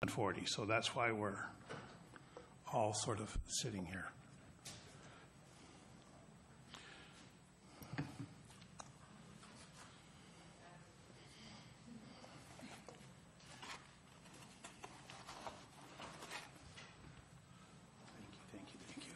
40. So that's why we're all sort of sitting here. Thank you.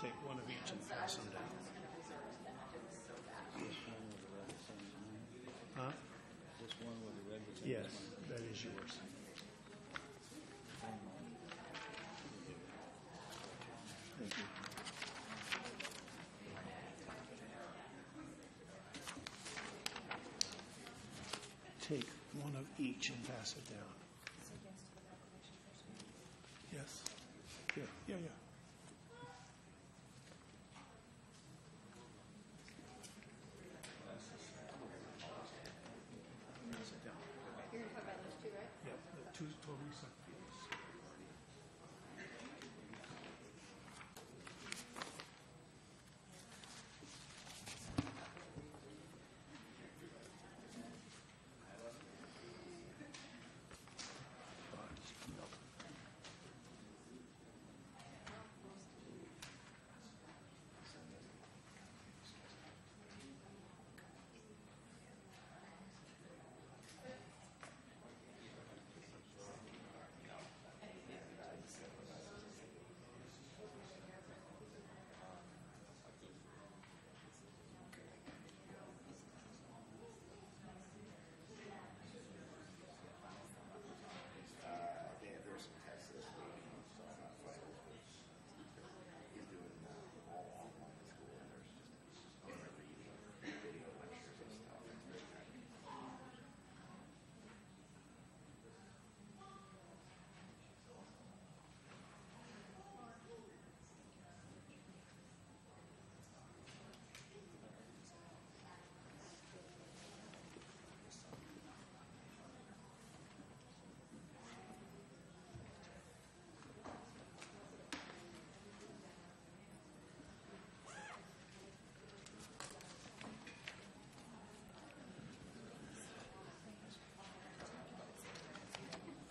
Take one of each and pass them down. Huh? This one with the red was in Yes, this one. that is yours. Thank you. Take one of each and pass it down. Yes. Yeah. Pass it down. You're going to talk about those two, right? Yeah, the two totally separate fields.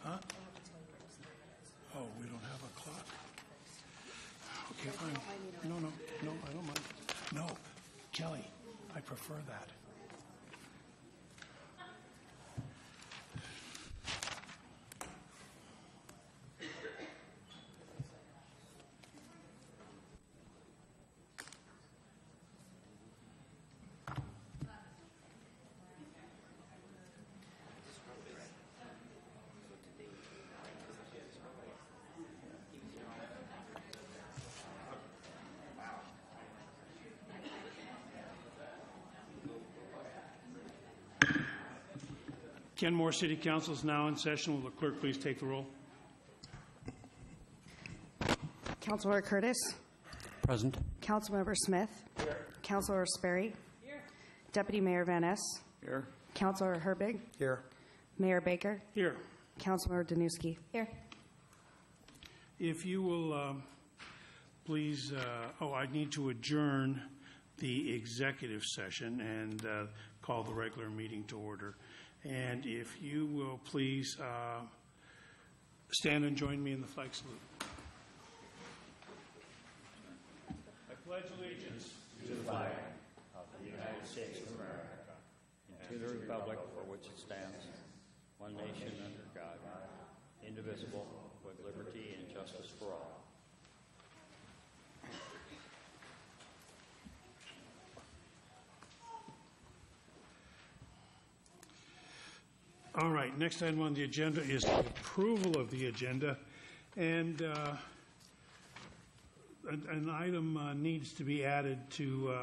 Huh? Oh, we don't have a clock. Okay, fine. No, I don't mind. No, Kelly, I prefer that. Kenmore City Council is now in session. Will the clerk please take the roll? Councilmember Curtis. Present. Councilmember Smith. Here. Councilor Sperry. Here. Deputy Mayor Van Ness. Here. Councilor Herbig. Here. Mayor Baker. Here. Councilmember Danuski. Here. If you will please, I need to adjourn the executive session and call the regular meeting to order. And if you will please stand and join me in the flag salute. I pledge allegiance To the flag of the United States of America and to the republic for which it stands, one nation under God, indivisible, with liberty and justice for all. All right, next item on the agenda is the approval of the agenda. And an item needs to be added to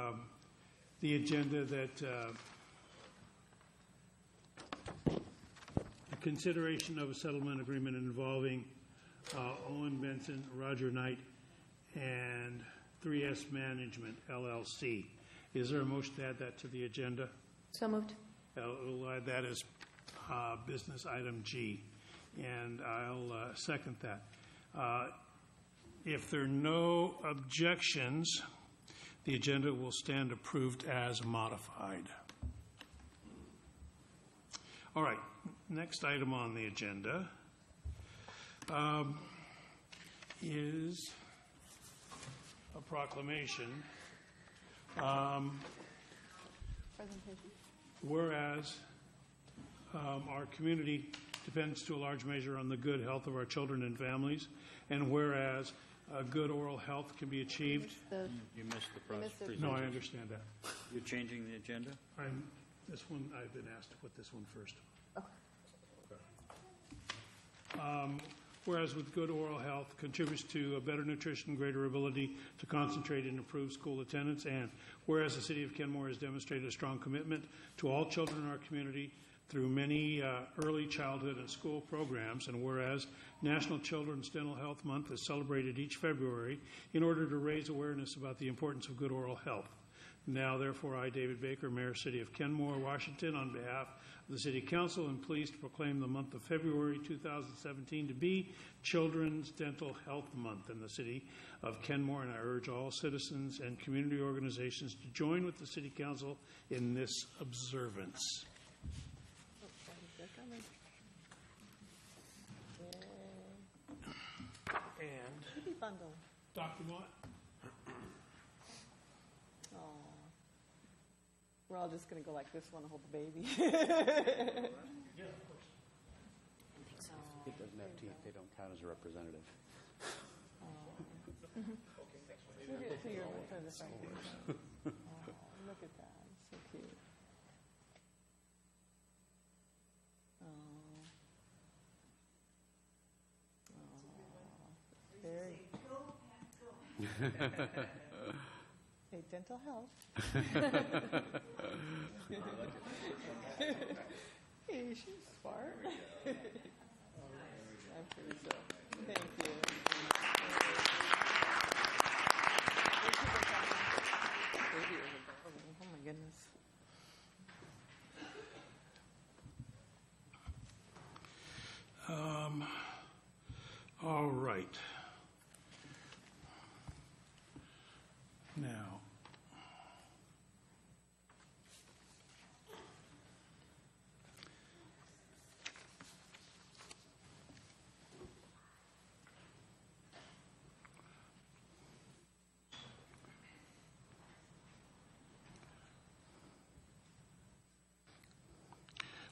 the agenda that a consideration of a settlement agreement involving Owen Benson, Roger Knight, and 3S Management, LLC. Is there a motion to add that to the agenda? So moved. We'll add that as business item G, and I'll second that. If there are no objections, the agenda will stand approved as modified. All right, next item on the agenda is a proclamation. Presentation. Whereas our community depends to a large measure on the good health of our children and families, and whereas good oral health can be achieved. You missed the presentation. No, I understand that. You're changing the agenda? This one, I've been asked to put this one first. Whereas with good oral health contributes to a better nutrition, greater ability to concentrate and improve school attendance, and whereas the City of Kenmore has demonstrated a strong commitment to all children in our community through many early childhood and school programs, and whereas National Children's Dental Health Month is celebrated each February in order to raise awareness about the importance of good oral health. Now, therefore, I, David Baker, Mayor, City of Kenmore, Washington, on behalf of the City Council, am pleased to proclaim the month of February 2017 to be Children's Dental Health Month in the City of Kenmore, and I urge all citizens and community organizations to join with the City Council in this observance. And Dr. Mott? We're all just going to go like this one and hold the baby. It doesn't have teeth. They don't count as a representative. Look at that. So cute. Very. Hey, dental health. Hey, she's smart. I'm pretty so. Thank you. Baby is adorable. Oh my goodness. All right. Now,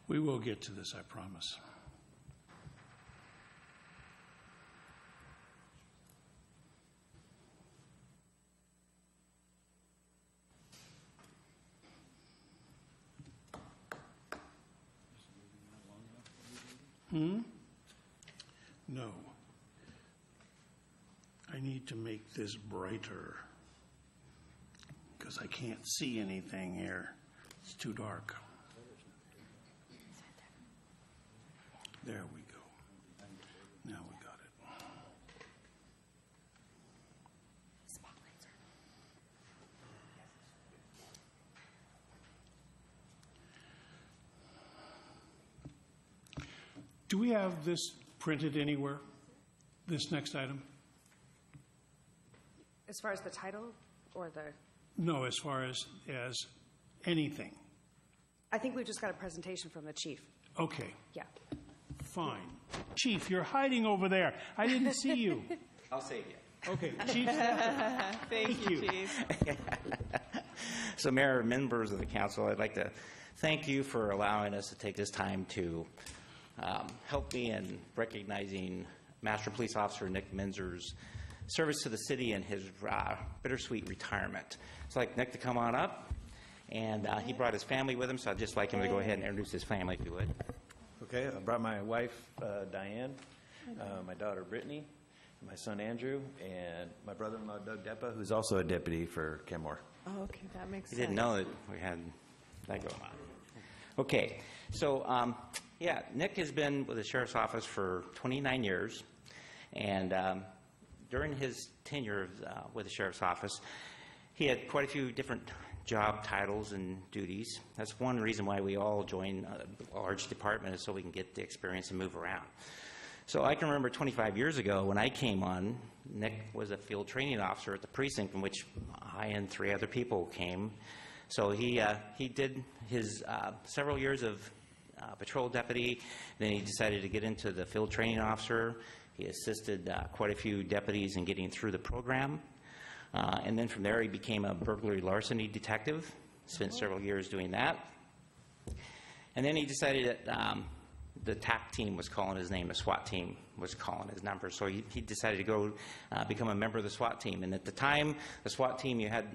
we will get to this, I promise. No. I need to make this brighter because I can't see anything here. It's too dark. There we go. Now we got it. Do we have this printed anywhere, this next item? As far as the title or the, No, as far as anything. I think we've just got a presentation from the chief. Okay, Yeah. fine. Chief, you're hiding over there. I didn't see you. I'll save you. Okay, Chief Sether. Thank you, you. Chief. So, Mayor and members of the council, I'd like to thank you for allowing us to take this time to help me in recognizing Master Police Officer Nick Minzghor's service to the city and his bittersweet retirement. So I'd like Nick to come on up, and he brought his family with him, so I'd just like him to go ahead and introduce his family, if you would. Okay, I brought my wife, Diane, my daughter, Brittany, my son, Andrew, and my brother-in-law, Doug Deppa, who's also a deputy for Kenmore. Oh, okay, that makes You sense. didn't know that we had that going on. Okay, so, yeah, Nick has been with the Sheriff's Office for 29 years, and during his tenure with the Sheriff's Office, he had quite a few different job titles and duties. That's one reason why we all join a large department, is so we can get the experience and move around. So I can remember 25 years ago when I came on, Nick was a field training officer at the precinct in which I and 3 other people came. So he did his several years of patrol deputy, then he decided to get into the field training officer. He assisted quite a few deputies in getting through the program. And then from there, he became a burglary larceny detective, spent several years doing that. And then he decided that the TAC team was calling his name, the SWAT team was calling his number. So he decided to go become a member of the SWAT team. And at the time, the SWAT team, you had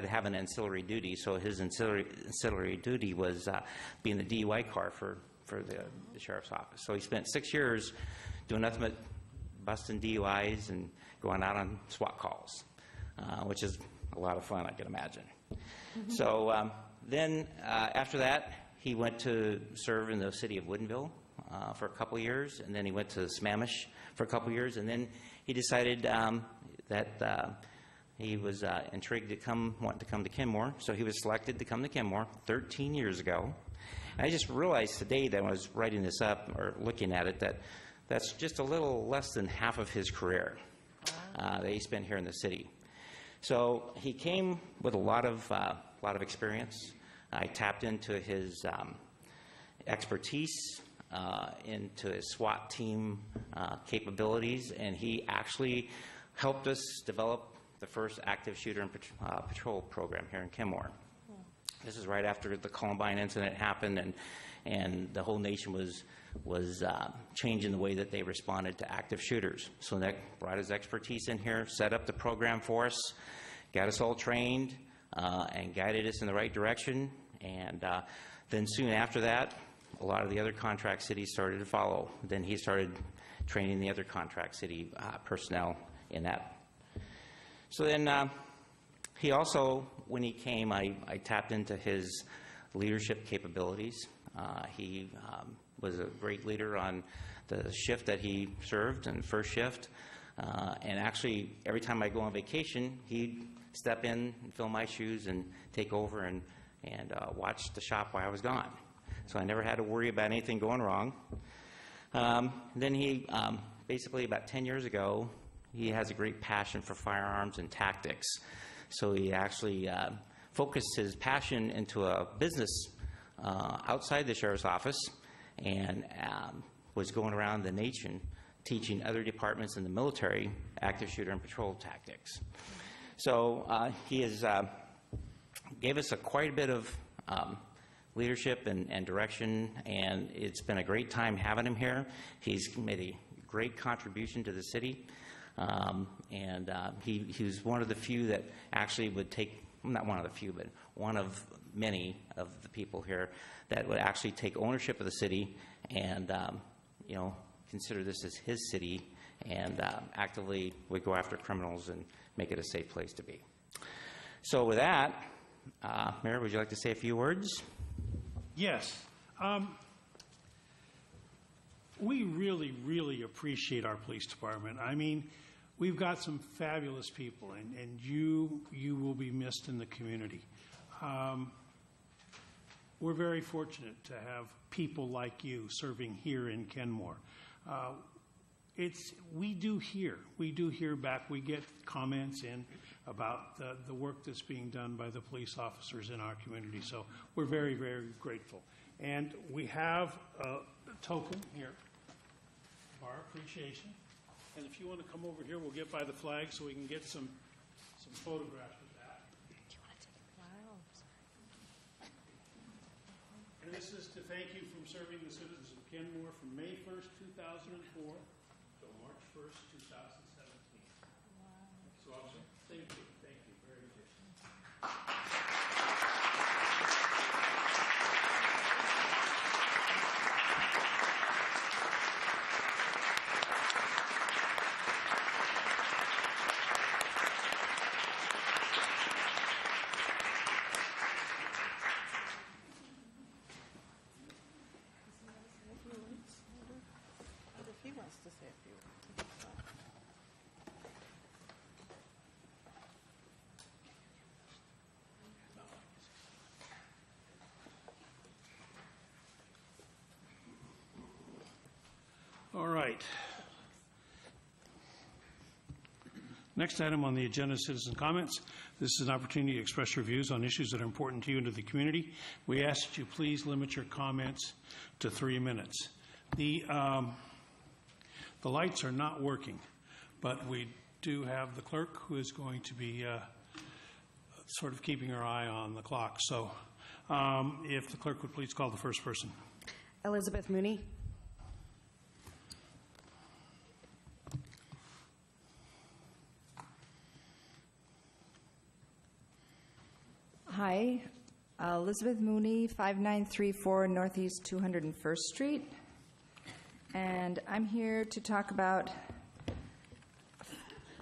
to have an ancillary duty. So his ancillary duty was being the DUI car for the Sheriff's Office. So he spent 6 years doing nothing but busting DUIs and going out on SWAT calls, which is a lot of fun, I can imagine. So then after that, he went to serve in the city of Woodinville for a couple of years, and then he went to Sammamish for a couple of years, and then he decided that he was intrigued to want to come to Kenmore, so he was selected to come to Kenmore 13 years ago. And I just realized today that when I was writing this up or looking at it that that's just a little less than half of his career that he spent here in the city. So he came with a lot of experience. I tapped into his expertise, into his SWAT team capabilities, and he actually helped us develop the first active shooter and patrol program here in Kenmore. This is right after the Columbine incident happened, and the whole nation was changing the way that they responded to active shooters. So Nick brought his expertise in here, set up the program for us, got us all trained, and guided us in the right direction. And then soon after that, a lot of the other contract cities started to follow. Then he started training the other contract city personnel in that. So then he also, when he came, I tapped into his leadership capabilities. He was a great leader on the shift that he served, and first shift. And actually, every time I go on vacation, he'd step in and fill my shoes and take over and watch the shop while I was gone. So I never had to worry about anything going wrong. Then he, basically about 10 years ago, he has a great passion for firearms and tactics. So he actually focused his passion into a business outside the Sheriff's Office, and was going around the nation teaching other departments in the military active shooter and patrol tactics. So he has gave us quite a bit of leadership and direction, and it's been a great time having him here. He's made a great contribution to the city, and he was one of the few that actually would take, not one of the few, but one of many of the people here that would actually take ownership of the city and consider this as his city, and actively would go after criminals and make it a safe place to be. So with that, Mayor, would you like to say a few words? Yes. We really, really appreciate our police department. I mean, we've got some fabulous people, and you will be missed in the community. We're very fortunate to have people like you serving here in Kenmore. We do hear back. We get comments in about the work that's being done by the police officers in our community. So we're very, very grateful. And we have a token here of our appreciation. And if you want to come over here, we'll get by the flag so we can get some photographs with that. And this is to thank you from serving the citizens of Kenmore from May 1st, 2004 to March 1st, 2017. So awesome. Thank you. Thank you very much. All right. Next item on the agenda is citizen comments. This is an opportunity to express your views on issues that are important to you and to the community. We ask that you please limit your comments to 3 minutes. The lights are not working, but we do have the clerk who is going to be sort of keeping her eye on the clock. So if the clerk would please call the first person. Elizabeth Mooney. Hi, Elizabeth Mooney, 5934 Northeast 201st Street. And I'm here to talk about a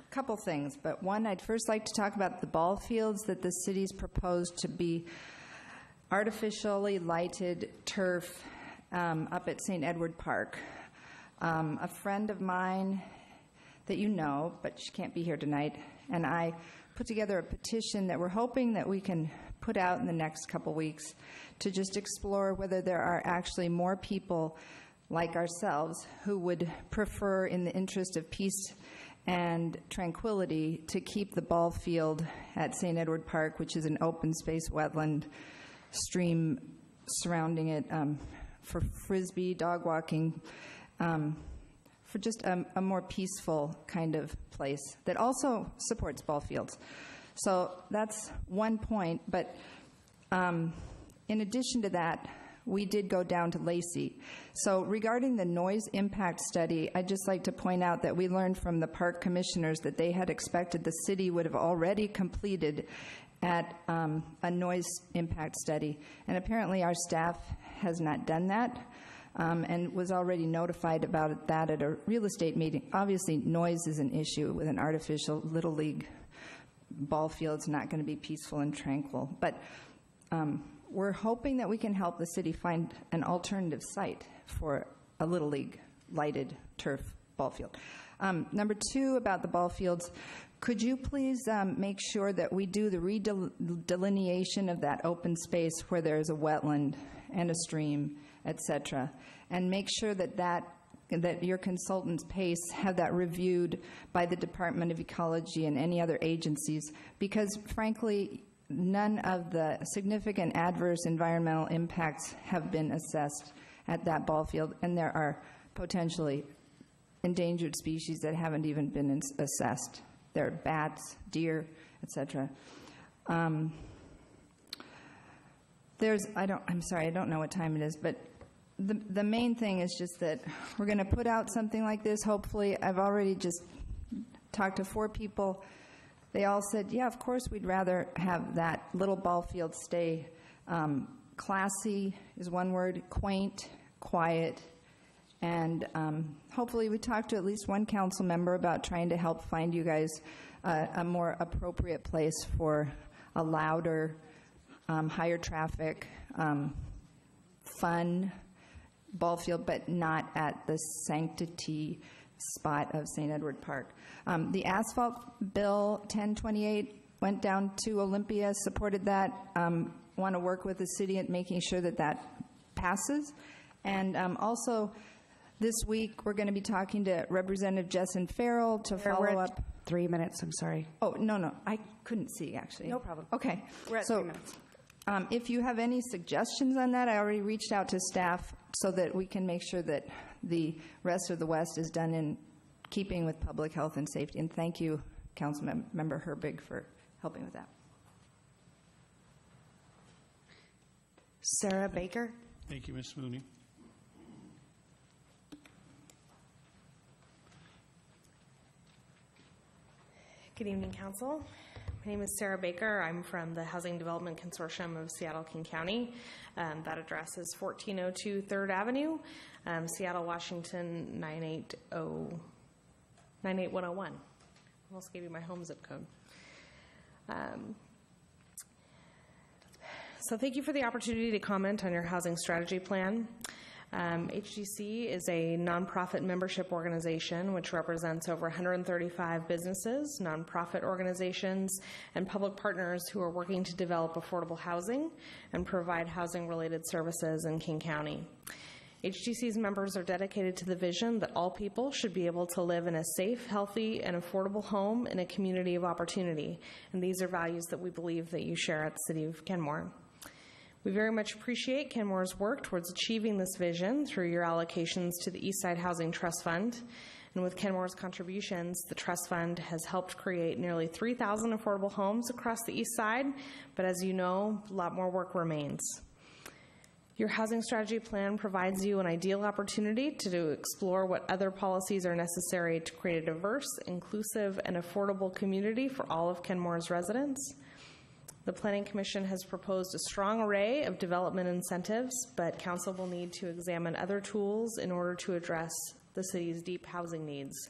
couple things. But one, I'd first like to talk about the ball fields that the city's proposed to be artificially lighted turf up at St. Edward Park. A friend of mine that you know, but she can't be here tonight, and I put together a petition that we're hoping that we can put out in the next couple weeks to just explore whether there are actually more people like ourselves who would prefer, in the interest of peace and tranquility, to keep the ball field at St. Edward Park, which is an open space wetland stream surrounding it, for frisbee, dog walking, for just a more peaceful kind of place that also supports ball fields. So that's one point, but in addition to that, we did go down to Lacey. So regarding the noise impact study, I'd just like to point out that we learned from the park commissioners that they had expected the city would have already completed at a noise impact study. And apparently our staff has not done that and was already notified about that at a real estate meeting. Obviously, noise is an issue with an artificial Little League ball field. It's not going to be peaceful and tranquil. But we're hoping that we can help the city find an alternative site for a Little League lighted turf ball field. Number two, about the ball fields, could you please make sure that we do the redelineation of that open space where there's a wetland and a stream, et cetera, and make sure that your consultants, PACE, have that reviewed by the Department of Ecology and any other agencies, because frankly, none of the significant adverse environmental impacts have been assessed at that ball field, and there are potentially endangered species that haven't even been assessed. There are bats, deer, et cetera. I'm sorry, I don't know what time it is, but the main thing is just that we're going to put out something like this, hopefully. I've already just talked to 4 people. They all said, yeah, of course we'd rather have that little ball field stay. Classy is one word, quaint, quiet, and hopefully we talked to at least one council member about trying to help find you guys a more appropriate place for a louder, higher traffic, fun ball field, but not at the sanctity spot of St. Edward Park. The asphalt bill 1028 went down to Olympia, supported that, want to work with the city at making sure that that passes. And also this week we're going to be talking to Representative Jessen Farrell to follow up. 3 minutes, I'm sorry. Oh, no, I couldn't see, actually. No problem. Okay. We're at 3 minutes. If you have any suggestions on that, I already reached out to staff so that we can make sure that the rest of the West is done in keeping with public health and safety. And thank you, Councilmember Herbig, for helping with that. Sarah Baker. Thank you, Ms. Mooney. Good evening, Council. My name is Sarah Baker. I'm from the Housing Development Consortium of Seattle-King County. That address is 1402 3rd Avenue, Seattle, Washington, 98101. I almost gave you my home zip code. So thank you for the opportunity to comment on your housing strategy plan. HDC is a nonprofit membership organization which represents over 135 businesses, nonprofit organizations, and public partners who are working to develop affordable housing and provide housing-related services in King County. HGC's members are dedicated to the vision that all people should be able to live in a safe, healthy, and affordable home in a community of opportunity. And these are values that we believe that you share at the City of Kenmore. We very much appreciate Kenmore's work towards achieving this vision through your allocations to the Eastside Housing Trust Fund. And with Kenmore's contributions, the trust fund has helped create nearly 3,000 affordable homes across the East Side. But as you know, a lot more work remains. Your housing strategy plan provides you an ideal opportunity to explore what other policies are necessary to create a diverse, inclusive, and affordable community for all of Kenmore's residents. The Planning Commission has proposed a strong array of development incentives, but Council will need to examine other tools in order to address the city's deep housing needs.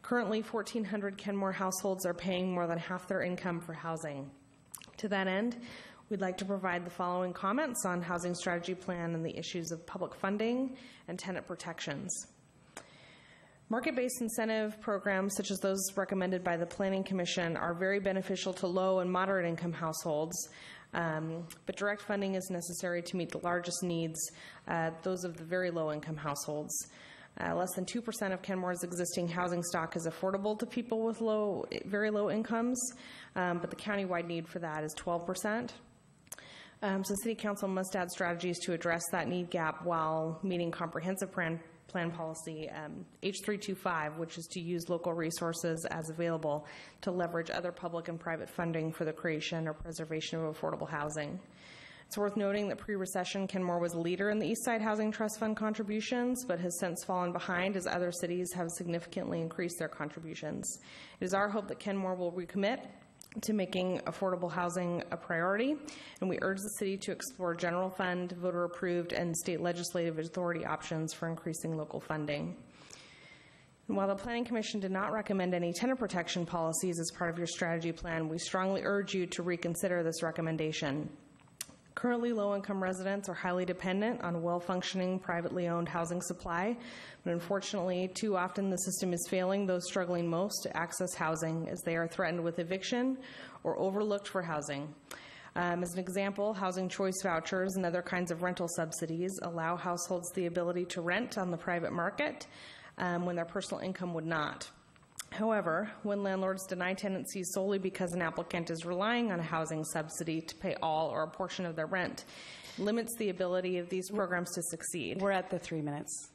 Currently, 1,400 Kenmore households are paying more than half their income for housing. To that end, we'd like to provide the following comments on housing strategy plan and the issues of public funding and tenant protections. Market-based incentive programs such as those recommended by the Planning Commission are very beneficial to low and moderate income households, but direct funding is necessary to meet the largest needs, those of the very low income households. Less than 2% of Kenmore's existing housing stock is affordable to people with very low incomes, but the countywide need for that is 12%. So City Council must add strategies to address that need gap while meeting comprehensive plan policy H325, which is to use local resources as available to leverage other public and private funding for the creation or preservation of affordable housing. It's worth noting that pre-recession, Kenmore was a leader in the Eastside Housing Trust Fund contributions, but has since fallen behind as other cities have significantly increased their contributions. It is our hope that Kenmore will recommit to making affordable housing a priority, and we urge the city to explore general fund, voter-approved, and state legislative authority options for increasing local funding. And while the Planning Commission did not recommend any tenant protection policies as part of your strategy plan, we strongly urge you to reconsider this recommendation. Currently, low-income residents are highly dependent on a well-functioning, privately owned housing supply, but unfortunately, too often the system is failing those struggling most to access housing as they are threatened with eviction or overlooked for housing. As an example, housing choice vouchers and other kinds of rental subsidies allow households the ability to rent on the private market when their personal income would not. However, when landlords deny tenancy solely because an applicant is relying on a housing subsidy to pay all or a portion of their rent, it limits the ability of these programs to succeed. We're at the 3 minutes.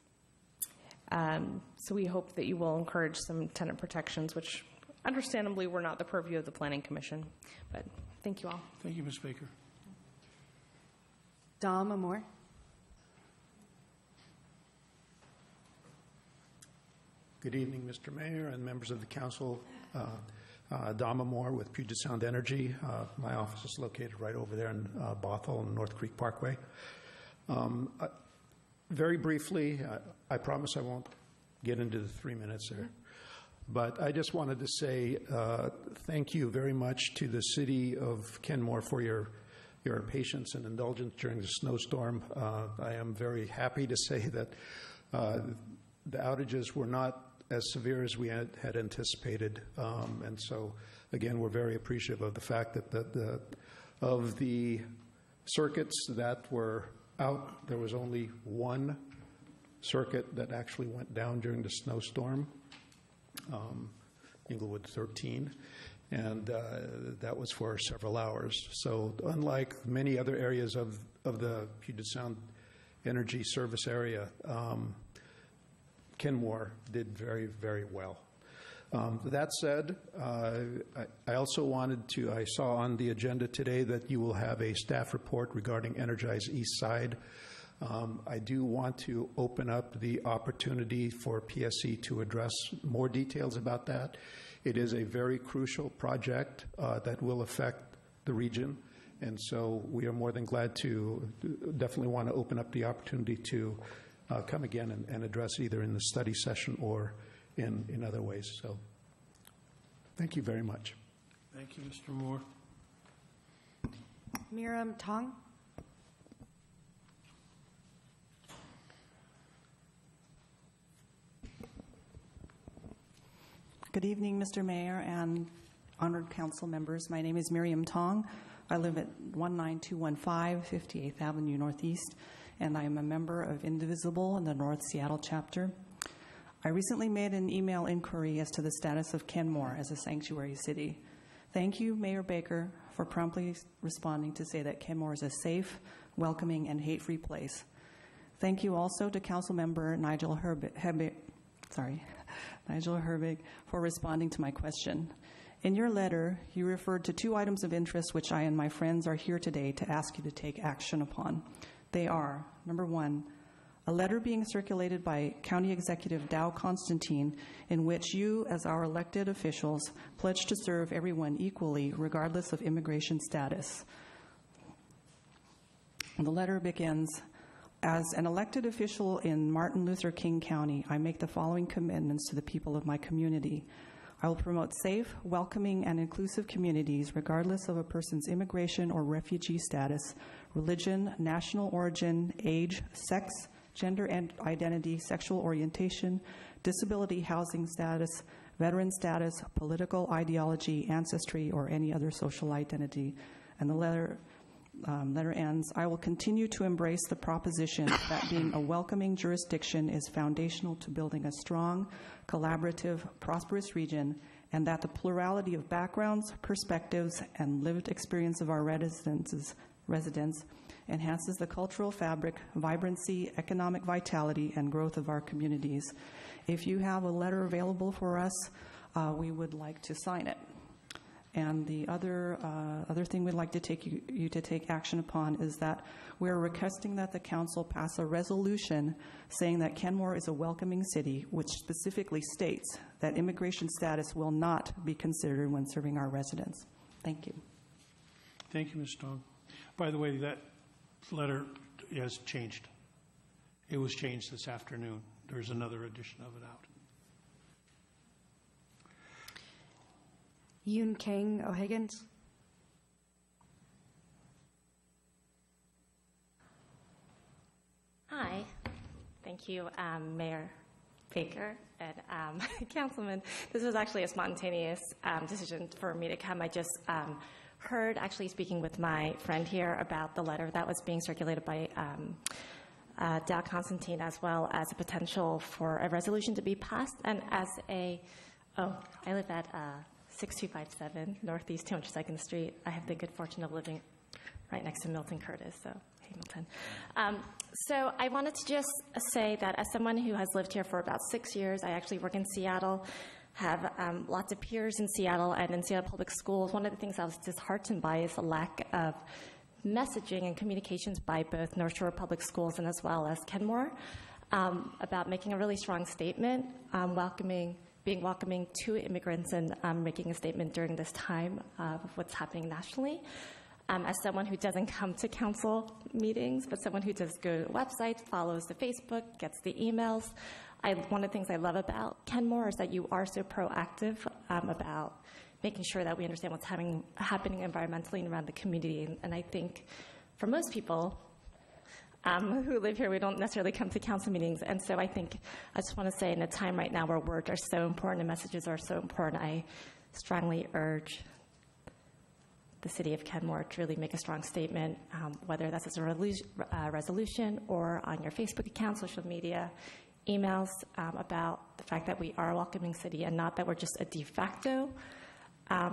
So we hope that you will encourage some tenant protections, which understandably were not the purview of the Planning Commission. But thank you all. Thank you, Ms. Baker. Dom Amore. Good evening, Mr. Mayor and members of the council. Dom Amore with Puget Sound Energy. My office is located right over there in Bothell on North Creek Parkway. Very briefly, I promise I won't get into the 3 minutes there, but I just wanted to say thank you very much to the city of Kenmore for your patience and indulgence during the snowstorm. I am very happy to say that the outages were not as severe as we had anticipated, and so again, we're very appreciative of the fact that of the circuits that were out, there was only one circuit that actually went down during the snowstorm, Inglewood 13, and that was for several hours. So unlike many other areas of the Puget Sound Energy service area, Kenmore did very, very well. That said, I also I saw on the agenda today that you will have a staff report regarding Energize East Side. I do want to open up the opportunity for PSC to address more details about that. It is a very crucial project that will affect the region, and so we are more than glad to definitely want to open up the opportunity to come again and address either in the study session or in other ways. So thank you very much. Thank you, Mr. Moore. Miriam Tong. Good evening, Mr. Mayor and honored council members. My name is Miriam Tong. I live at 19215 58th Avenue Northeast, and I am a member of Indivisible in the North Seattle chapter. I recently made an email inquiry as to the status of Kenmore as a sanctuary city. Thank you, Mayor Baker, for promptly responding to say that Kenmore is a safe, welcoming, and hate-free place. Thank you also to Councilmember Nigel Herbig for responding to my question. In your letter, you referred to 2 items of interest which I and my friends are here today to ask you to take action upon. They are, number 1, a letter being circulated by County Executive Dow Constantine in which you, as our elected officials, pledge to serve everyone equally regardless of immigration status. And the letter begins, as an elected official in Martin Luther King County, I make the following commitments to the people of my community. I will promote safe, welcoming, and inclusive communities regardless of a person's immigration or refugee status, religion, national origin, age, sex, gender and identity, sexual orientation, disability housing status, veteran status, political ideology, ancestry, or any other social identity. And the letter ends, I will continue to embrace the proposition that being a welcoming jurisdiction is foundational to building a strong, collaborative, prosperous region, and that the plurality of backgrounds, perspectives, and lived experience of our residents enhances the cultural fabric, vibrancy, economic vitality, and growth of our communities. If you have a letter available for us, we would like to sign it. And the other thing we'd like to take you to take action upon is that we're requesting that the council pass a resolution saying that Kenmore is a welcoming city, which specifically states that immigration status will not be considered when serving our residents. Thank you. Thank you, Ms. Tong. By the way, that letter has changed. It was changed this afternoon. There's another edition of it out. Yoon Kang O'Higgins. Hi. Thank you, Mayor Baker and Councilman. This was actually a spontaneous decision for me to come. I just heard, actually speaking with my friend here, about the letter that was being circulated by Dow Constantine, as well as a potential for a resolution to be passed. And as I live at 6257 Northeast 202nd Street. I have the good fortune of living right next to Milton Curtis, so hey, Milton. So I wanted to just say that as someone who has lived here for about 6 years, I actually work in Seattle, have lots of peers in Seattle and in Seattle Public Schools. One of the things I was disheartened by is the lack of messaging and communications by both North Shore Public Schools and as well as Kenmore about making a really strong statement, being welcoming to immigrants and making a statement during this time of what's happening nationally. As someone who doesn't come to council meetings, but someone who does go to the website, follows the Facebook, gets the emails, one of the things I love about Kenmore is that you are so proactive about making sure that we understand what's happening environmentally and around the community. And I think for most people who live here, we don't necessarily come to council meetings. And so I think I just want to say in a time right now where words are so important and messages are so important, I strongly urge the city of Kenmore to really make a strong statement, whether that's as a resolution or on your Facebook account, social media, emails, about the fact that we are a welcoming city and not that we're just a de facto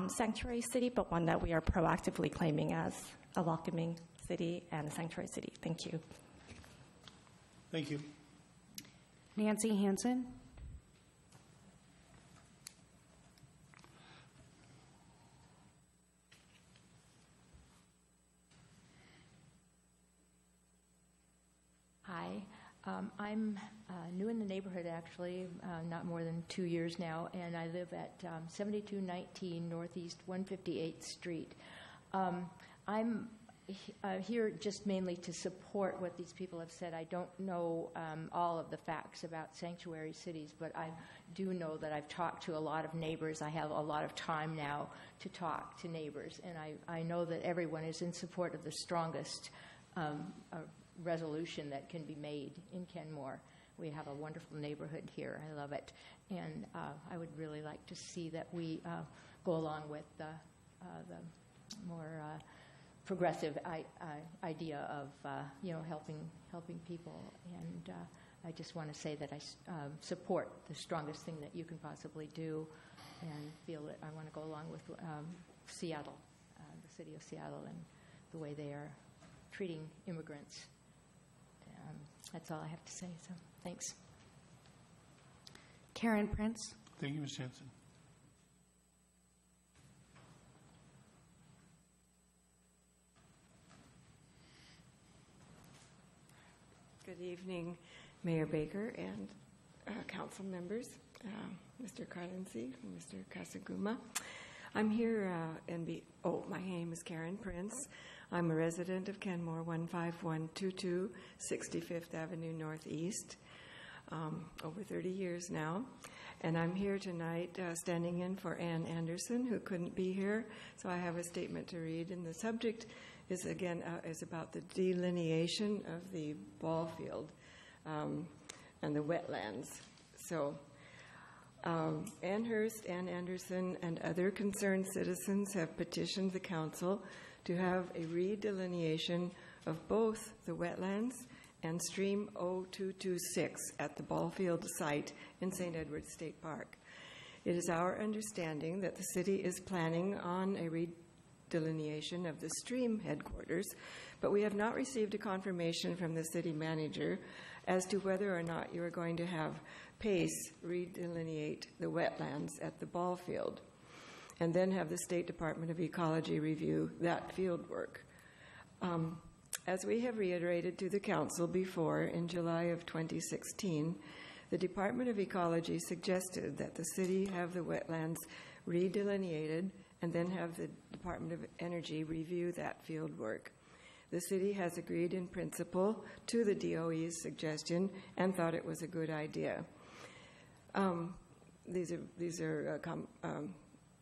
sanctuary city, but one that we are proactively claiming as a welcoming city and a sanctuary city. Thank you. Thank you. Nancy Hansen. Hi. I'm new in the neighborhood, actually, not more than 2 years now, and I live at 7219 Northeast 158th Street. I'm here just mainly to support what these people have said. I don't know all of the facts about sanctuary cities, but I do know that I've talked to a lot of neighbors. I have a lot of time now to talk to neighbors, and I know that everyone is in support of the strongest resolution that can be made in Kenmore. We have a wonderful neighborhood here. I love it. And I would really like to see that we go along with the more progressive idea of helping helping people. And I just want to say that I support the strongest thing that you can possibly do, and feel that I want to go along with Seattle, the city of Seattle, and the way they are treating immigrants. That's all I have to say, so thanks. Karen Prince. Thank you, Ms. Hanson. Good evening, Mayor Baker and council members, Mr. Carlincy and Mr. Kasaguma. I'm here my name is Karen Prince. I'm a resident of Kenmore, 15122 65th Avenue Northeast, over 30 years now. And I'm here tonight standing in for Ann Anderson, who couldn't be here, so I have a statement to read. And the subject is, again, is about the delineation of the ball field and the wetlands. So Ann Hurst, Ann Anderson, and other concerned citizens have petitioned the council to have a redelineation of both the wetlands and stream 0226 at the ballfield site in St. Edward's State Park. It is our understanding that the city is planning on a redelineation of the stream headquarters, but we have not received a confirmation from the city manager as to whether or not you are going to have PACE redelineate the wetlands at the ball field, and then have the State Department of Ecology review that field work. As we have reiterated to the council before, in July of 2016, the Department of Ecology suggested that the city have the wetlands redelineated and then have the Department of Energy review that field work. The city has agreed in principle to the DOE's suggestion and thought it was a good idea. These are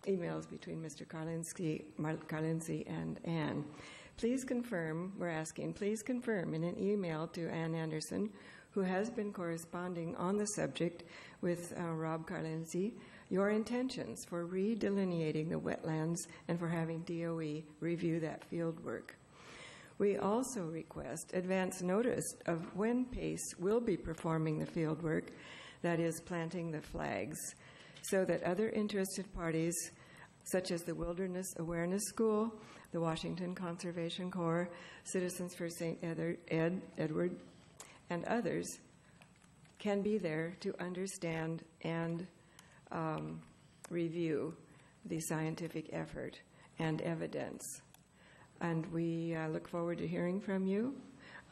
emails between Mr. Carlincy and Ann. Please confirm, we're asking, please confirm in an email to Ann Anderson, who has been corresponding on the subject with Rob Carlincy, your intentions for redelineating the wetlands and for having DOE review that field work. We also request advance notice of when PACE will be performing the field work, that is, planting the flags, so that other interested parties, such as the Wilderness Awareness School, the Washington Conservation Corps, Citizens for St. Edward, and others, can be there to understand and review the scientific effort and evidence. And we look forward to hearing from you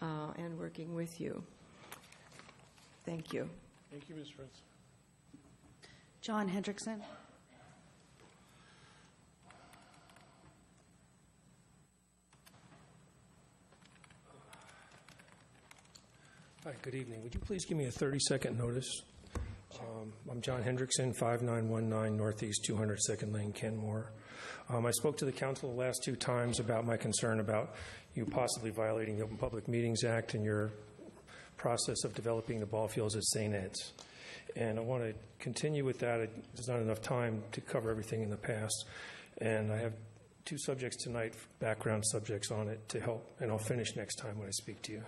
and working with you. Thank you. Thank you, Ms. Prince. John Hendrickson. Hi, good evening. Would you please give me a 30-second notice? I'm John Hendrickson, 5919 Northeast 202nd Lane, Kenmore. I spoke to the council the last 2 times about my concern about you possibly violating the Open Public Meetings Act and your process of developing the ball fields at St. Ed's. And I want to continue with that. There's not enough time to cover everything in the past. And I have 2 subjects tonight, background subjects on it to help, and I'll finish next time when I speak to you.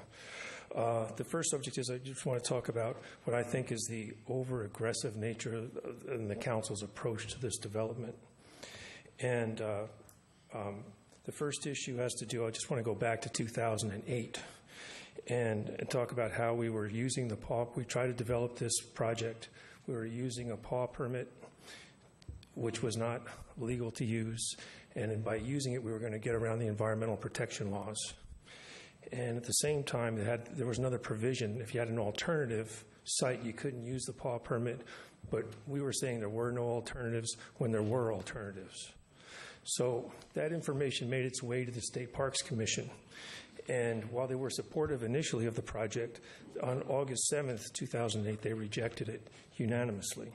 The first subject is I just want to talk about what I think is the over-aggressive nature of the council's approach to this development. And the first issue has to do, I just want to go back to 2008 and talk about how we were using the PAW. We tried to develop this project. We were using a PAW permit, which was not legal to use. And by using it, we were going to get around the environmental protection laws. And at the same time, there was another provision. If you had an alternative site, you couldn't use the PAW permit, but we were saying there were no alternatives when there were alternatives. So that information made its way to the State Parks Commission. And while they were supportive initially of the project, on August 7th, 2008, they rejected it unanimously.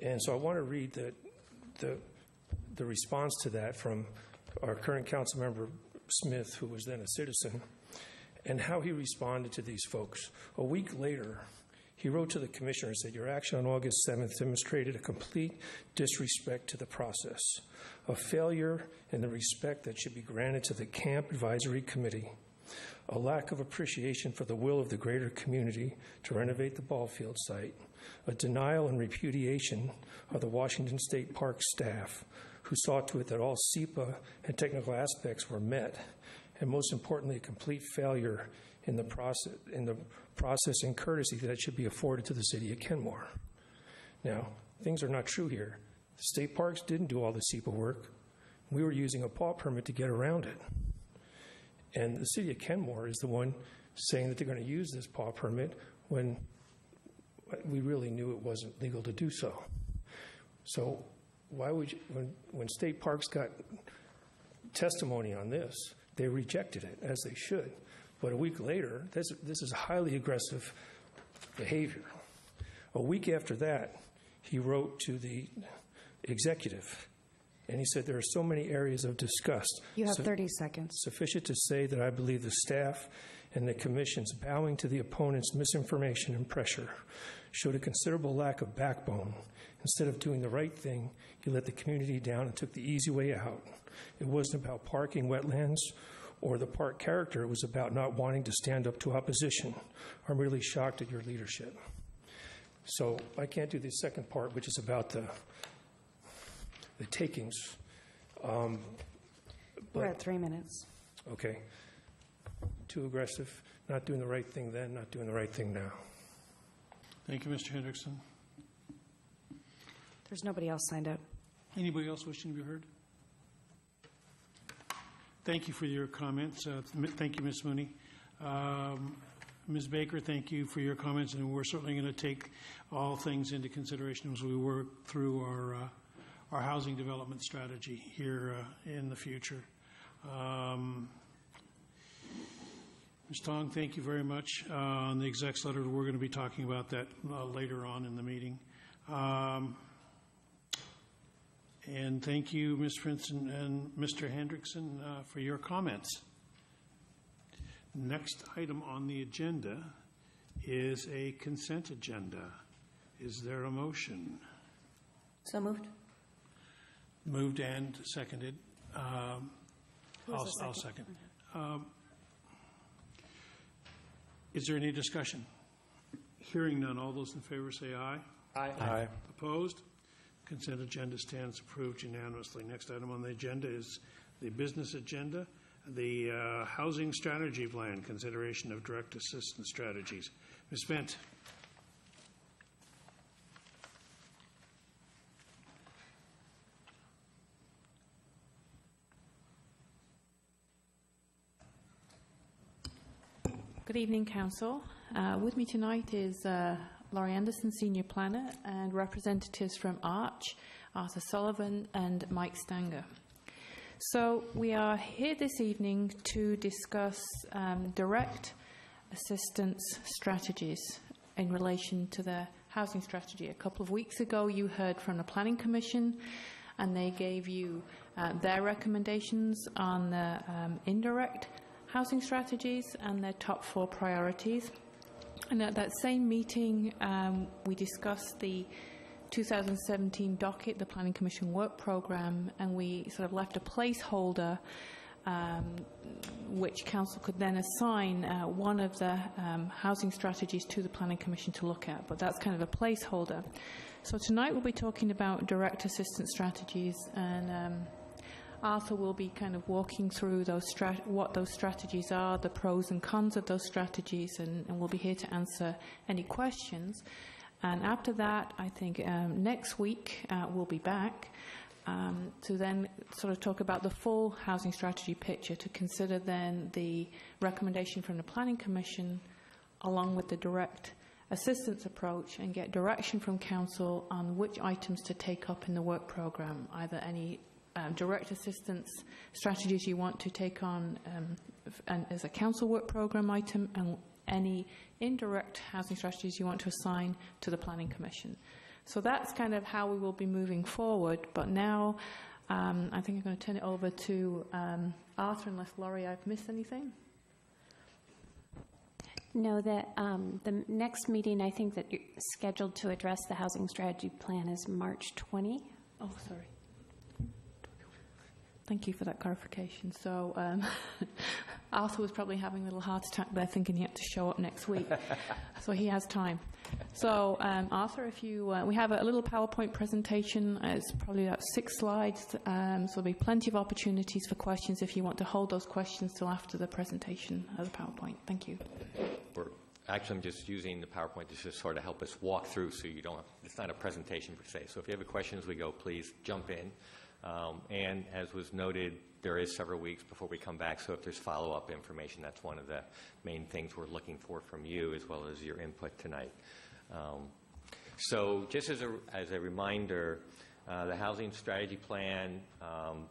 And so I want to read the response to that from our current council member, Smith, who was then a citizen, and how he responded to these folks. A week later, he wrote to the commissioner and said, "Your action on August 7th demonstrated a complete disrespect to the process, a failure in the respect that should be granted to the Camp Advisory Committee. a lack of appreciation for the will of the greater community to renovate the ball field site, a denial and repudiation of the Washington State Park staff who saw to it that all SEPA and technical aspects were met, and most importantly, a complete failure in the process and courtesy that should be afforded to the city of Kenmore. Now, things are not true here. The state parks didn't do all the SEPA work. We were using a paw permit to get around it. And the city of Kenmore is the one saying that they're going to use this paw permit when we really knew it wasn't legal to do so. So why would you, when state parks got testimony on this, they rejected it, as they should. But a week later, this is highly aggressive behavior. A week after that, he wrote to the executive, and he said there are so many areas of disgust. You have 30 seconds. Sufficient to say that I believe the staff and the commission's bowing to the opponent's misinformation and pressure showed a considerable lack of backbone. Instead of doing the right thing, you let the community down and took the easy way out. It wasn't about parking wetlands or the park character. It was about not wanting to stand up to opposition. I'm really shocked at your leadership. So I can't do the second part, which is about the takings. We're at 3 minutes. Okay. Too aggressive, not doing the right thing then, not doing the right thing now. Thank you, Mr. Hendrickson. There's nobody else signed up. Anybody else wishing to be heard? Thank you for your comments. Thank you, Ms. Mooney. Ms. Baker, thank you for your comments, and we're certainly going to take all things into consideration as we work through our housing development strategy here in the future. Ms. Tong, thank you very much. On the exec's letter, we're going to be talking about that later on in the meeting. And thank you, Ms. Prince and Mr. Hendrickson, for your comments. Next item on the agenda is a consent agenda. Is there a motion? So moved. Moved and seconded. I'll second. Is there any discussion? Hearing none, all those in favor say aye. Aye. Aye. Opposed? Consent agenda stands approved unanimously. Next item on the agenda is the business agenda, the housing strategy plan, consideration of direct assistance strategies. Ms. Vent. Good evening, Council. With me tonight is Laurie Anderson, Senior Planner, and representatives from Arch, Arthur Sullivan, and Mike Stanger. So we are here this evening to discuss direct assistance strategies in relation to the housing strategy. A couple of weeks ago, you heard from the Planning Commission, and they gave you their recommendations on the indirect housing strategies and their top 4 priorities. And at that same meeting, we discussed the 2017 docket, the Planning Commission Work Programme, and we sort of left a placeholder which Council could then assign one of the housing strategies to the Planning Commission to look at, but that's kind of a placeholder. So tonight we'll be talking about direct assistance strategies, and Arthur will be kind of walking through what those strategies are, the pros and cons of those strategies, and we'll be here to answer any questions. And after that, I think next week we'll be back to then sort of talk about the full housing strategy picture, to consider then the recommendation from the Planning Commission along with the direct assistance approach, and get direction from Council on which items to take up in the work programme, either any direct assistance strategies you want to take on as a council work programme item, and any indirect housing strategies you want to assign to the Planning Commission. So that's kind of how we will be moving forward. But now I think I'm going to turn it over to Arthur, unless, Laurie, I've missed anything. No, the next meeting I think that you're scheduled to address the housing strategy plan is March 20. Oh, sorry. Thank you for that clarification. So Arthur was probably having a little heart attack there thinking he had to show up next week. So he has time. So Arthur, if you, we have a little PowerPoint presentation. It's probably about 6 slides. So there'll be plenty of opportunities for questions if you want to hold those questions till after the presentation of the PowerPoint. Thank you. Actually, I'm just using the PowerPoint to just sort of help us walk through so you don't, it's not a presentation per se. So if you have a question as we go, please jump in. And as was noted, there is several weeks before we come back, so if there's follow-up information, that's one of the main things we're looking for from you as well as your input tonight. So just as a reminder, the housing strategy plan,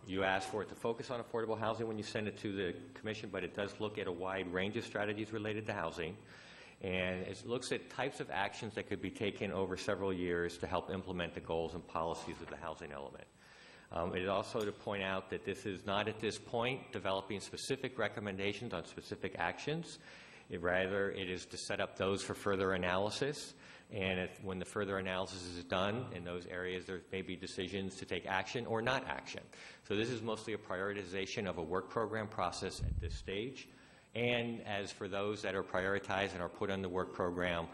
you asked for it to focus on affordable housing when you send it to the commission, but it does look at a wide range of strategies related to housing. And it looks at types of actions that could be taken over several years to help implement the goals and policies of the housing element. It is also to point out that this is not at this point developing specific recommendations on specific actions. Rather, it is to set up those for further analysis. And when the further analysis is done in those areas, there may be decisions to take action or not action. So this is mostly a prioritization of a work program process at this stage. And as for those that are prioritized and are put on the work program,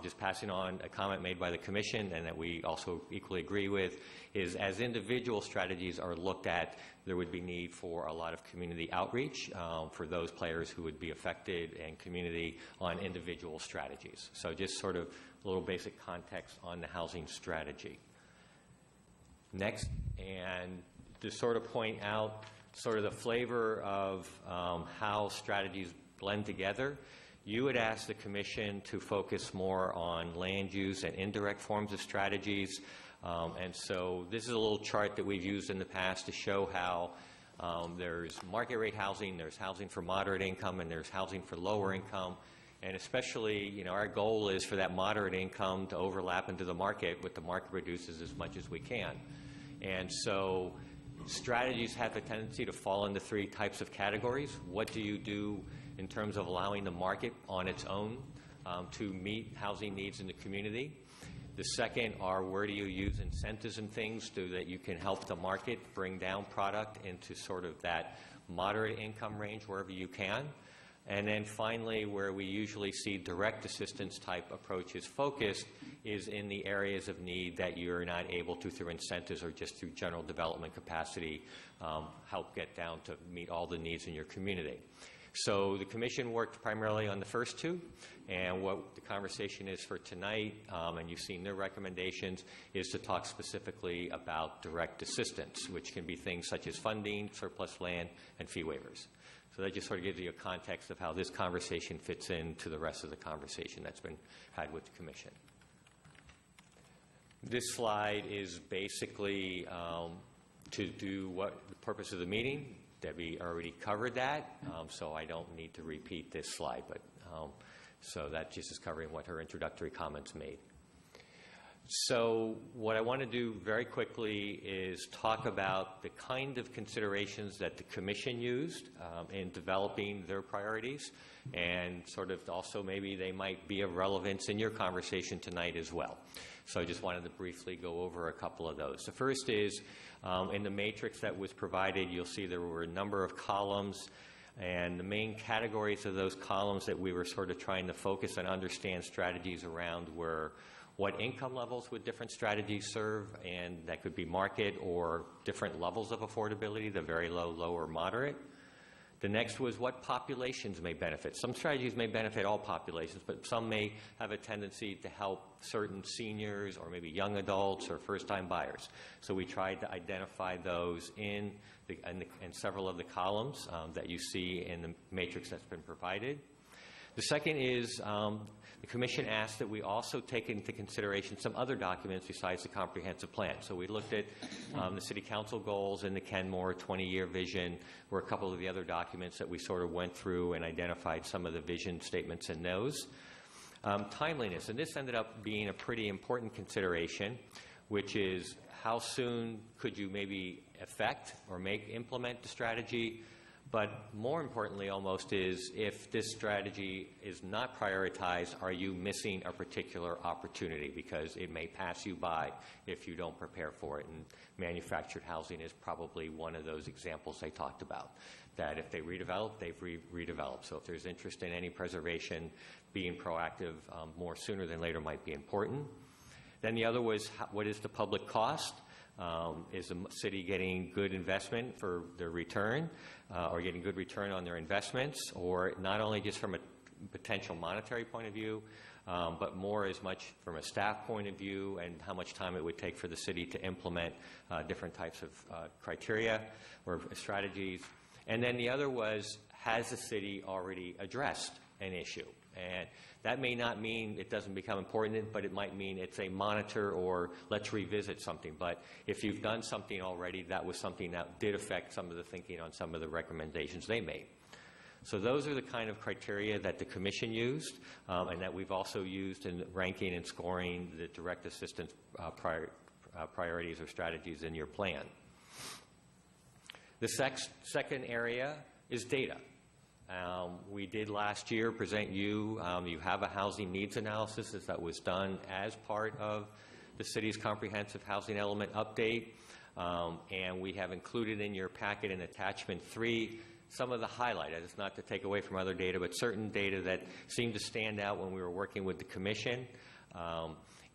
just passing on a comment made by the Commission and that we also equally agree with, is as individual strategies are looked at, there would be need for a lot of community outreach for those players who would be affected and community on individual strategies. So just sort of a little basic context on the housing strategy. Next, and to sort of point out sort of the flavor of how strategies blend together, you would ask the Commission to focus more on land use and indirect forms of strategies. And so this is a little chart that we've used in the past to show how there's market rate housing, there's housing for moderate income, and there's housing for lower income. And especially, you know, our goal is for that moderate income to overlap into the market, what the market produces as much as we can. And so strategies have a tendency to fall into 3 types of categories. What do you do in terms of allowing the market on its own to meet housing needs in the community? The second are where do you use incentives and things so that you can help the market bring down product into sort of that moderate income range wherever you can. And then finally, where we usually see direct assistance type approaches focused is in the areas of need that you're not able to, through incentives or just through general development capacity, help get down to meet all the needs in your community. So the Commission worked primarily on the first 2, and what the conversation is for tonight, and you've seen their recommendations, is to talk specifically about direct assistance, which can be things such as funding, surplus land, and fee waivers. So that just sort of gives you a context of how this conversation fits into the rest of the conversation that's been had with the Commission. This slide is basically to do what the purpose of the meeting. Debbie already covered that, so I don't need to repeat this slide, but so that just is covering what her introductory comments made. So what I want to do very quickly is talk about the kind of considerations that the Commission used in developing their priorities, and sort of also maybe they might be of relevance in your conversation tonight as well. So I just wanted to briefly go over a couple of those. The first is in the matrix that was provided, you'll see there were a number of columns, and the main categories of those columns that we were sort of trying to focus and understand strategies around were what income levels would different strategies serve, and that could be market or different levels of affordability, the very low, low, or moderate. The next was what populations may benefit. Some strategies may benefit all populations, but some may have a tendency to help certain seniors or maybe young adults or first-time buyers. So we tried to identify those in several of the columns that you see in the matrix that's been provided. The second is the Commission asked that we also take into consideration some other documents besides the comprehensive plan. So we looked at the City Council goals and the Kenmore 20-year vision were a couple of the other documents that we sort of went through and identified some of the vision statements in those. Timeliness, and this ended up being a pretty important consideration, which is how soon could you maybe effect or implement the strategy, But more importantly almost is, if this strategy is not prioritized, are you missing a particular opportunity? Because it may pass you by if you don't prepare for it. And manufactured housing is probably one of those examples they talked about, that if they redevelop, they've redeveloped. So if there's interest in any preservation, being proactive more sooner than later might be important. Then the other was, what is the public cost? Is the city getting good investment for their return, or getting good return on their investments, or not only just from a potential monetary point of view, but more as much from a staff point of view, and how much time it would take for the city to implement different types of criteria or strategies. And then the other was, has the city already addressed an issue? And that may not mean it doesn't become important, but it might mean it's a monitor or let's revisit something. But if you've done something already, that was something that did affect some of the thinking on some of the recommendations they made. So those are the kind of criteria that the Commission used, and that we've also used in ranking and scoring the direct assistance priorities or strategies in your plan. The second area is data. We did last year present you, you have a housing needs analysis that was done as part of the city's comprehensive housing element update, and we have included in your packet in attachment 3 some of the highlight. It's not to take away from other data, but certain data that seemed to stand out when we were working with the Commission.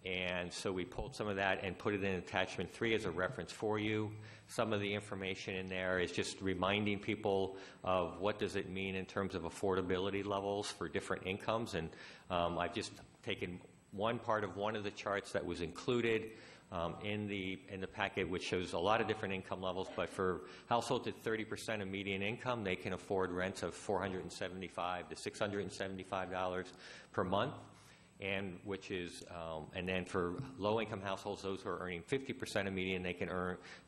And so we pulled some of that and put it in attachment 3 as a reference for you. Some of the information in there is just reminding people of what does it mean in terms of affordability levels for different incomes. And I've just taken one part of one of the charts that was included in the packet, which shows a lot of different income levels. But for households at 30% of median income, they can afford rents of $475 to $675 per month. And which is, and then for low-income households, those who are earning 50% of median, they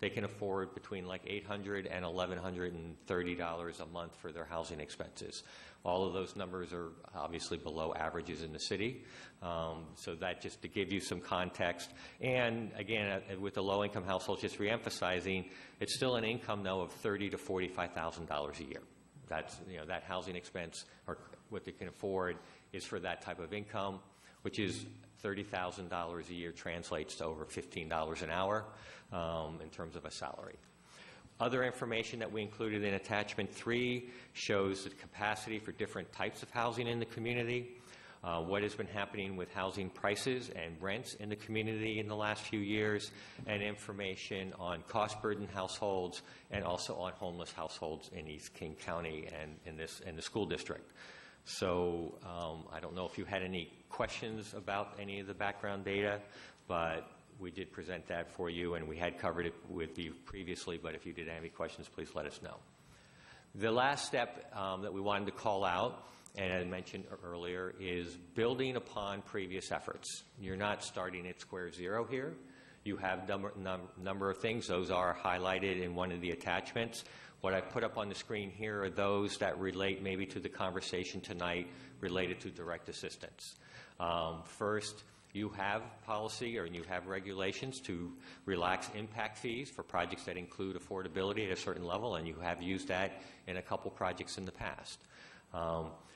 can afford between like $800 and $1,130 a month for their housing expenses. All of those numbers are obviously below averages in the city. So that just to give you some context. And again, with the low-income households, just reemphasizing, it's still an income though of $30,000 to $45,000 a year. That's, you know, that housing expense or what they can afford is for that type of income, which is $30,000 a year translates to over $15 an hour in terms of a salary. Other information that we included in attachment 3 shows the capacity for different types of housing in the community, what has been happening with housing prices and rents in the community in the last few years, and information on cost-burdened households and also on homeless households in East King County and in the school district. So I don't know if you had any questions about any of the background data, but we did present that for you, and we had covered it with you previously, but if you did have any questions, please let us know. The last step that we wanted to call out, and I mentioned earlier, is building upon previous efforts. You're not starting at square zero here. You have number of things. Those are highlighted in one of the attachments. What I put up on the screen here are those that relate maybe to the conversation tonight related to direct assistance. First, you have policy or you have regulations to relax impact fees for projects that include affordability at a certain level, and you have used that in a couple projects in the past.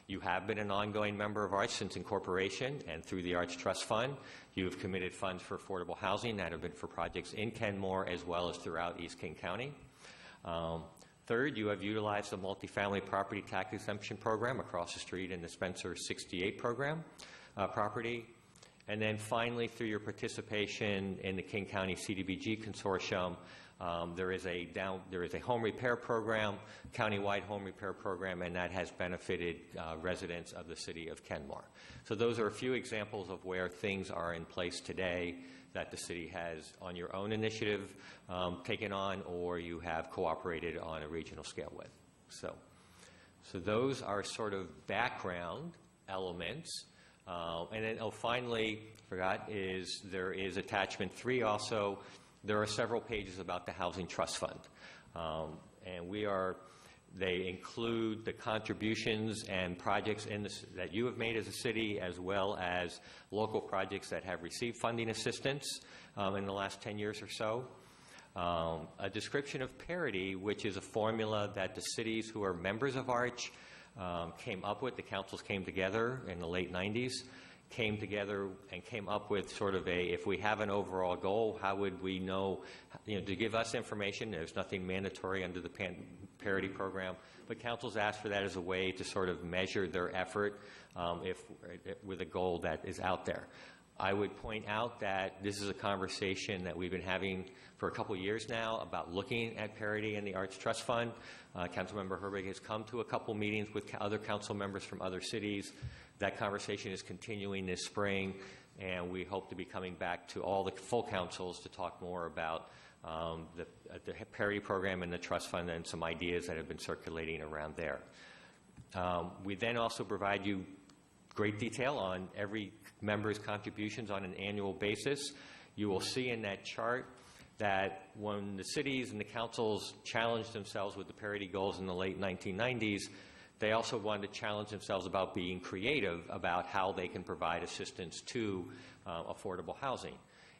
You have been an ongoing member of ARTS since incorporation, and through the Arts Trust Fund, you have committed funds for affordable housing that have been for projects in Kenmore as well as throughout East King County. Third, you have utilized the multifamily property tax exemption program across the street in the Spencer 68 program property. And then finally, through your participation in the King County CDBG Consortium, there is a home repair program, countywide home repair program, and that has benefited residents of the city of Kenmore. So those are a few examples of where things are in place today that the city has, on your own initiative, taken on, or you have cooperated on a regional scale with. So those are sort of background elements. And then, finally, there is attachment 3 also. There are several pages about the Housing Trust Fund. And they include the contributions and projects that you have made as a city, as well as local projects that have received funding assistance in the last 10 years or so. a description of parity, which is a formula that the cities who are members of ARCH came up with. The councils came together in the late 90s, came together and came up with sort of a, if we have an overall goal, how would we know, to give us information. There's nothing mandatory under the parity program, but councils ask for that as a way to sort of measure their effort with a goal that is out there. I would point out that this is a conversation that we've been having for a couple of years now about looking at parity in the Arts Trust Fund. Councilmember Herbig has come to a couple meetings with other council members from other cities. That conversation is continuing this spring, and we hope to be coming back to all the full councils to talk more about the parity program and the trust fund and some ideas that have been circulating around there. We then also provide you great detail on every member's contributions on an annual basis. You will see in that chart that when the cities and the councils challenged themselves with the parity goals in the late 1990s, they also wanted to challenge themselves about being creative about how they can provide assistance to affordable housing.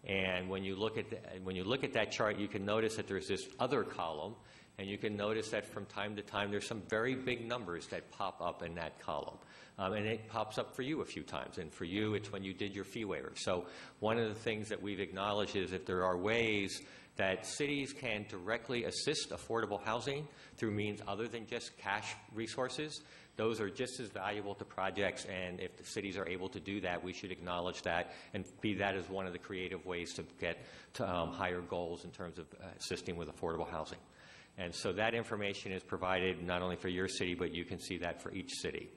And when you look at that chart, you can notice that there's this other column, and you can notice that from time to time there's some very big numbers that pop up in that column. And it pops up for you a few times, and for you it's when you did your fee waiver. So one of the things that we've acknowledged is that there are ways that cities can directly assist affordable housing through means other than just cash resources. Those are just as valuable to projects, and if the cities are able to do that, we should acknowledge that and be that as one of the creative ways to get to higher goals in terms of assisting with affordable housing. And so that information is provided not only for your city, but you can see that for each city.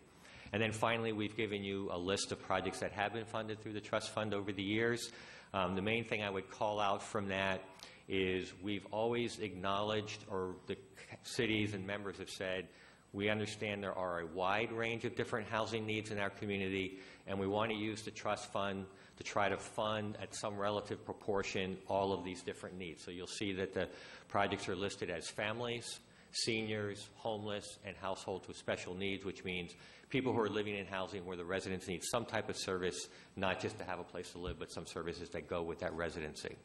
And then finally, we've given you a list of projects that have been funded through the trust fund over the years. The main thing I would call out from that is we've always acknowledged, or the cities and members have said, we understand there are a wide range of different housing needs in our community, and we want to use the trust fund to try to fund at some relative proportion all of these different needs. So you'll see that the projects are listed as families, seniors, homeless, and households with special needs, which means people who are living in housing where the residents need some type of service, not just to have a place to live, but some services that go with that residency.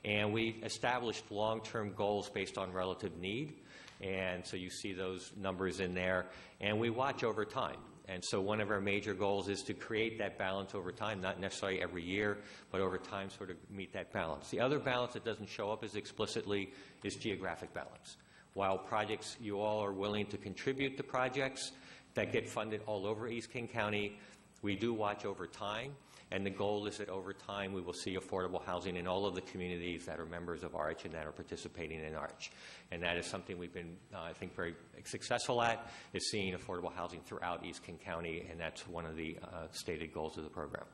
And we established long-term goals based on relative need, and so you see those numbers in there, and we watch over time. And so one of our major goals is to create that balance over time, not necessarily every year, but over time sort of meet that balance. The other balance that doesn't show up as explicitly is geographic balance. While projects, you all are willing to contribute to projects that get funded all over East King County, we do watch over time, and the goal is that over time we will see affordable housing in all of the communities that are members of ARCH and that are participating in ARCH. And that is something we've been, I think, very successful at, is seeing affordable housing throughout East King County, and that's one of the stated goals of the program.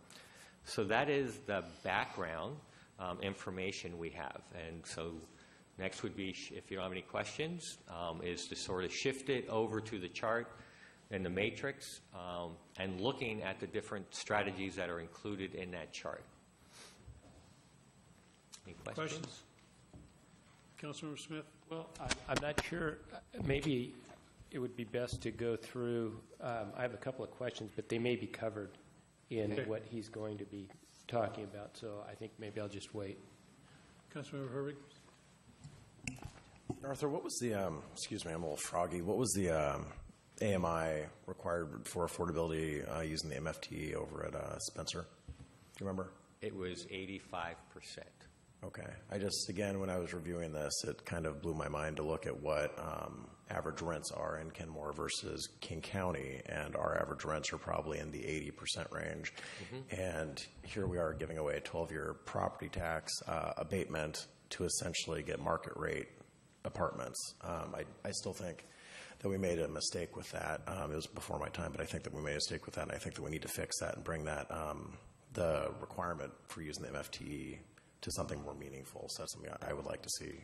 So that is the background information we have. And so next would be, if you don't have any questions, is to sort of shift it over to the chart and the matrix and looking at the different strategies that are included in that chart. Any questions? Councilmember Smith? Well, I'm not sure. Maybe it would be best to go through. I have a couple of questions, but they may be covered in what he's going to be talking about. So I think maybe I'll just wait. Councilmember Herbig? Arthur, what was the, excuse me, I'm a little froggy. What was the AMI required for affordability using the MFT over at Spencer? Do you remember? It was 85%. Okay. I just, again, when I was reviewing this, it kind of blew my mind to look at what average rents are in Kenmore versus King County, and our average rents are probably in the 80% range. Mm-hmm. And here we are giving away a 12-year property tax abatement to essentially get market rate apartments. I still think that we made a mistake with that. It was before my time, but I think that we made a mistake with that, and I think that we need to fix that and bring that, the requirement for using the MFTE to something more meaningful. So that's something I would like to see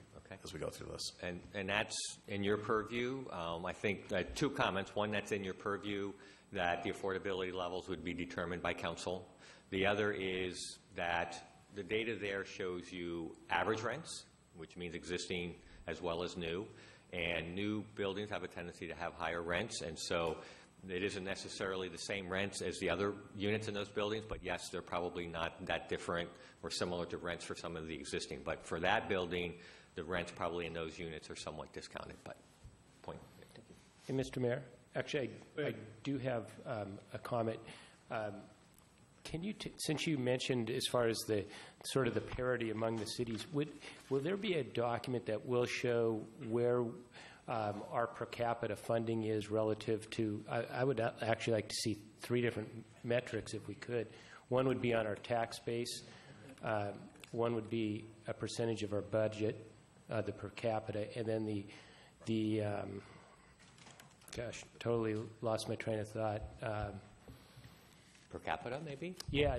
as we go through this. And that's in your purview. I think two comments. One, that's in your purview, that the affordability levels would be determined by council. The other is that the data there shows you average rents, which means existing as well as new. And new buildings have a tendency to have higher rents. And so It isn't necessarily the same rents as the other units in those buildings, but yes, they're probably not that different or similar to rents for some of the existing. But for that building, the rents probably in those units are somewhat discounted, but point. Hey, Mr. Mayor, actually, I do have a comment. Can you, since you mentioned as far as the sort of the parity among the cities, will there be a document that will show where our per capita funding is relative to, I would actually like to see 3 different metrics if we could. One would be on our tax base. One would be a percentage of our budget, the per capita, and then the gosh, totally lost my train of thought. Per capita, maybe? Yeah,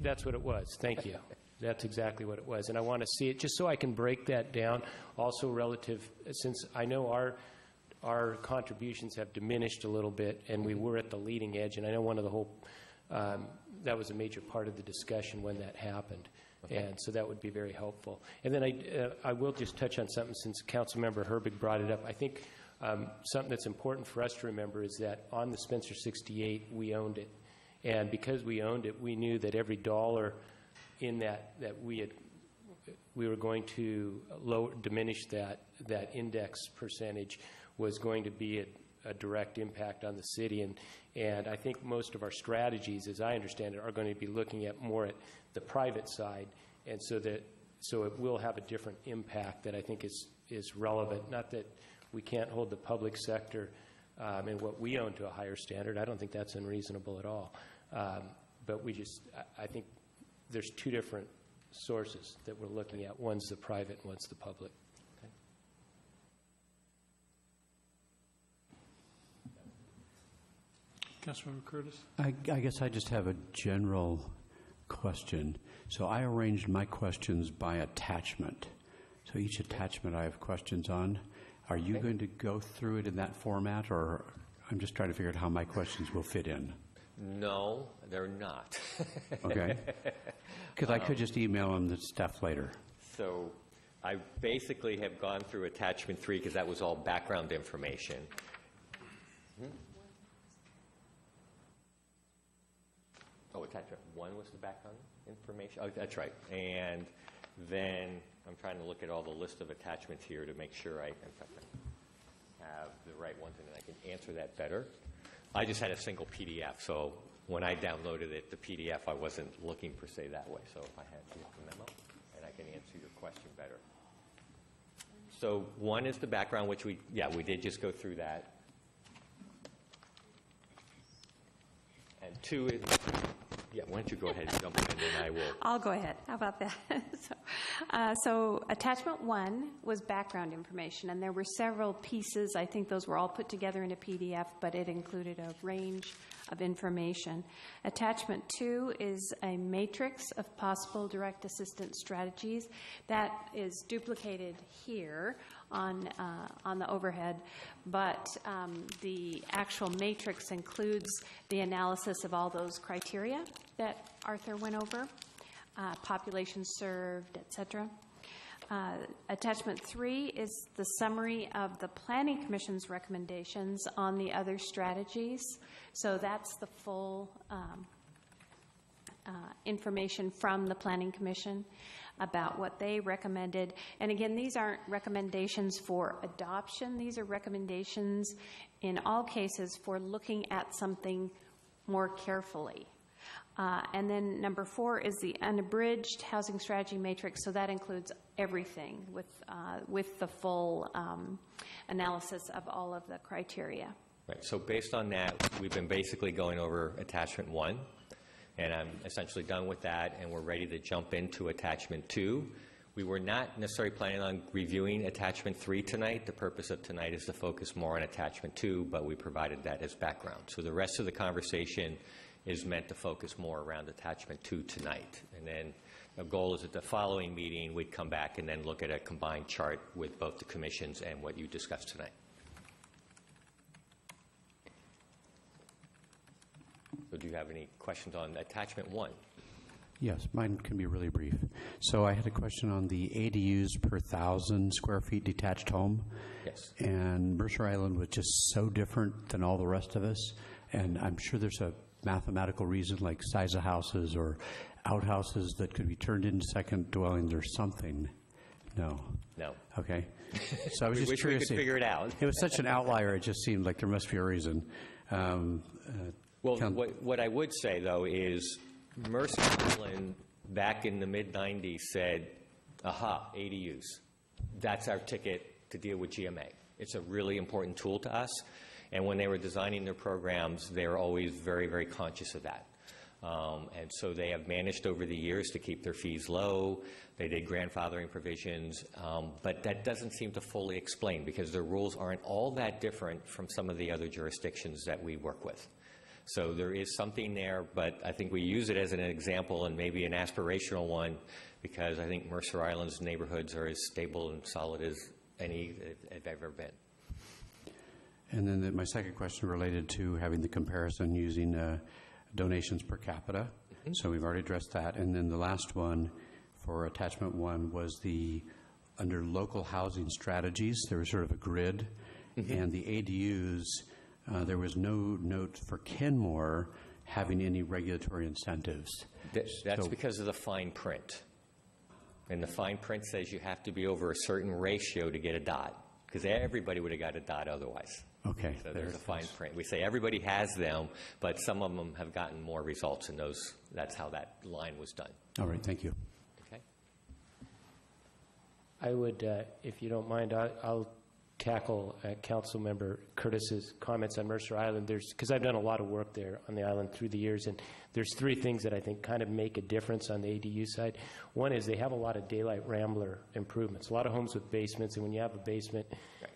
that's what it was. Thank you. That's exactly what it was. And I want to see it just so I can break that down. Also relative, since I know our contributions have diminished a little bit, and we were at the leading edge, and I know one of the whole, that was a major part of the discussion when that happened. Okay. And so that would be very helpful. And then I will just touch on something since Councilmember Herbig brought it up. I think something that's important for us to remember is that on the Spencer 68, we owned it. And because we owned it, we knew that every dollar in that we were going to diminish that index percentage was going to be a direct impact on the city. And I think most of our strategies, as I understand it, are going to be looking at more at the private side, and so it will have a different impact that I think is relevant. Not that we can't hold the public sector and what we own to a higher standard. I don't think that's unreasonable at all. But I think there's 2 different sources that we're looking at. One's the private, and one's the public. Okay. Councilmember Curtis? I guess I just have a general question. So I arranged my questions by attachment. So each attachment I have questions on. Are you going to go through it in that format, or I'm just trying to figure out how my questions will fit in? No, they're not. Okay. Because I could just email them the stuff later. So I basically have gone through attachment 3 because that was all background information. Oh, attachment 1 was the background information? Oh, that's right. And then I'm trying to look at all the list of attachments here to make sure I have the right ones, and then I can answer that better. I just had a single PDF, so when I downloaded it, the PDF, I wasn't looking per se that way. So if I had the memo, and I can answer your question better. So 1 is the background, which we did just go through that. And 2 is, why don't you go ahead and jump in, and then I will. I'll go ahead. How about that? So attachment 1 was background information, and there were several pieces. I think those were all put together in a PDF, but it included a range of information. Attachment 2 is a matrix of possible direct assistance strategies. That is duplicated here on the overhead, but the actual matrix includes the analysis of all those criteria that Arthur went over, population served, et cetera. Attachment 3 is the summary of the Planning Commission's recommendations on the other strategies. So that's the full information from the Planning Commission about what they recommended. And again, these aren't recommendations for adoption. These are recommendations in all cases for looking at something more carefully. And then number 4 is the unabridged housing strategy matrix. So that includes everything with the full analysis of all of the criteria. Right. So based on that, we've been basically going over attachment 1. And I'm essentially done with that, and we're ready to jump into attachment 2. We were not necessarily planning on reviewing attachment 3 tonight. The purpose of tonight is to focus more on attachment 2, but we provided that as background. So the rest of the conversation is meant to focus more around attachment 2 tonight. And then the goal is at the following meeting, we'd come back and then look at a combined chart with both the commissions and what you discussed tonight. So do you have any questions on attachment 1? Yes, mine can be really brief. So I had a question on the ADUs per 1,000 square feet detached home. Yes. And Mercer Island was just so different than all the rest of us. And I'm sure there's a mathematical reason, like size of houses or outhouses that could be turned into second dwellings or something. No. No. Okay. So I was We just wish we curious. could figure it out. It was such an outlier. It just seemed like there must be a reason. Well, what I would say, though, is Mercer Island back in the mid-'90s said, aha, ADUs. That's our ticket to deal with GMA. It's a really important tool to us. And when they were designing their programs, they were always very, very conscious of that. And so they have managed over the years to keep their fees low. They did grandfathering provisions, but that doesn't seem to fully explain because their rules aren't all that different from some of the other jurisdictions that we work with. So there is something there, but I think we use it as an example and maybe an aspirational one because I think Mercer Island's neighborhoods are as stable and solid as any have ever been. And then my second question related to having the comparison using donations per capita. Mm-hmm. So we've already addressed that. And then the last one for attachment 1 was under local housing strategies, there was sort of a grid. Mm-hmm. And the ADUs, there was no note for Kenmore having any regulatory incentives. That's because of the fine print. And the fine print says you have to be over a certain ratio to get a dot, because everybody would have got a dot otherwise. Okay. So there's a fine print. We say everybody has them, but some of them have gotten more results, and that's how that line was done. All right, thank you. Okay. I would, if you don't mind, I'll tackle Councilmember Curtis's comments on Mercer Island. Because I've done a lot of work there on the island through the years, and there's 3 things that I think kind of make a difference on the ADU side. One is they have a lot of daylight rambler improvements, a lot of homes with basements, and when you have a basement,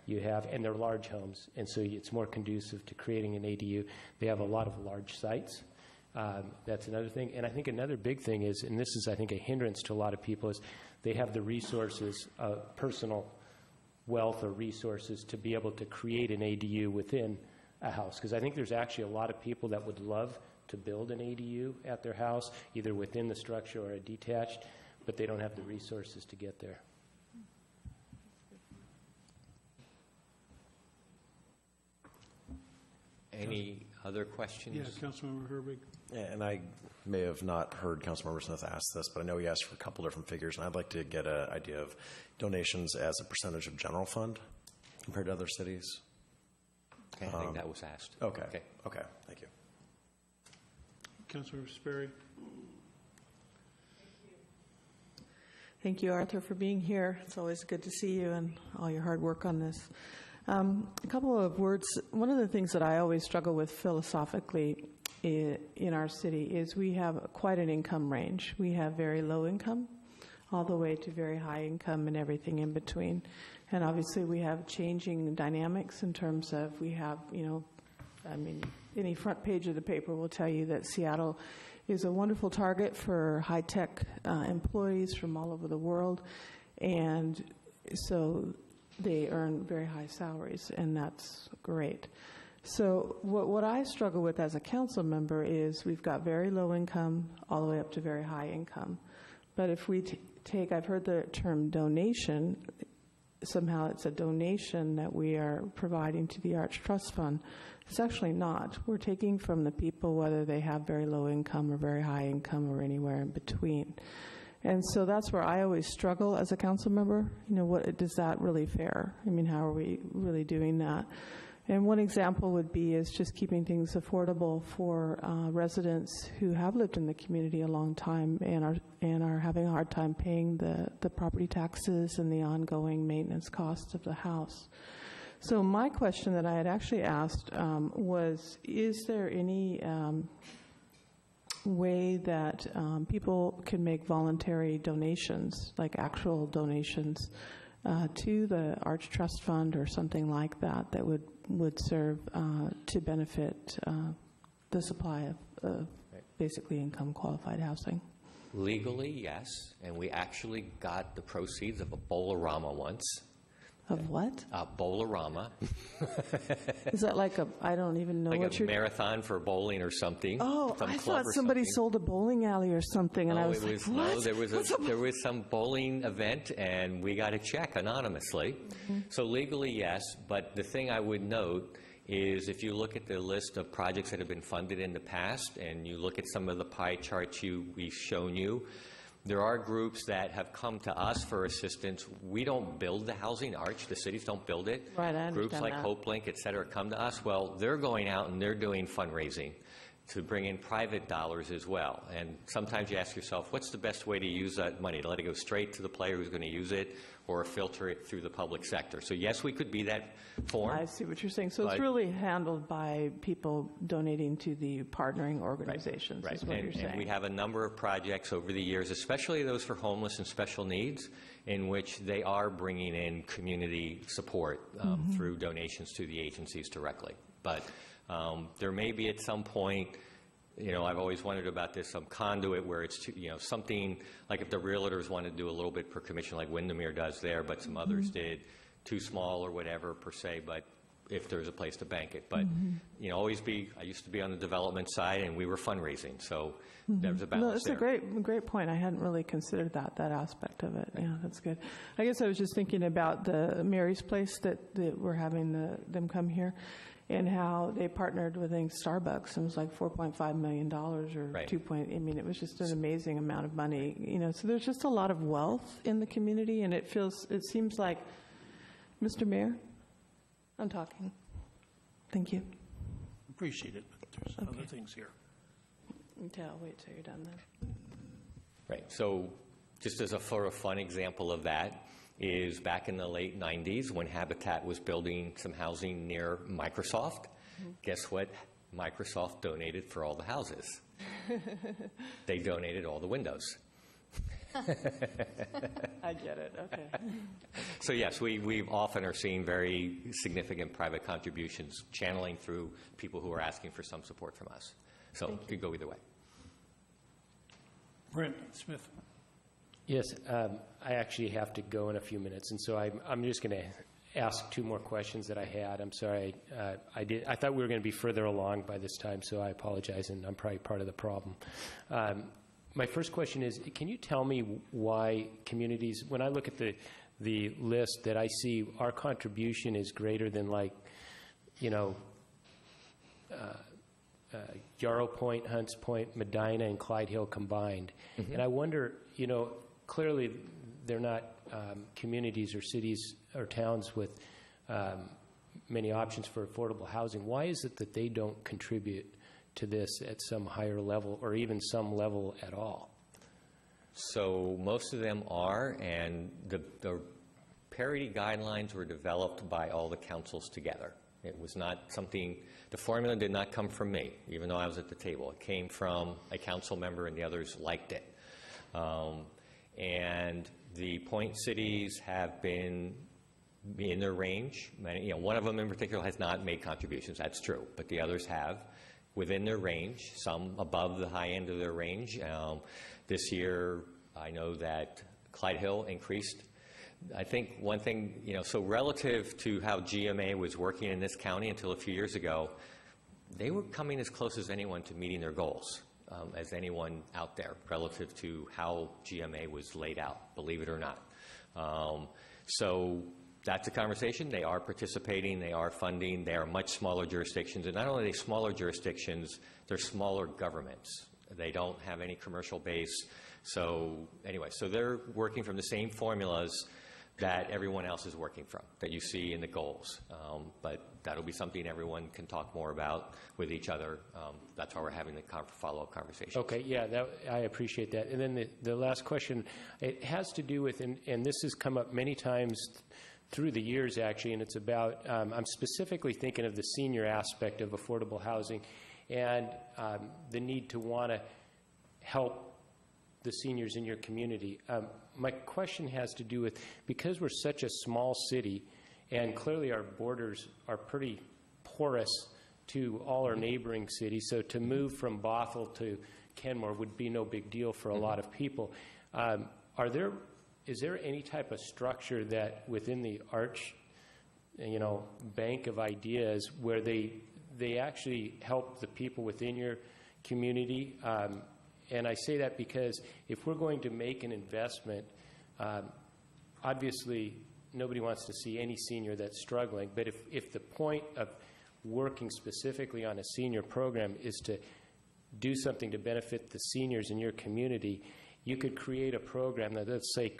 you have, and they're large homes, and so it's more conducive to creating an ADU. They have a lot of large sites. That's another thing. And I think another big thing is, and this is, I think, a hindrance to a lot of people, is they have the resources, personal wealth or resources to be able to create an ADU within a house. Because I think there's actually a lot of people that would love to build an ADU at their house, either within the structure or a detached, but they don't have the resources to get there. Any other questions? Yeah, Councilmember Herbig. Yeah, and I may have not heard Councilmember Smith ask this, but I know he asked for a couple different figures, and I'd like to get an idea of donations as a percentage of general fund compared to other cities. Okay, I think that was asked. Okay. Thank you. Councilmember Sperry. Thank you, Arthur, for being here. It's always good to see you and all your hard work on this. A couple of words. One of the things that I always struggle with philosophically in our city is we have quite an income range. We have very low income all the way to very high income and everything in between. And obviously we have changing dynamics in terms of we have, any front page of the paper will tell you that Seattle is a wonderful target for high-tech employees from all over the world. And so they earn very high salaries, and that's great. So what I struggle with as a council member is we've got very low income all the way up to very high income. But if we take, I've heard the term donation, somehow it's a donation that we are providing to the Arts Trust Fund. It's actually not. We're taking from the people whether they have very low income or very high income or anywhere in between. And so that's where I always struggle as a council member. Is that really fair? How are we really doing that? And one example would be is just keeping things affordable for residents who have lived in the community a long time and are having a hard time paying the property taxes and the ongoing maintenance costs of the house. So my question that I had actually asked was, is there any way that people can make voluntary donations, like actual donations, to the Arts Trust Fund or something like that that would serve to benefit the supply of basically income-qualified housing? Legally, yes, and we actually got the proceeds of a Bowl-O-Rama once. Of what? Bowlerama. Is that like I don't even know like what a you're... marathon for bowling or something? Oh, some I club thought or somebody something. sold a bowling alley or something, and I was like, what? No, there was some bowling event, and we got a check anonymously. Mm-hmm. So legally, yes, but the thing I would note is if you look at the list of projects that have been funded in the past, and you look at some of the pie charts we've shown you, there are groups that have come to us for assistance. We don't build the housing, Arch, the cities don't build it. Right, I understand Groups like that. Hope Link, et cetera, come to us. Well, they're going out and they're doing fundraising to bring in private dollars as well. And sometimes you ask yourself, what's the best way to use that money? To let it go straight to the player who's going to use it, or filter it through the public sector? So yes, we could be that form. I see what you're saying. So it's really handled by people donating to the partnering organizations, is what you're saying. And we have a number of projects over the years, especially those for homeless and special needs, in which they are bringing in community support through donations to the agencies directly. But there may be at some point, I've always wondered about this, some conduit where it's, something like if the realtors want to do a little bit per commission like Windermere does there, but some others did, too small or whatever per se, but if there's a place to bank it. But, I used to be on the development side and we were fundraising, so there's a balance No, that's there. a great point. I hadn't really considered that aspect of it. Yeah, that's good. I guess I was just thinking about the Mary's Place that we're having them come here, and how they partnered with, I think, Starbucks. It was like $4.5 million or it was just an amazing amount of money. So there's just a lot of wealth in the community, and it seems like, Mr. Mayor, I'm talking. Thank you. Appreciate it, but there's other things here. Okay, I'll wait till you're done then. Right. So just as a fun example of that is back in the late 90s when Habitat was building some housing near Microsoft. Guess what? Microsoft donated for all the houses. They donated all the windows. I get it. Okay. So yes, we often are seeing very significant private contributions channeling through people who are asking for some support from us. So it could go either way. Brent Smith. Yes, I actually have to go in a few minutes, and so I'm just going to ask two more questions that I had. I'm sorry, I thought we were going to be further along by this time, so I apologize, and I'm probably part of the problem. My first question is, can you tell me why communities, when I look at the list that I see, our contribution is greater than Yarrow Point, Hunts Point, Medina, and Clyde Hill combined. And I wonder, clearly they're not communities or cities or towns with many options for affordable housing. Why is it that they don't contribute to this at some higher level or even some level at all? So most of them are, and the parity guidelines were developed by all the councils together. It was not something, the formula did not come from me, even though I was at the table. It came from a council member and the others liked it. And the point cities have been in their range. One of them in particular has not made contributions, that's true, but the others have within their range, some above the high end of their range. This year, I know that Clyde Hill increased. I think one thing, so relative to how GMA was working in this county until a few years ago, they were coming as close as anyone to meeting their goals, as anyone out there, relative to how GMA was laid out, believe it or not. So that's a conversation. They are participating. They are funding. They are much smaller jurisdictions. And not only are they smaller jurisdictions, they're smaller governments. They don't have any commercial base. So anyway, so they're working from the same formulas that everyone else is working from, that you see in the goals. But that'll be something everyone can talk more about with each other. That's why we're having the follow-up conversation. Okay, yeah, I appreciate that. And then the last question, it has to do with, and this has come up many times through the years, actually, and it's about, I'm specifically thinking of the senior aspect of affordable housing and the need to want to help the seniors in your community. My question has to do with, because we're such a small city, and clearly our borders are pretty porous to all our neighboring cities, so to move from Bothell to Kenmore would be no big deal for a lot of people. Is there any type of structure that within the Arch bank of ideas where they actually help the people within your community. And I say that because if we're going to make an investment, obviously nobody wants to see any senior that's struggling, but if the point of working specifically on a senior program is to do something to benefit the seniors in your community, you could create a program that, let's say,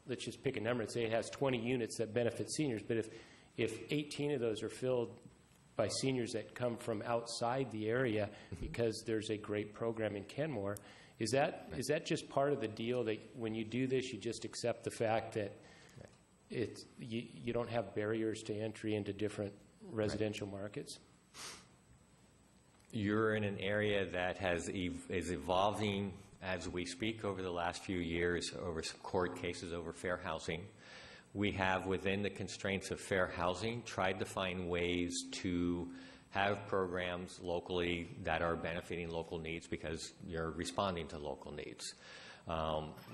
let's just pick a number and say it has 20 units that benefit seniors, but if 18 of those are filled by seniors that come from outside the area because there's a great program in Kenmore, is that just part of the deal that when you do this, you just accept the fact that you don't have barriers to entry into different residential markets? You're in an area that is evolving as we speak over the last few years over court cases over fair housing. We have, within the constraints of fair housing, tried to find ways to have programs locally that are benefiting local needs because you're responding to local needs.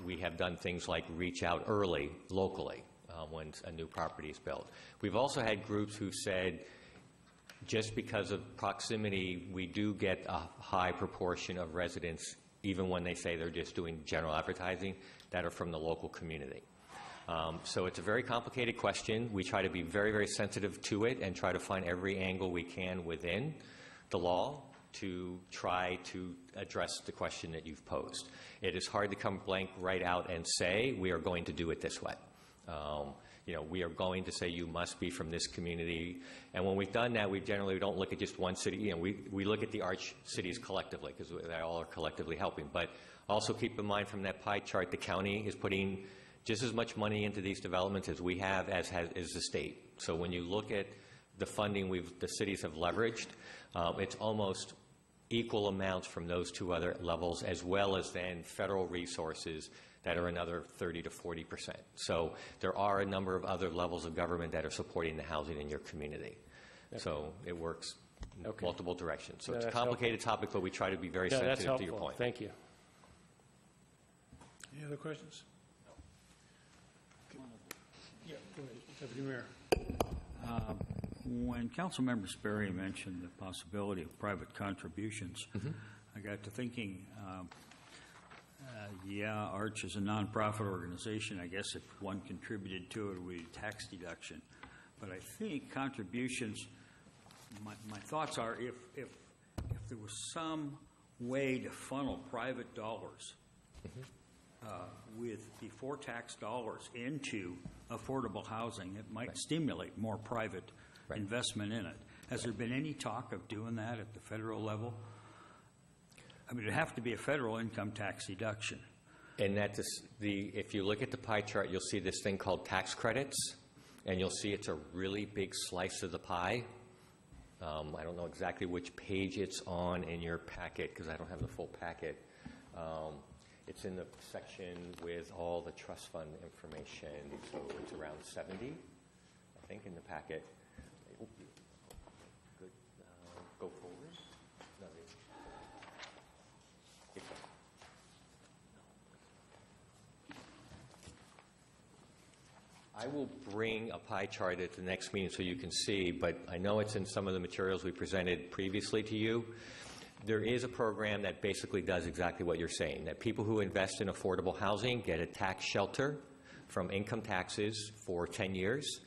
We have done things like reach out early, locally, when a new property is built. We've also had groups who said, just because of proximity, we do get a high proportion of residents, even when they say they're just doing general advertising, that are from the local community. So it's a very complicated question. We try to be very, very sensitive to it and try to find every angle we can within the law to try to address the question that you've posed. It is hard to come blank right out and say, we are going to do it this way. We are going to say you must be from this community. And when we've done that, we generally don't look at just one city. We look at the arch cities collectively because they all are collectively helping. But also keep in mind from that pie chart, the county is putting just as much money into these developments as we have, as the state. So when you look at the funding the cities have leveraged, it's almost equal amounts from those two other levels, as well as then federal resources that are another 30 to 40%. So there are a number of other levels of government that are supporting the housing in your community. So it works in multiple directions. So it's a complicated topic, but we try to be very sensitive to your point. Thank you. Any other questions? Yeah, go ahead. Deputy Mayor. When Councilmember Sperry mentioned the possibility of private contributions, I got to thinking, Arch is a nonprofit organization. I guess if one contributed to it, it would be tax deduction. But I think contributions, my thoughts are if there was some way to funnel private dollars with before tax dollars into affordable housing, it might stimulate more private investment in it. Has there been any talk of doing that at the federal level? I mean, it'd have to be a federal income tax deduction. And if you look at the pie chart, you'll see this thing called tax credits, and you'll see it's a really big slice of the pie. I don't know exactly which page it's on in your packet because I don't have the full packet. It's in the section with all the trust fund information, so it's around 70, I think, in the packet. Good. Go forward. No, I will bring a pie chart at the next meeting so you can see, but I know it's in some of the materials we presented previously to you. There is a program that basically does exactly what you're saying, that people who invest in affordable housing get a tax shelter from income taxes for 10 years,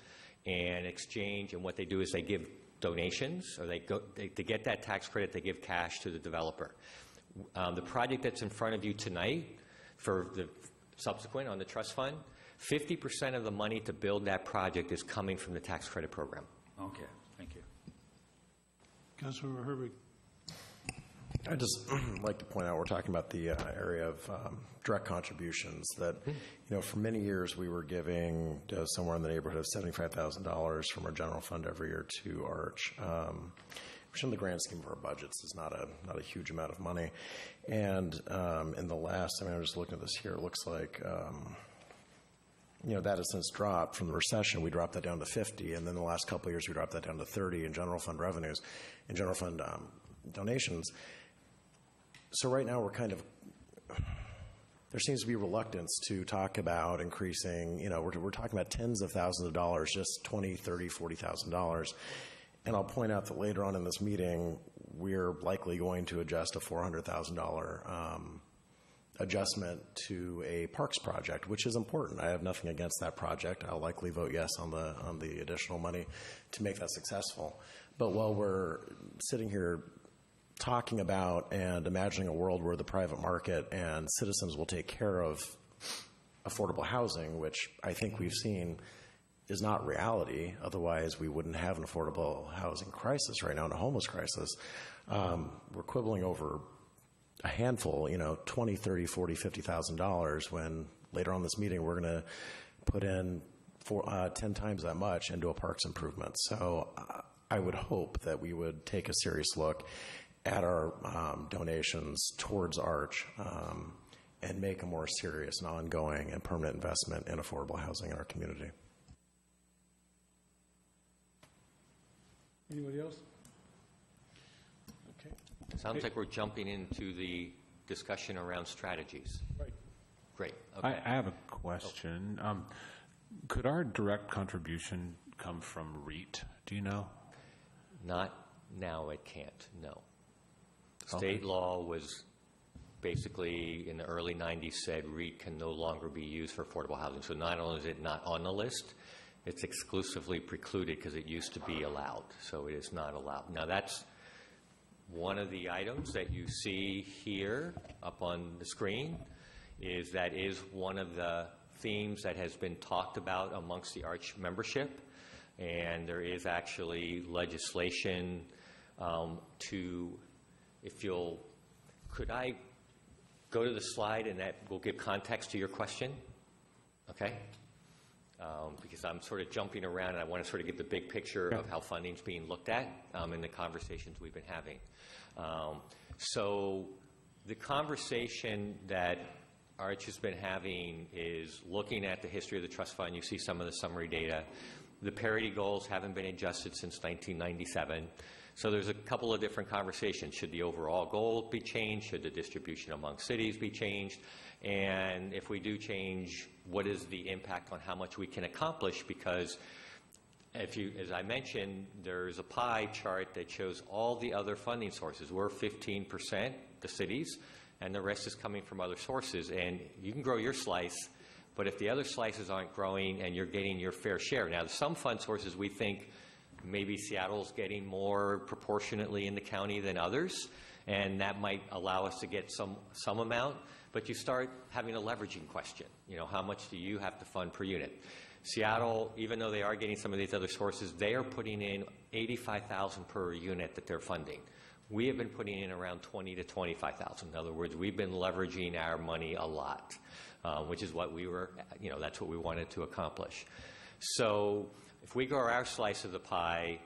and exchange, and what they do is they give donations, or to get that tax credit, they give cash to the developer. The project that's in front of you tonight, for the subsequent on the trust fund, 50% of the money to build that project is coming from the tax credit program. Okay, thank you. Councilor Herbig. I'd just like to point out we're talking about the area of direct contributions that, for many years we were giving somewhere in the neighborhood of $75,000 from our general fund every year to Arch, which in the grand scheme of our budgets is not a huge amount of money. And in the last, I'm just looking at this here, it looks like, that has since dropped from the recession. We dropped that down to 50, and then the last couple of years we dropped that down to 30 in general fund revenues, in general fund donations. So right now we're kind of there seems to be reluctance to talk about increasing, we're talking about tens of thousands of dollars, just $20,000, $30,000, $40,000. And I'll point out that later on in this meeting, we're likely going to adjust a $400,000 adjustment to a parks project, which is important. I have nothing against that project. I'll likely vote yes on the additional money to make that successful. But while we're sitting here talking about and imagining a world where the private market and citizens will take care of affordable housing, which I think we've seen is not reality, otherwise we wouldn't have an affordable housing crisis right now and a homeless crisis. We're quibbling over a handful, $20,000, $30,000, $40,000, $50,000, when later on this meeting we're going to put in 10 times that much into a parks improvement. So I would hope that we would take a serious look at our donations towards ARCH and make a more serious and ongoing and permanent investment in affordable housing in our community. Anybody else? Okay. Sounds like we're jumping into the discussion around strategies. Right. Great. Okay. I have a question. Could our direct contribution come from REIT? Do you know? Not now, it can't, no. Okay. State law was basically in the early 90s said REIT can no longer be used for affordable housing. So not only is it not on the list, it's exclusively precluded because it used to be allowed. So it is not allowed. Now that's one of the items that you see here up on the screen is one of the themes that has been talked about amongst the ARCH membership. And there is actually legislation could I go to the slide and that will give context to your question? Okay. Because I'm sort of jumping around and I want to sort of give the big picture of how funding's being looked at in the conversations we've been having. So the conversation that ARCH has been having is looking at the history of the trust fund. You see some of the summary data. The parity goals haven't been adjusted since 1997. So there's a couple of different conversations. Should the overall goal be changed? Should the distribution among cities be changed? And if we do change, what is the impact on how much we can accomplish? Because as I mentioned, there's a pie chart that shows all the other funding sources. We're 15%, the cities, and the rest is coming from other sources. And you can grow your slice, but if the other slices aren't growing and you're getting your fair share. Now, some fund sources we think maybe Seattle's getting more proportionately in the county than others, and that might allow us to get some amount. But you start having a leveraging question. How much do you have to fund per unit? Seattle, even though they are getting some of these other sources, they are putting in $85,000 per unit that they're funding. We have been putting in around $20,000 to $25,000. In other words, we've been leveraging our money a lot, which is what that's what we wanted to accomplish. So if we grow our slice of the pie,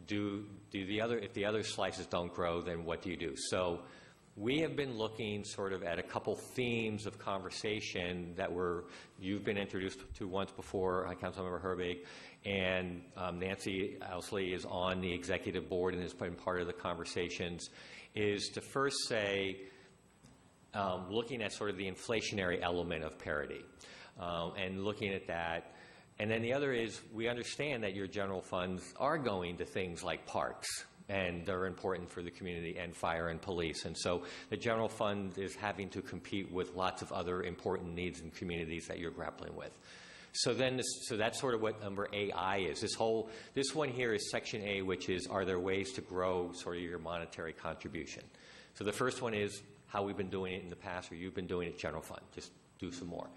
if the other slices don't grow, then what do you do? So we have been looking sort of at a couple themes of conversation that you've been introduced to once before, Councilmember Herbig, and Nancy Ousley is on the executive board and has been part of the conversations, is to first say, looking at sort of the inflationary element of parity and looking at that. And then the other is we understand that your general funds are going to things like parks, and they're important for the community, and fire and police. And so the general fund is having to compete with lots of other important needs in communities that you're grappling with. So that's sort of what number AI is. This one here is section A, which is, are there ways to grow sort of your monetary contribution? So the first one is how we've been doing it in the past, or you've been doing it general fund. Just do some more.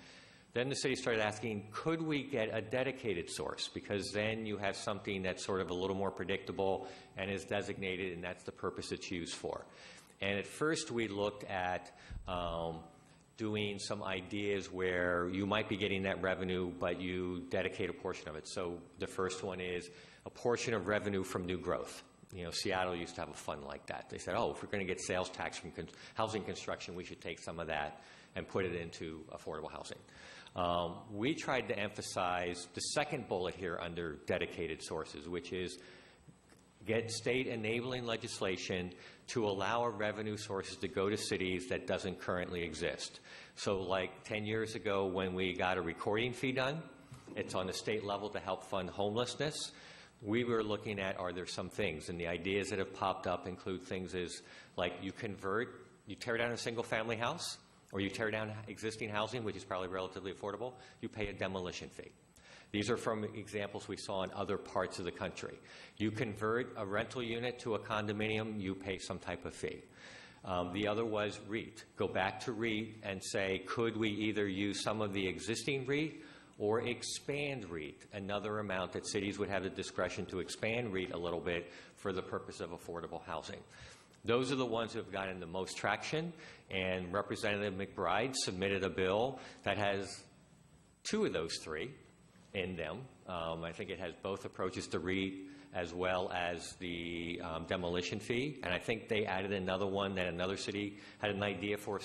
Then the city started asking, could we get a dedicated source? Because then you have something that's sort of a little more predictable and is designated, and that's the purpose it's used for. And at first we looked at doing some ideas where you might be getting that revenue, but you dedicate a portion of it. So the first one is a portion of revenue from new growth. Seattle used to have a fund like that. They said, if we're going to get sales tax from housing construction, we should take some of that and put it into affordable housing. We tried to emphasize the second bullet here under dedicated sources, which is get state enabling legislation to allow our revenue sources to go to cities that doesn't currently exist. So like 10 years ago when we got a recording fee done, it's on the state level to help fund homelessness. We were looking at, are there some things? And the ideas that have popped up include things as like you tear down a single family house, or you tear down existing housing, which is probably relatively affordable, you pay a demolition fee. These are from examples we saw in other parts of the country. You convert a rental unit to a condominium, you pay some type of fee. The other was REIT. Go back to REIT and say, could we either use some of the existing REIT or expand REIT, another amount that cities would have the discretion to expand REIT a little bit for the purpose of affordable housing. Those are the ones who have gotten the most traction, and Representative McBride submitted a bill that has two of those three in them. I think it has both approaches to REIT as well as the demolition fee, and I think they added another one that another city had an idea for,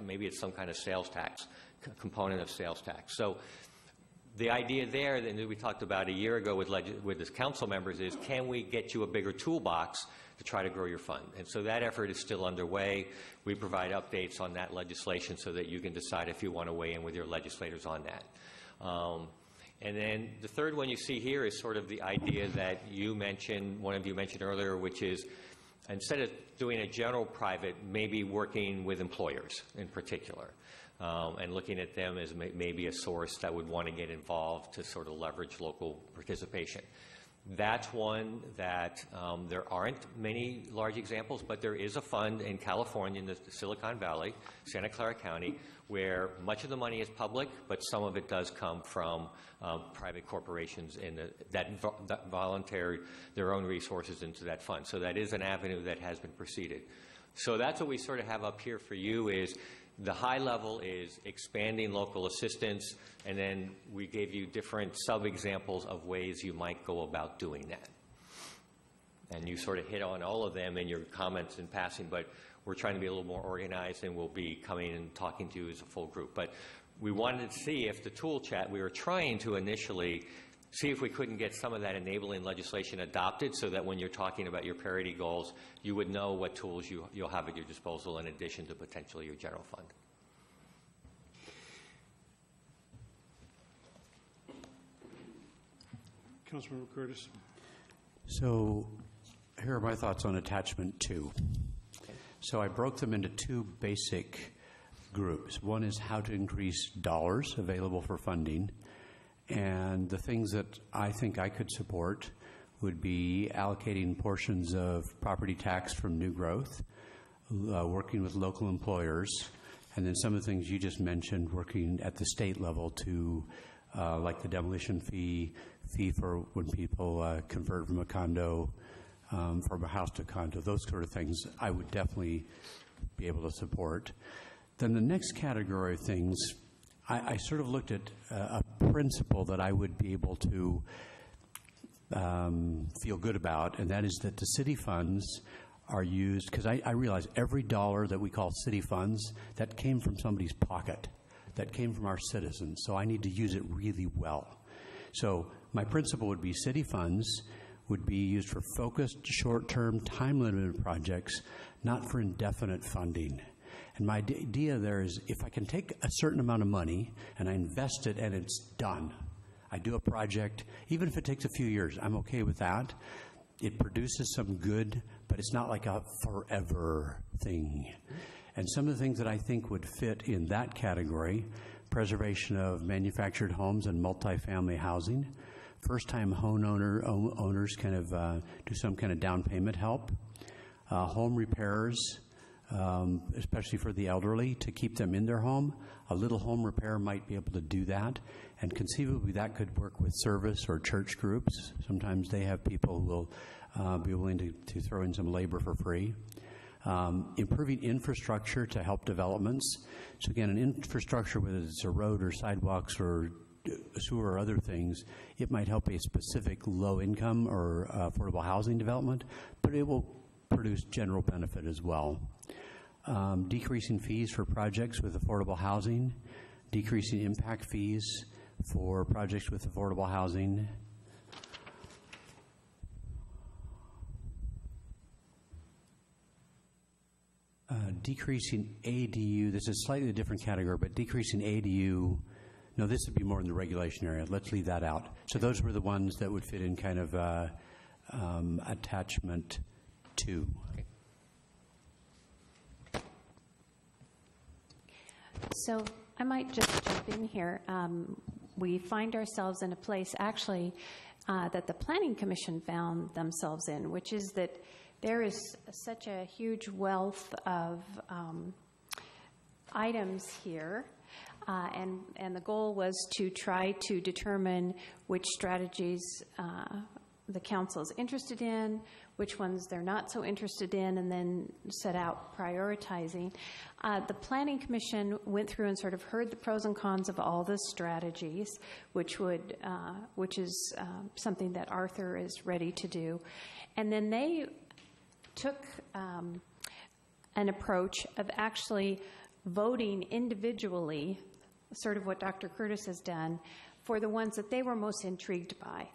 maybe it's some kind of sales tax, component of sales tax. So the idea there that we talked about a year ago with the council members is, can we get you a bigger toolbox to try to grow your fund? And so that effort is still underway. We provide updates on that legislation so that you can decide if you want to weigh in with your legislators on that. And then the third one you see here is sort of the idea that you mentioned, one of you mentioned earlier, which is instead of doing a general private, maybe working with employers in particular. And looking at them as maybe a source that would want to get involved to sort of leverage local participation. That's one that there aren't many large examples, but there is a fund in California, in the Silicon Valley, Santa Clara County, where much of the money is public, but some of it does come from private corporations that volunteer their own resources into that fund. So that is an avenue that has been proceeded. So that's what we sort of have up here for you is the high level is expanding local assistance, and then we gave you different sub-examples of ways you might go about doing that. And you sort of hit on all of them in your comments in passing, but we're trying to be a little more organized, and we'll be coming and talking to you as a full group. But we wanted to see if the tool chat, we were trying to initially see if we couldn't get some of that enabling legislation adopted so that when you're talking about your parity goals, you would know what tools you'll have at your disposal in addition to potentially your general fund. Councilmember Curtis. So here are my thoughts on attachment 2. So I broke them into two basic groups. One is how to increase dollars available for funding. And the things that I think I could support would be allocating portions of property tax from new growth, working with local employers, and then some of the things you just mentioned, working at the state level to, like the demolition fee for when people convert from a condo, from a house to condo, those sort of things, I would definitely be able to support. Then the next category of things, I sort of looked at a principle that I would be able to feel good about, and that is that the city funds are used, because I realize every dollar that we call city funds, that came from somebody's pocket, that came from our citizens, so I need to use it really well. So my principle would be city funds would be used for focused, short-term, time-limited projects, not for indefinite funding. And my idea there is if I can take a certain amount of money and I invest it and it's done, I do a project, even if it takes a few years, I'm okay with that. It produces some good, but it's not like a forever thing. And some of the things that I think would fit in that category, preservation of manufactured homes and multifamily housing, first-time owners kind of do some kind of down payment help, home repairs, especially for the elderly, to keep them in their home. A little home repair might be able to do that, and conceivably that could work with service or church groups. Sometimes they have people who will be willing to throw in some labor for free. Improving infrastructure to help developments. So again, an infrastructure, whether it's a road or sidewalks or sewer or other things, it might help a specific low-income or affordable housing development, but it will produce general benefit as well. Decreasing fees for projects with affordable housing, decreasing impact fees for projects with affordable housing. decreasing ADU, this is a slightly different category, but decreasing ADU, no, this would be more in the regulation area. Let's leave that out. So those were the ones that would fit in kind of attachment 2. So I might just jump in here. We find ourselves in a place, actually, that the Planning Commission found themselves in, which is that there is such a huge wealth of items here, and the goal was to try to determine which strategies the council is interested in, which ones they're not so interested in, and then set out prioritizing. The Planning Commission went through and sort of heard the pros and cons of all the strategies, which is something that Arthur is ready to do. And then they took an approach of actually voting individually, sort of what Dr. Curtis has done, for the ones that they were most intrigued by.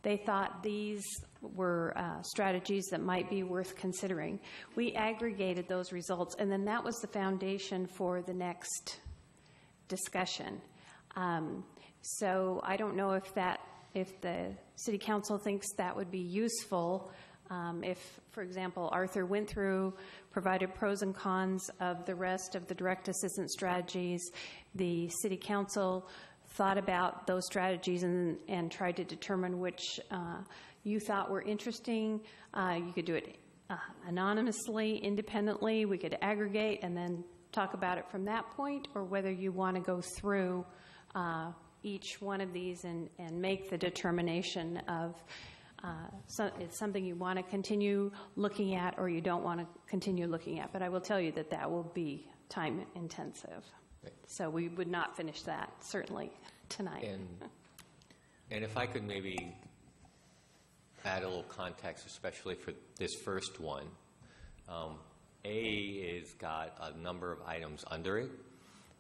They thought these were strategies that might be worth considering. We aggregated those results, and then that was the foundation for the next discussion. So I don't know if the City Council thinks that would be useful. If, for example, Arthur went through, provided pros and cons of the rest of the direct assistance strategies, the City Council thought about those strategies and tried to determine which you thought were interesting. You could do it anonymously, independently. We could aggregate and then talk about it from that point, or whether you want to go through each one of these and make the determination of it's something you want to continue looking at or you don't want to continue looking at. But I will tell you that that will be time intensive. So we would not finish that, certainly, tonight. And if I could maybe add a little context, especially for this first one. A is got a number of items under it,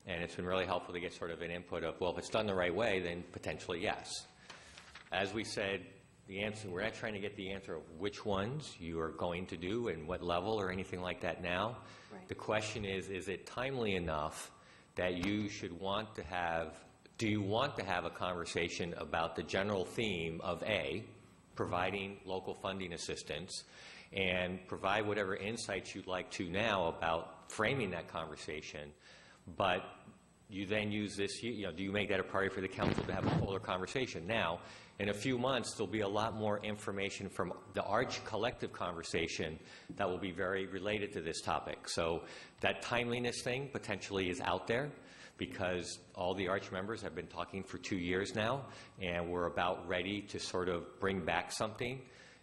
and it's been really helpful to get sort of an input of, well, if it's done the right way, then potentially yes. As we said, the answer, we're not trying to get the answer of which ones you are going to do and what level or anything like that now. Right. The question is it timely enough that you should want to have, do you want to have a conversation about the general theme of A, providing local funding assistance, and provide whatever insights you'd like to now about framing that conversation, but you then use this, do you make that a priority for the council to have a fuller conversation? Now, in a few months, there'll be a lot more information from the ARCH collective conversation that will be very related to this topic. So that timeliness thing potentially is out there because all the ARCH members have been talking for 2 years now, and we're about ready to sort of bring back something.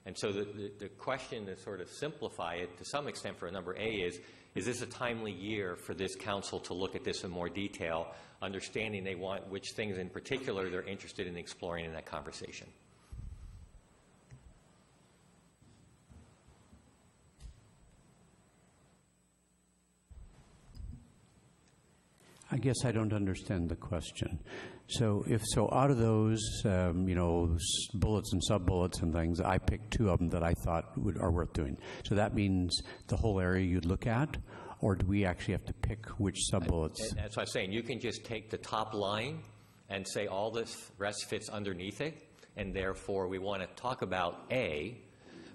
And so the question to sort of simplify it to some extent for a number A is this a timely year for this council to look at this in more detail, understanding they want which things in particular they're interested in exploring in that conversation? I guess I don't understand the question. So out of those, bullets and sub-bullets and things, I picked 2 of them that I thought are worth doing. So that means the whole area you'd look at, or do we actually have to pick which sub-bullets? That's what I'm saying. You can just take the top line and say all this rest fits underneath it, and therefore we want to talk about A,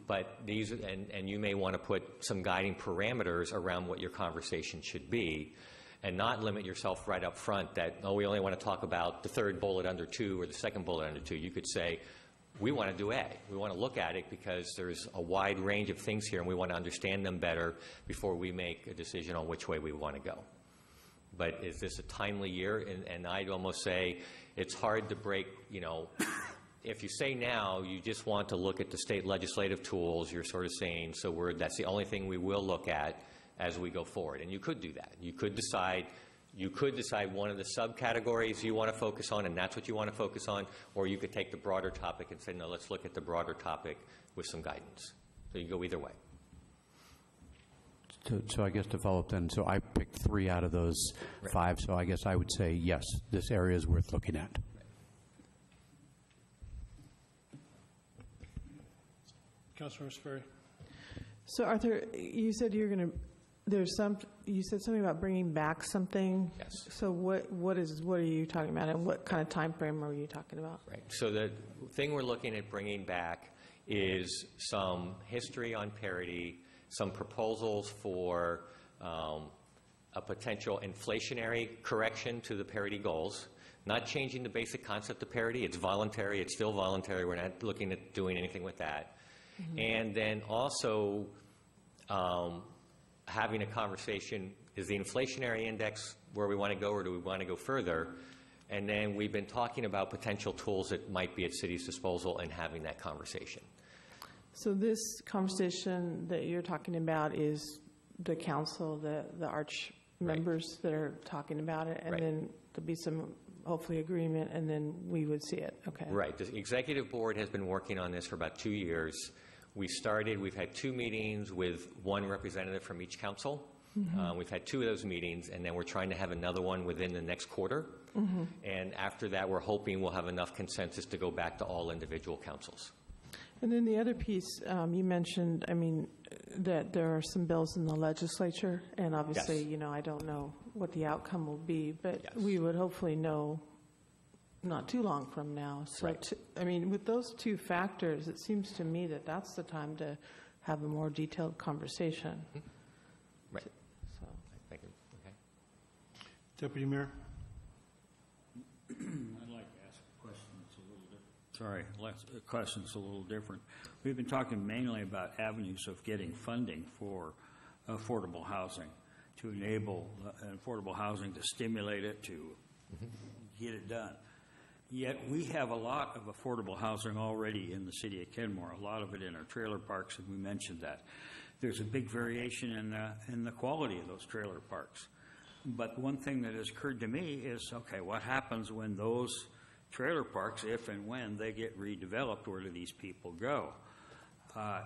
but these, and you may want to put some guiding parameters around what your conversation should be, and not limit yourself right up front that, oh, we only want to talk about the 3rd bullet under 2 or the 2nd bullet under 2. You could say, we want to do A. We want to look at it because there's a wide range of things here and we want to understand them better before we make a decision on which way we want to go. But is this a timely year? And I'd almost say it's hard to break, if you say now you just want to look at the state legislative tools, you're sort of saying, so that's the only thing we will look at as we go forward. And you could do that. You could decide one of the subcategories you want to focus on, and that's what you want to focus on, or you could take the broader topic and say, no, let's look at the broader topic with some guidance. So you go either way. So I guess to follow up then, so I picked 3 out of those 5, so I guess I would say, yes, this area is worth looking at. Councilor Sperry. So Arthur, you said there's some you said something about bringing back something. Yes. So what are you talking about, and what kind of time frame are you talking about? Right. So the thing we're looking at bringing back is some history on parity, some proposals for a potential inflationary correction to the parity goals, not changing the basic concept of parity. It's voluntary. It's still voluntary. We're not looking at doing anything with that. Mm-hmm. And then also having a conversation, is the inflationary index where we want to go, or do we want to go further? And then we've been talking about potential tools that might be at city's disposal and having that conversation. So this conversation that you're talking about is the council, the arch members that are talking about it, and then there'll be some, hopefully, agreement, and then we would see it. Okay. Right. The executive board has been working on this for about 2 years. We've had 2 meetings with 1 representative from each council. Mm-hmm. We've had 2 of those meetings, and then we're trying to have another one within the next quarter. Mm-hmm. And after that, we're hoping we'll have enough consensus to go back to all individual councils. And then the other piece, you mentioned, that there are some bills in the legislature, and obviously, yes. I don't know what the outcome will be, but yes. We would hopefully know not too long from now. So, right. With those 2 factors, it seems to me that that's the time to have a more detailed conversation. Mm-hmm. Right. So. Thank you. Okay. Deputy Mayor? I'd like to ask a question that's a little different. Sorry, the question's a little different. We've been talking mainly about avenues of getting funding for affordable housing, to enable affordable housing, to stimulate it, to get it done. Yet we have a lot of affordable housing already in the city of Kenmore, a lot of it in our trailer parks, and we mentioned that. There's a big variation in the quality of those trailer parks. But one thing that has occurred to me is, okay, what happens when those trailer parks, if and when they get redeveloped, where do these people go?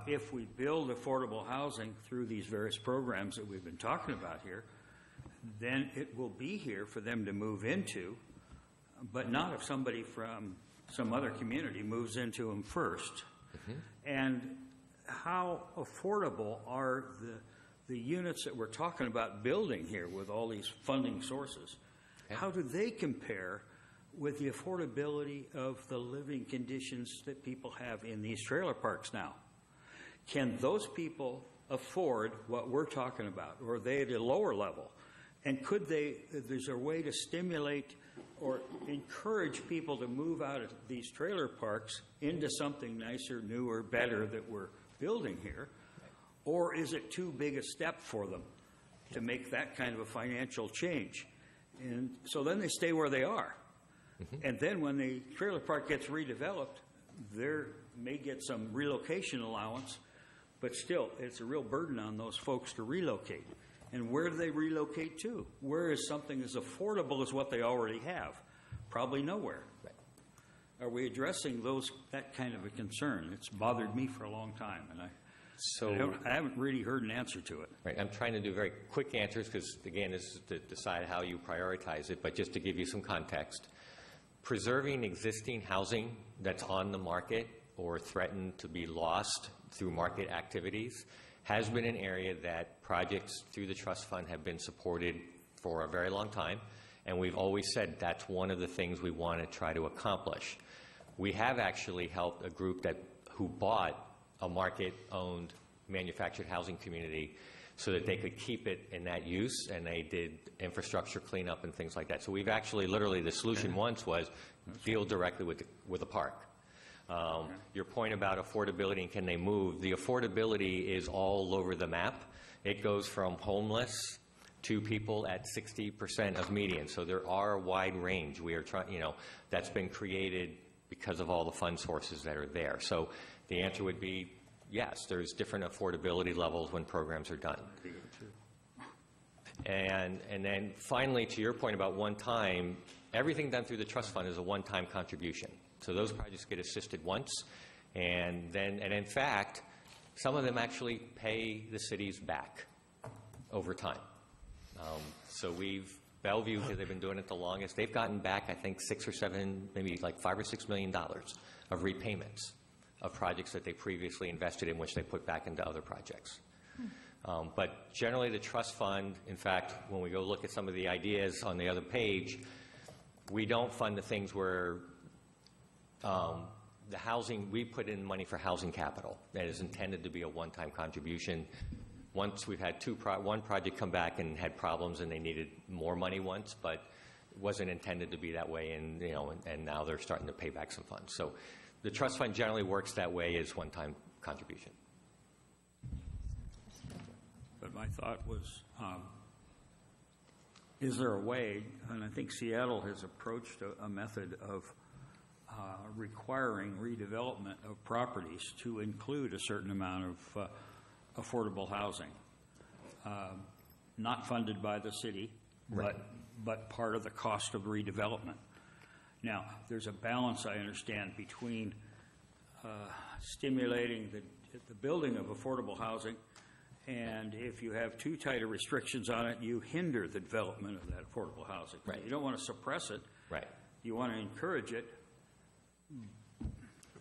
If we build affordable housing through these various programs that we've been talking about here, then it will be here for them to move into, but not if somebody from some other community moves into them first. Mm-hmm. And how affordable are the units that we're talking about building here with all these funding sources? Okay. How do they compare with the affordability of the living conditions that people have in these trailer parks now? Can those people afford what we're talking about, or are they at a lower level? And could they, is there a way to stimulate or encourage people to move out of these trailer parks into something nicer, newer, better that we're building here? Or is it too big a step for them to make that kind of a financial change? And so then they stay where they are. Mm-hmm. And then when the trailer park gets redeveloped, they may get some relocation allowance, but still, it's a real burden on those folks to relocate. And where do they relocate to? Where is something as affordable as what they already have? Probably nowhere. Right. Are we addressing that kind of a concern? It's bothered me for a long time, and I haven't really heard an answer to it. Right. I'm trying to do very quick answers because, again, this is to decide how you prioritize it, but just to give you some context. Preserving existing housing that's on the market or threatened to be lost through market activities has been an area that projects through the trust fund have been supported for a very long time, and we've always said that's one of the things we want to try to accomplish. We have actually helped a group who bought a market-owned manufactured housing community so that they could keep it in that use, and they did infrastructure cleanup and things like that. So we've actually, literally, the solution once was deal directly with the park. Your point about affordability and can they move, the affordability is all over the map. It goes from homeless to people at 60% of median. So there are a wide range. We are trying, that's been created because of all the fund sources that are there. So the answer would be yes, there's different affordability levels when programs are done. And then finally, to your point about one time, everything done through the trust fund is a one-time contribution. So those projects get assisted once, and in fact, some of them actually pay the cities back over time. So Bellevue, because they've been doing it the longest, they've gotten back, I think, 6 or 7, maybe like $5 or $6 million of repayments of projects that they previously invested in, which they put back into other projects. But generally, the trust fund, in fact, when we go look at some of the ideas on the other page, we don't fund the things where the housing, we put in money for housing capital that is intended to be a one-time contribution. Once we've had one project come back and had problems and they needed more money once, but it wasn't intended to be that way, and and now they're starting to pay back some funds. So the trust fund generally works that way as one-time contribution. But my thought was, is there a way, and I think Seattle has approached a method of requiring redevelopment of properties to include a certain amount of affordable housing, not funded by the city, Right. but part of the cost of redevelopment. Now, there's a balance, I understand, between stimulating the building of affordable housing, and if you have too tight of restrictions on it, you hinder the development of that affordable housing. Right. You don't want to suppress it. Right. You want to encourage it,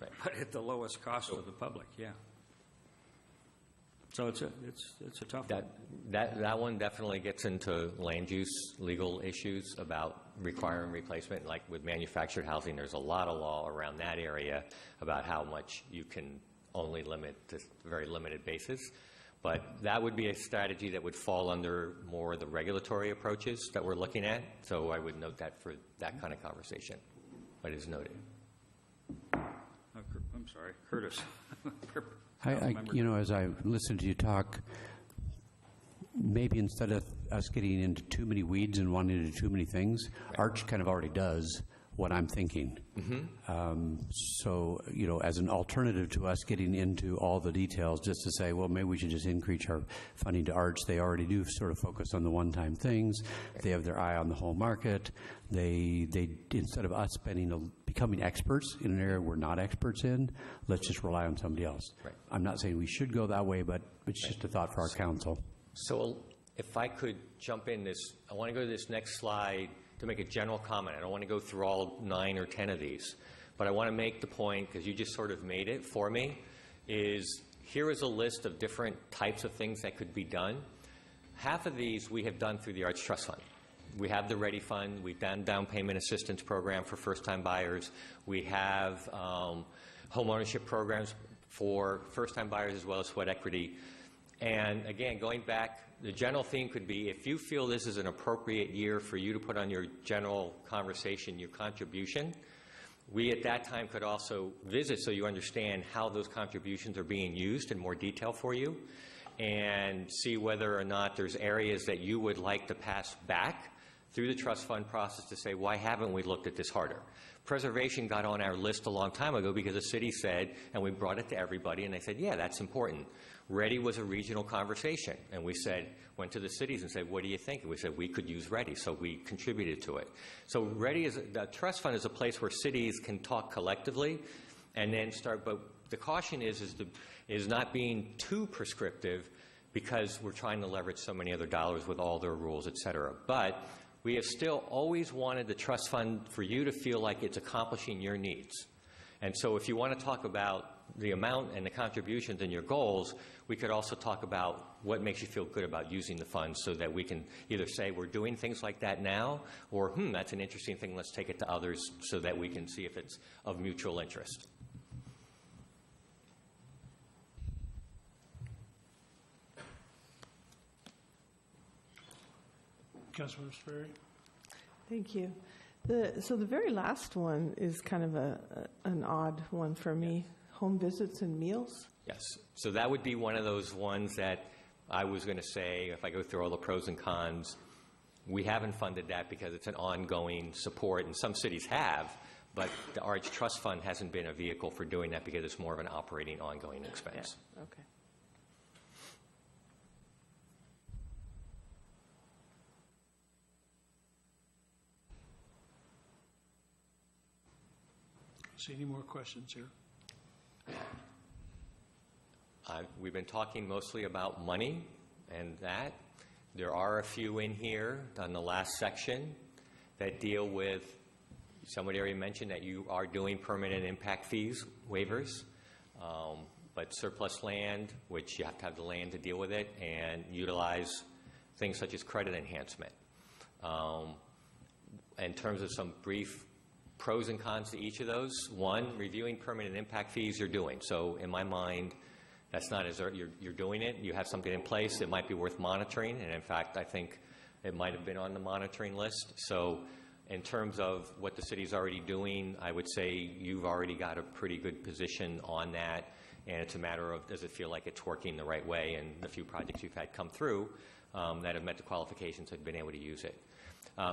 right. but at the lowest cost of the public, yeah. So it's a tough one. That one definitely gets into land use legal issues about requiring replacement. Like with manufactured housing, there's a lot of law around that area about how much you can only limit to a very limited basis. But that would be a strategy that would fall under more of the regulatory approaches that we're looking at. So I would note that for that kind of conversation. But it's noted. I'm sorry, Curtis. As I listen to you talk, maybe instead of us getting into too many weeds and wanting to do too many things, Arch kind of already does what I'm thinking. So, as an alternative to us getting into all the details, just to say, well, maybe we should just increase our funding to Arch. They already do sort of focus on the one-time things. They have their eye on the whole market. They instead of us becoming experts in an area we're not experts in, let's just rely on somebody else. Right. I'm not saying we should go that way, but it's just a thought for our council. So if I could jump in this, I want to go to this next slide to make a general comment. I don't want to go through all 9 or 10 of these, but I want to make the point, because you just sort of made it for me, is here is a list of different types of things that could be done. Half of these we have done through the Arts Trust Fund. We have the Ready Fund. We've done down payment assistance program for first-time buyers. We have home ownership programs for first-time buyers as well as sweat equity. And again, going back, the general theme could be, if you feel this is an appropriate year for you to put on your general conversation, your contribution, we at that time could also visit so you understand how those contributions are being used in more detail for you, and see whether or not there's areas that you would like to pass back through the trust fund process to say, why haven't we looked at this harder? Preservation got on our list a long time ago because the city said, and we brought it to everybody, and they said, yeah, that's important. Ready was a regional conversation, and we went to the cities and said, what do you think? And we said, we could use Ready, so we contributed to it. So Ready the trust fund is a place where cities can talk collectively and then start, but the caution is not being too prescriptive, because we're trying to leverage so many other dollars with all their rules, et cetera. But we have still always wanted the trust fund for you to feel like it's accomplishing your needs. And so if you want to talk about the amount and the contributions and your goals, we could also talk about what makes you feel good about using the funds, so that we can either say we're doing things like that now, or that's an interesting thing, let's take it to others so that we can see if it's of mutual interest. Councilmember Sperry? Thank you. So the very last one is kind of an odd one for me. Home visits and meals? Yes. So that would be one of those ones that I was going to say, if I go through all the pros and cons, we haven't funded that because it's an ongoing support, and some cities have, but the Arts Trust Fund hasn't been a vehicle for doing that because it's more of an operating, ongoing expense. Yeah. Okay. See any more questions here? We've been talking mostly about money and that. There are a few in here on the last section that deal with, somebody already mentioned that you are doing permanent impact fees waivers. but surplus land, which you have to have the land to deal with it, and utilize things such as credit enhancement. In terms of some brief pros and cons to each of those, one, reviewing permanent impact fees you're doing. So in my mind, that's not as you're doing it. You have something in place. It might be worth monitoring, and in fact, I think it might have been on the monitoring list. So in terms of what the city's already doing, I would say you've already got a pretty good position on that, and it's a matter of does it feel like it's working the right way, and the few projects you've had come through that have met the qualifications have been able to use it.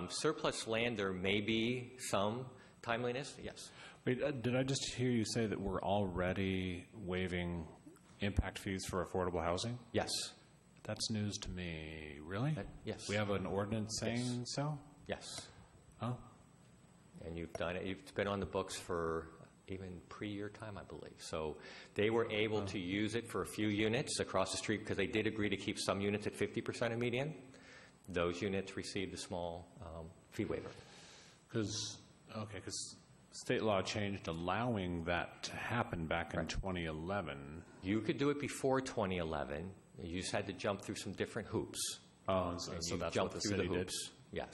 Surplus land, there may be some timeliness, yes. Wait, did I just hear you say that we're already waiving impact fees for affordable housing? Yes. That's news to me. Really? Yes. We have an ordinance saying so? Yes. Oh. And you've done it. You've been on the books for even pre-your time, I believe. So they were able to use it for a few units across the street because they did agree to keep some units at 50% of median. Those units received a small fee waiver. Because state law changed allowing that to happen back in 2011. You could do it before 2011. You just had to jump through some different hoops. Oh, and so that's what the city did? Yes.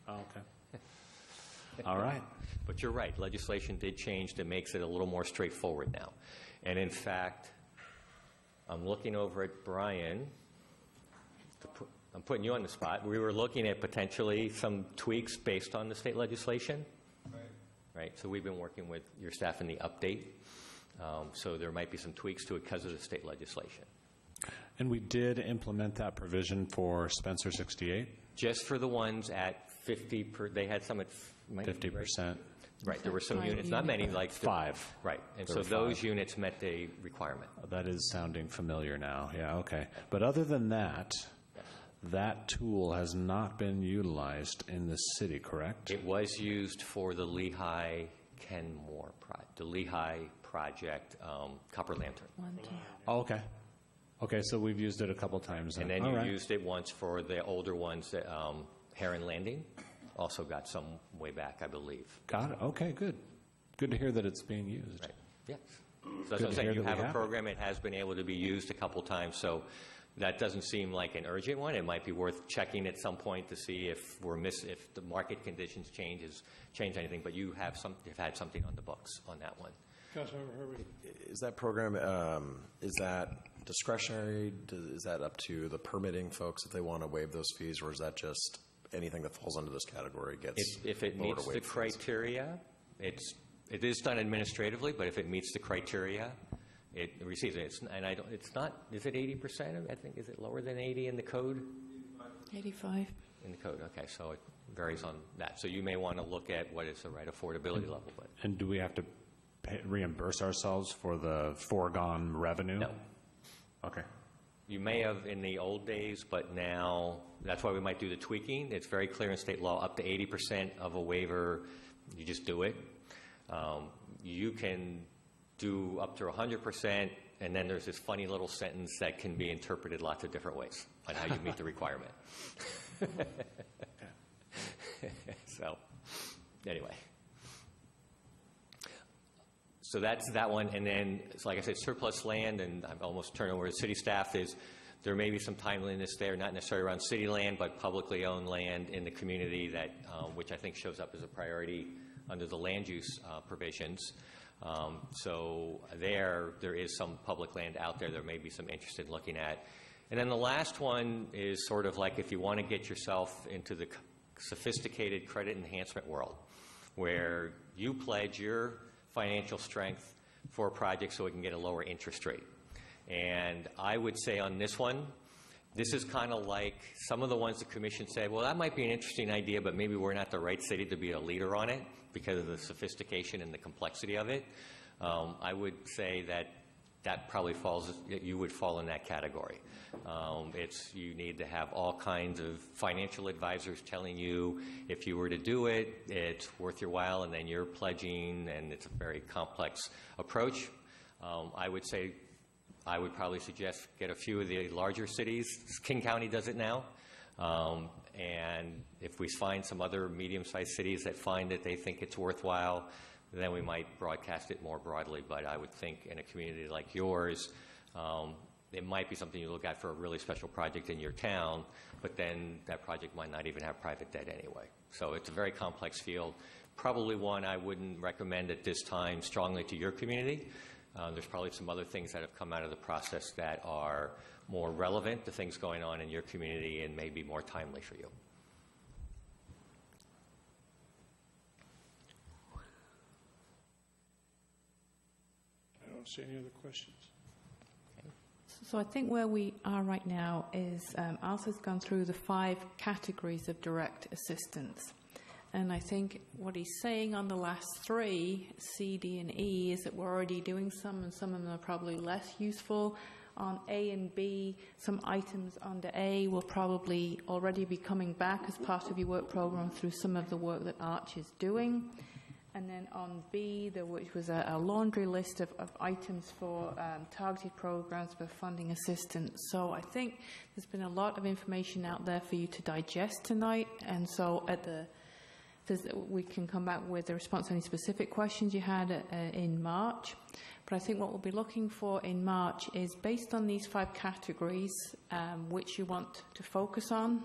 Oh, okay. All right. But you're right. Legislation did change that makes it a little more straightforward now. And in fact, I'm looking over at Brian. I'm putting you on the spot. We were looking at potentially some tweaks based on the state legislation. Right. So we've been working with your staff in the update. So there might be some tweaks to it because of the state legislation. And we did implement that provision for Spencer 68? Just for the ones at 50 they had some at 50%. Right. There were some units, not many, like 5. Right. And so those units met the requirement. That is sounding familiar now. Yeah, okay. But other than that, that tool has not been utilized in the city, correct? It was used for the Kenmore project, the Lehigh project, Copper Lantern. Oh, okay. Okay, so we've used it a couple times. And then you used it once for the older ones, that Heron Landing. Also got some way back, I believe. Got it. Okay, good. Good to hear that it's being used. Right. Yes. So that's what I'm saying. You have a program. It has been able to be used a couple times. So that doesn't seem like an urgent one. It might be worth checking at some point to see if if the market conditions change anything. But you've had something on the books on that one. Councilmember Herbert. Is that program, is that discretionary? Is that up to the permitting folks if they want to waive those fees, or is that just anything that falls under this category gets if it meets the criteria, it is done administratively, but if it meets the criteria, it receives it. It's not, is it 80%? I think, is it lower than 80 in the code? 85. In the code, okay, so it varies on that. So you may want to look at what is the right affordability level. But And do we have to reimburse ourselves for the foregone revenue? No. Okay. You may have in the old days, but now that's why we might do the tweaking. It's very clear in state law, up to 80% of a waiver, you just do it. You can do up to 100%, and then there's this funny little sentence that can be interpreted lots of different ways on how you meet the requirement. So, anyway. So that's that one, and then, like I said, surplus land, and I've almost turned over to city staff, there may be some timeliness there, not necessarily around city land, but publicly owned land in the community that, which I think shows up as a priority under the land use provisions. So there is some public land out there may be some interest in looking at. And then the last one is sort of like if you want to get yourself into the sophisticated credit enhancement world, where you pledge your financial strength for a project so it can get a lower interest rate. And I would say on this one, this is kind of like some of the ones the Commission said, well, that might be an interesting idea, but maybe we're not the right city to be a leader on it because of the sophistication and the complexity of it. I would say that probably you would fall in that category. You need to have all kinds of financial advisors telling you if you were to do it, it's worth your while, and then you're pledging, and it's a very complex approach. I would probably suggest get a few of the larger cities. King County does it now. And if we find some other medium-sized cities that find that they think it's worthwhile, then we might broadcast it more broadly. But I would think in a community like yours, it might be something you look at for a really special project in your town, but then that project might not even have private debt anyway. So it's a very complex field. Probably one I wouldn't recommend at this time strongly to your community. There's probably some other things that have come out of the process that are more relevant to things going on in your community and maybe more timely for you. I don't see any other questions. So I think where we are right now is Arthur's gone through the 5 categories of direct assistance. And I think what he's saying on the last 3, C, D, and E, is that we're already doing some, and some of them are probably less useful. On A and B, some items under A will probably already be coming back as part of your work program through some of the work that Arch is doing. And then on B, which was a laundry list of items for targeted programs for funding assistance. So I think there's been a lot of information out there for you to digest tonight. And so we can come back with a response to any specific questions you had in March. But I think what we'll be looking for in March is, based on these 5 categories, which you want to focus on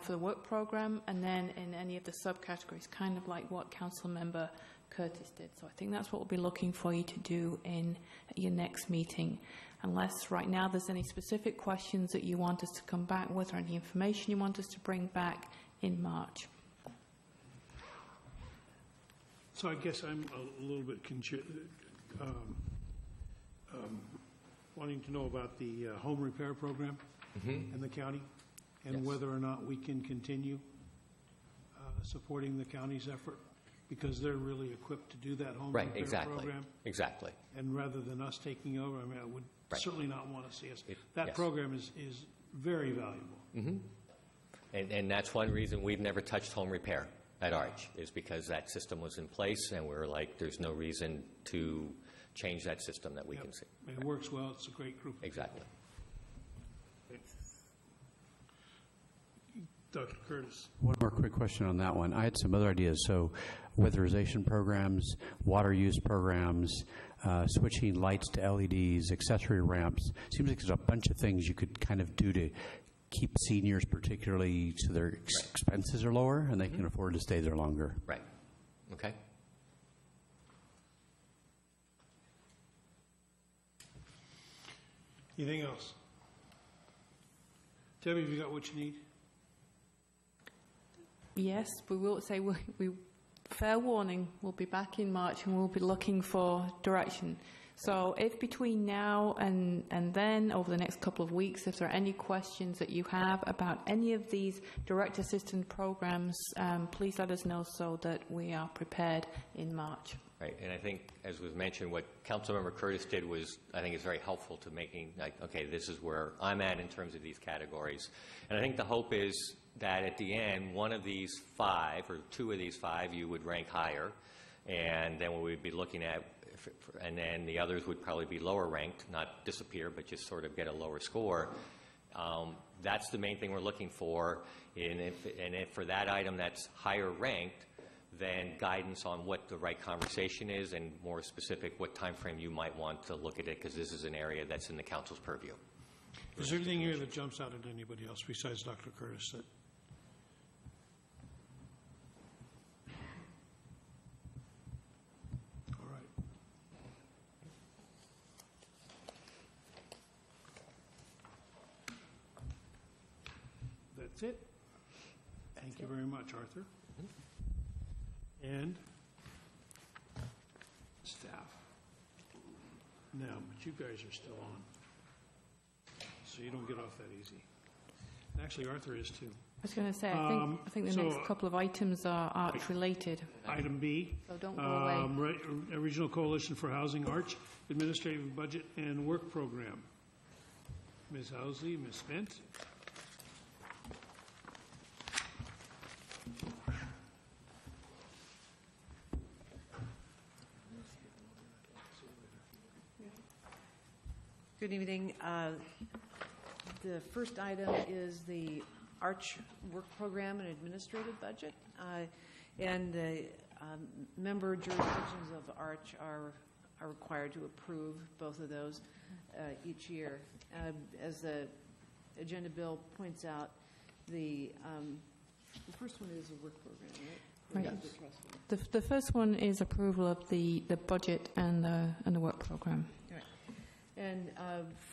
for the work program, and then in any of the subcategories, kind of like what Council Member Curtis did. So I think that's what we'll be looking for you to do in your next meeting. Unless right now there's any specific questions that you want us to come back with, or any information you want us to bring back in March. So I guess I'm a little bit wanting to know about the home repair program in the county, and whether or not we can continue supporting the county's effort, because they're really equipped to do that home repair program. Exactly. And rather than us taking over, I mean, I would certainly not want to see us. That program is very valuable. And that's one reason we've never touched home repair at Arch, is because that system was in place, and we're like, there's no reason to change that system that we can see. It works well. It's a great group. Exactly. Dr. Curtis. One more quick question on that one. I had some other ideas. So weatherization programs, water use programs, switching lights to LEDs, accessory ramps. Seems like there's a bunch of things you could kind of do to keep seniors, particularly, so their expenses are lower and they can afford to stay there longer. Right. Okay. Anything else? Debbie, have you got what you need? Yes, we will say fair warning, we'll be back in March and we'll be looking for direction. So if between now and then, over the next couple of weeks, if there are any questions that you have about any of these direct assistance programs, please let us know so that we are prepared in March. Right, and I think, as was mentioned, what Councilmember Curtis did was, I think, is very helpful to making, like, okay, this is where I'm at in terms of these categories. And I think the hope is that at the end, one of these 5, or 2 of these 5, you would rank higher, and then we would be looking at, and then the others would probably be lower ranked, not disappear, but just sort of get a lower score. That's the main thing we're looking for, and if for that item that's higher ranked, then guidance on what the right conversation is, and more specific, what time frame you might want to look at it, because this is an area that's in the council's purview. Is there anything here that jumps out at anybody else besides Dr. Curtis? All right. That's it. Thank you very much, Arthur. And staff. Now, but you guys are still on, so you don't get off that easy. And actually, Arthur is too. I was going to say, I think the next couple of items are Arch-related. Item B. So don't go away. Regional Coalition for Housing, Arch, Administrative Budget and Work Program. Ms. Housley, Ms. Spence. Good evening. The first item is the Arch Work Program and Administrative Budget. And member jurisdictions of ARCH are required to approve both of those each year. As the agenda bill points out, the first one is a work program, right? Right. The trust fund. The first one is approval of the budget and the work program. Right. And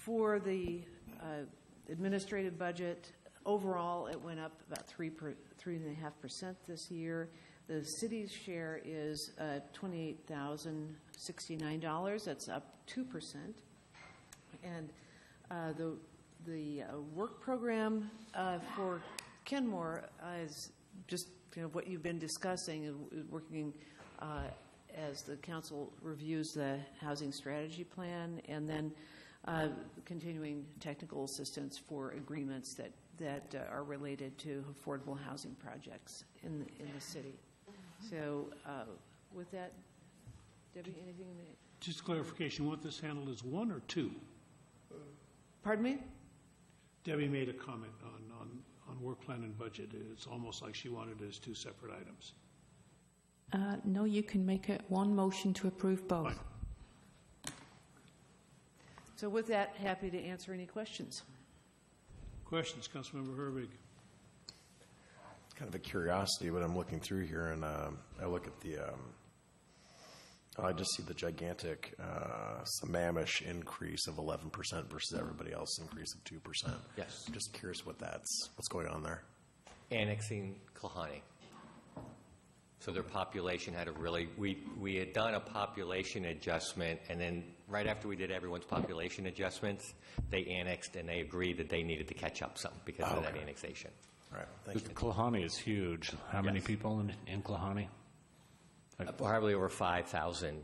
for the administrative budget, overall, it went up about 3.5% this year. The city's share is $28,069. That's up 2%. And the work program for Kenmore is just what you've been discussing, working as the council reviews the housing strategy plan, and then continuing technical assistance for agreements that are related to affordable housing projects in the city. So with that, Debbie, anything? Just clarification, what this handled is 1 or 2? Pardon me? Debbie made a comment on work plan and budget. It's almost like she wanted it as 2 separate items. No, you can make it one motion to approve both. Fine. So with that, happy to answer any questions. Questions, Councilmember Herbig? Kind of a curiosity, but I'm looking through here and I look at the, I just see the gigantic Sammamish increase of 11% versus everybody else increase of 2%. Yes. Just curious what's going on there. Annexing Klahani. So their population had a really, we had done a population adjustment, and then right after we did everyone's population adjustments, they annexed and they agreed that they needed to catch up some because of that annexation. All right, thank you. Klahani is huge. How many people in Klahani? Probably over 5,000,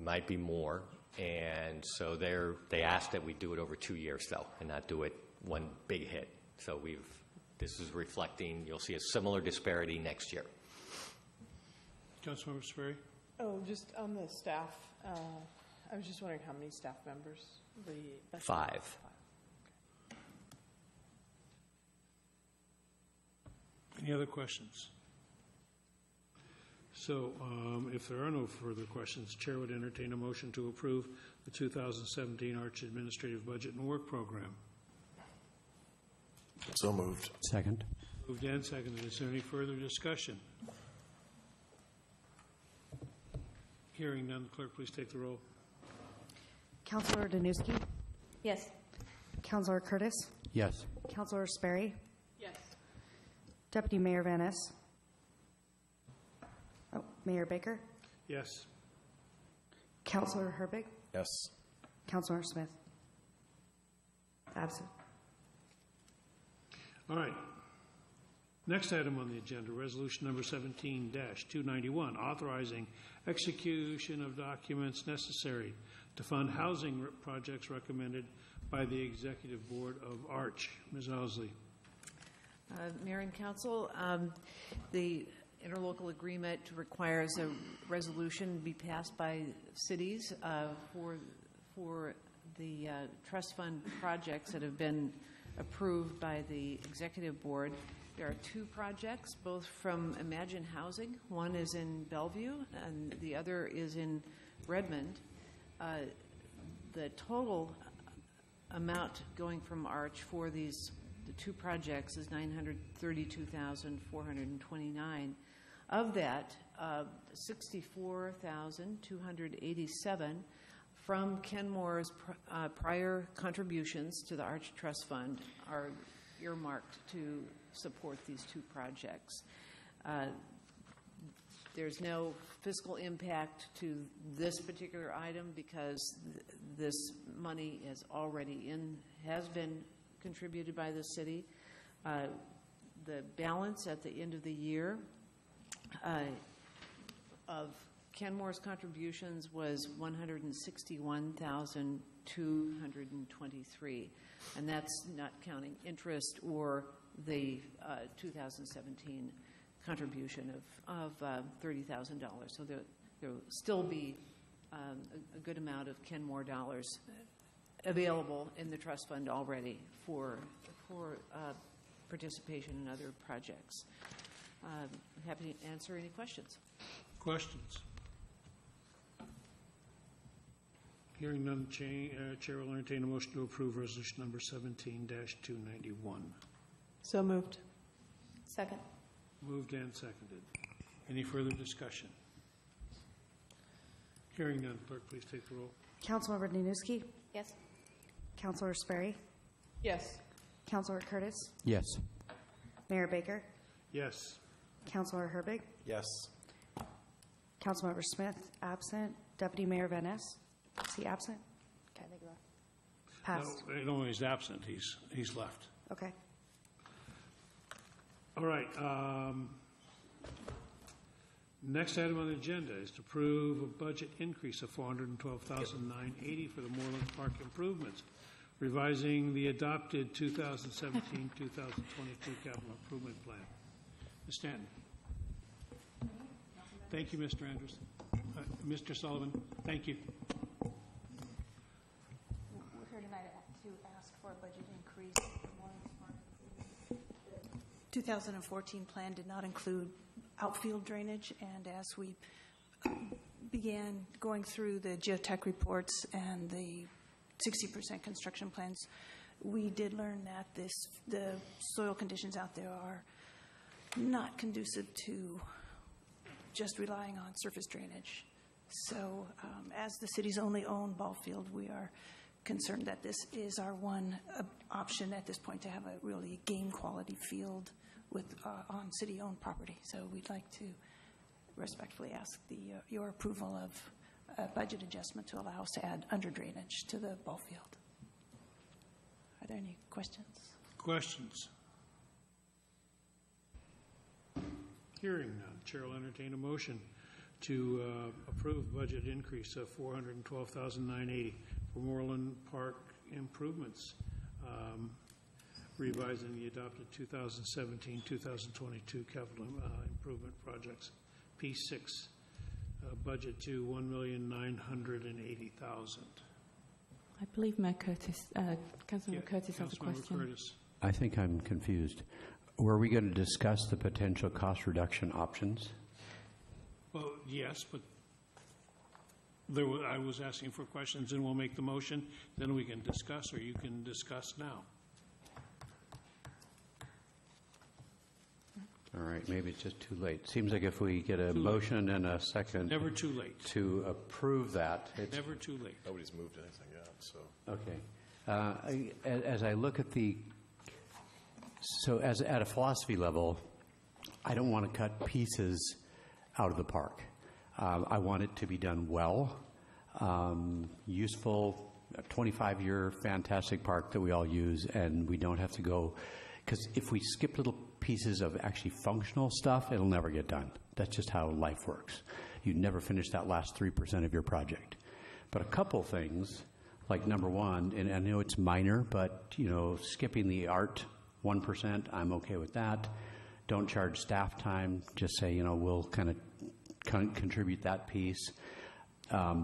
might be more. And so they asked that we do it over 2 years, though, and not do it one big hit. So this is reflecting, you'll see a similar disparity next year. Councilmember Sperry? Oh, just on the staff, I was just wondering how many staff members? 5. Any other questions? So if there are no further questions, the Chair would entertain a motion to approve the 2017 Arch Administrative Budget and Work Program. So moved. Second. Moved and seconded. Is there any further discussion? Hearing none, clerk, please take the roll. Councilor Danuski? Yes. Councilor Curtis? Yes. Councilor Sperry? Yes. Deputy Mayor Van Ness? Oh, Mayor Baker? Yes. Councilor Herbig? Yes. Councilor Smith? Absent. All right. Next item on the agenda, resolution number 17-291, authorizing execution of documents necessary to fund housing projects recommended by the Executive Board of ARCH. Ms. Owsley. Mayor and Council, the interlocal agreement requires a resolution be passed by cities for the trust fund projects that have been approved by the Executive Board. There are 2 projects, both from Imagine Housing. One is in Bellevue, and the other is in Redmond. The total amount going from ARCH for the 2 projects is $932,429. Of that, $64,287 from Kenmore's prior contributions to the ARCH Trust Fund are earmarked to support these 2 projects. There's no fiscal impact to this particular item because this money is already has been contributed by the city. The balance at the end of the year of Kenmore's contributions was $161,223, and that's not counting interest or the 2017 contribution of $30,000. So there will still be a good amount of Kenmore dollars available in the trust fund already for participation in other projects. I'm happy to answer any questions. Questions? Hearing none, Chair will entertain a motion to approve resolution number 17-291. So moved. Second. Moved and seconded. Any further discussion? Hearing none, clerk, please take the roll. Councilmember Danuski? Yes. Councilor Sperry? Yes. Councilor Curtis? Yes. Mayor Baker? Yes. Councilor Herbig? Yes. Councilmember Smith, absent. Deputy Mayor Van Ness? Is he absent? Okay, they go. Passed. No, no, he's absent. He's left. Okay. All right. Next item on the agenda is to approve a budget increase of $412,980 for the Moreland Park improvements, revising the adopted 2017-2022 capital improvement plan. Ms. Stanton. Thank you, Mr. Anderson. Mr. Sullivan, thank you. We're here tonight to ask for a budget increase. The 2014 plan did not include outfield drainage, and as we began going through the geotech reports and the 60% construction plans, we did learn that the soil conditions out there are not conducive to just relying on surface drainage. So as the city's only owned ball field, we are concerned that this is our one option at this point to have a really game quality field with on city-owned property. So we'd like to respectfully ask your approval of a budget adjustment to allow us to add under drainage to the ball field. Are there any questions? Questions? Hearing none, Chair will entertain a motion to approve budget increase of $412,980 for Moreland Park improvements, revising the adopted 2017-2022 capital improvement projects, P6, budget to $1,980,000. I believe Mayor Curtis, Councilmember Curtis has a question. Curtis. I think I'm confused. Were we going to discuss the potential cost reduction options? Well, yes, but I was asking for questions, and we'll make the motion, then we can discuss, or you can discuss now. All right, maybe it's just too late. Seems like if we get a motion and a second. Never too late. To approve that. It's never too late. Nobody's moved anything yet, so. Okay. As I look at so as at a philosophy level, I don't want to cut pieces out of the park. I want it to be done well, useful, a 25-year fantastic park that we all use, and we don't have to go, because if we skip little pieces of actually functional stuff, it'll never get done. That's just how life works. You never finish that last 3% of your project. But a couple things, like number one, and I know it's minor, but skipping the art 1%, I'm okay with that. Don't charge staff time. Just say, we'll kind of contribute that piece.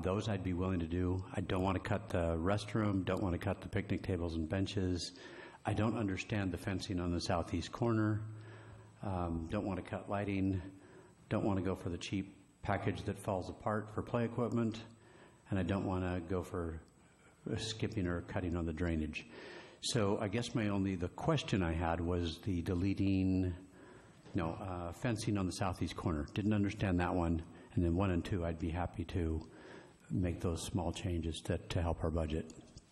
Those I'd be willing to do. I don't want to cut the restroom. Don't want to cut the picnic tables and benches. I don't understand the fencing on the southeast corner. Don't want to cut lighting. Don't want to go for the cheap package that falls apart for play equipment. And I don't want to go for skipping or cutting on the drainage. So I guess the question I had was the fencing on the southeast corner. Didn't understand that one. And then 1 and 2, I'd be happy to make those small changes to help our budget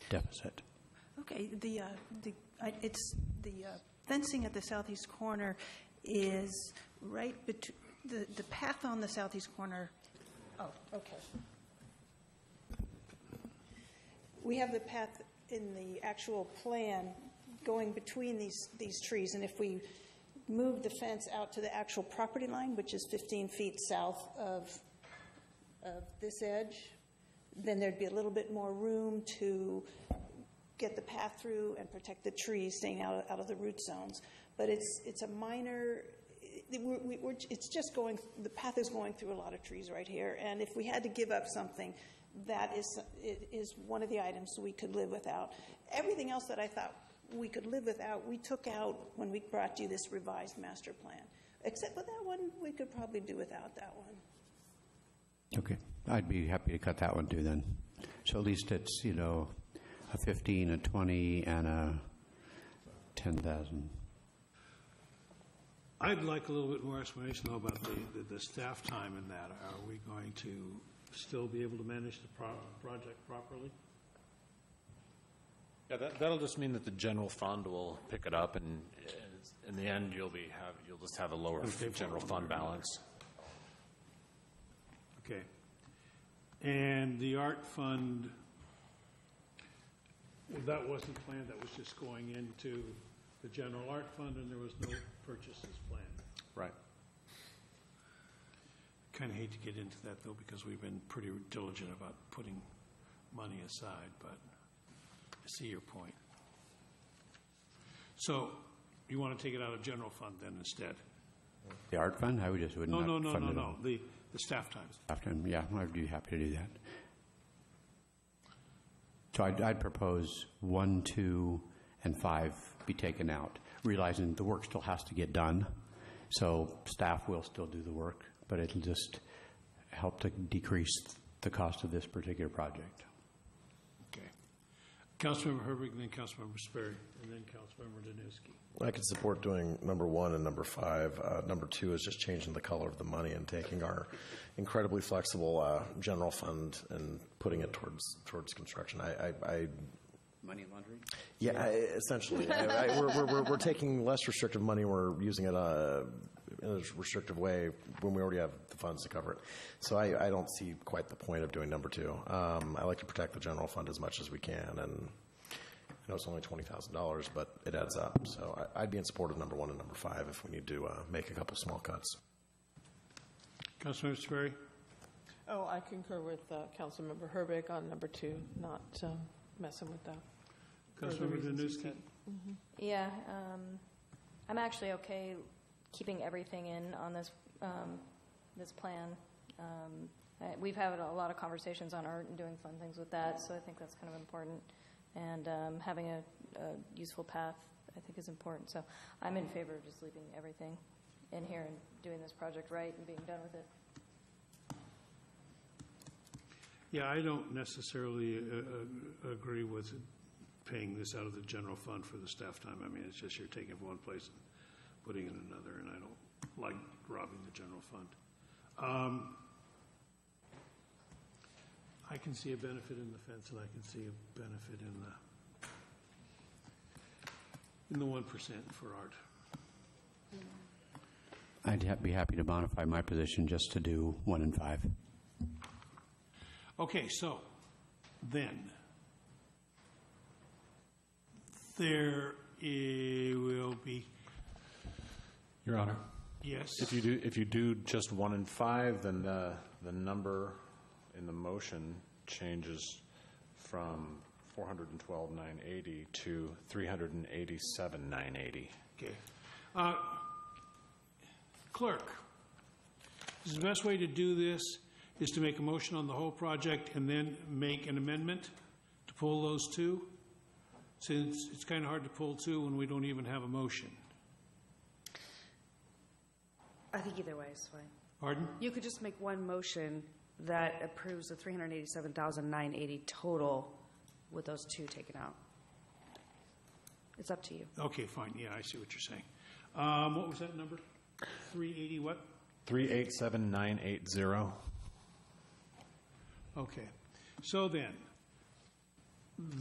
deficit. Okay, the fencing at the southeast corner is right between the path on the southeast corner. Oh, okay. We have the path in the actual plan going between these trees, and if we move the fence out to the actual property line, which is 15 feet south of this edge, then there'd be a little bit more room to get the path through and protect the trees staying out of the root zones. But it's a minor. It's just going. The path is going through a lot of trees right here, and if we had to give up something, that is one of the items we could live without. Everything else that I thought we could live without, we took out when we brought you this revised master plan. Except for that one, we could probably do without that one. Okay. I'd be happy to cut that one too then. So at least it's, a 15, a 20, and a 10,000. I'd like a little bit more explanation, though, about the staff time in that. Are we going to still be able to manage the project properly? Yeah, that'll just mean that the general fund will pick it up, and in the end, you'll just have a lower general fund balance. Okay. And the art fund, that wasn't planned, that was just going into the general art fund, and there was no purchases planned. Right. Kind of hate to get into that, though, because we've been pretty diligent about putting money aside, but I see your point. So you want to take it out of general fund then instead? The art fund? I would just wouldn't fund it all. The staff times. Staff time, yeah, I'd be happy to do that. So I'd propose 1, 2, and 5 be taken out, realizing the work still has to get done. So staff will still do the work, but it'll just help to decrease the cost of this particular project. Okay. Councilmember Herbig, and then Councilmember Sperry, and then Councilmember Danuski. I could support doing number 1 and number 5. Number 2 is just changing the color of the money and taking our incredibly flexible general fund and putting it towards construction. Money laundering? Yeah, essentially. We're taking less restrictive money. We're using it in a restrictive way when we already have the funds to cover it. So I don't see quite the point of doing number 2. I like to protect the general fund as much as we can, and I know it's only $20,000, but it adds up. So I'd be in support of number 1 and number 5 if we need to make a couple small cuts. Councilmember Sperry? Oh, I concur with Councilmember Herbig on number 2, not messing with that. Councilmember Danuski? Yeah, I'm actually okay keeping everything in on this this plan. We've had a lot of conversations on art and doing fun things with that, so I think that's kind of important. And having a useful path, I think, is important. So I'm in favor of just leaving everything in here and doing this project right and being done with it. Yeah, I don't necessarily agree with paying this out of the general fund for the staff time. I mean, it's just you're taking it from one place and putting it in another, and I don't like robbing the general fund. I can see a benefit in the fence, and I can see a benefit in the 1% for art. I'd be happy to modify my position just to do 1 and 5. Okay, so then there will be. Your Honor. Yes. If you do just 1 and 5, then the number in the motion changes from 412,980 to 387,980. Okay. Clerk, is the best way to do this is to make a motion on the whole project and then make an amendment to pull those two, since it's kind of hard to pull two when we don't even have a motion. I think either way is fine. Pardon? You could just make one motion that approves the $387,980 total with those 2 taken out. It's up to you. Okay, fine. Yeah, I see what you're saying. What was that number? 380 what? 387,980. Okay. So then,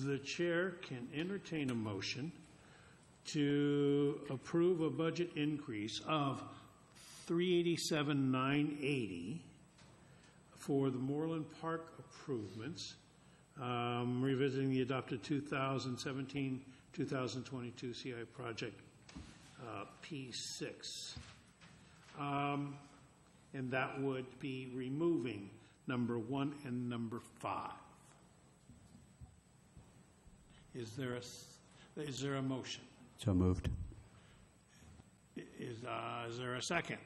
the chair can entertain a motion to approve a budget increase of $387,980 for the Moreland Park improvements, revisiting the adopted 2017-2022 CI project P6. And that would be removing number 1 and number 5. Is there a motion? So moved. Is there a second?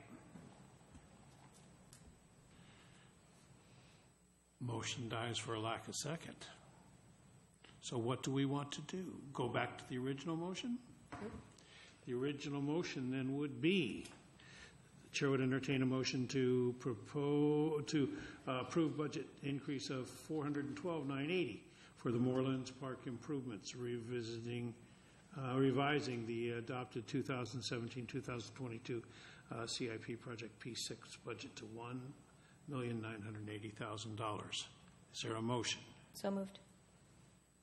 Motion dies for a lack of second. So what do we want to do? Go back to the original motion? The original motion then would be the Chair would entertain a motion to approve budget increase of $412,980 for the Moorlands Park improvements, revising the adopted 2017-2022 CIP Project P6 budget to $1,980,000. Is there a motion? So moved.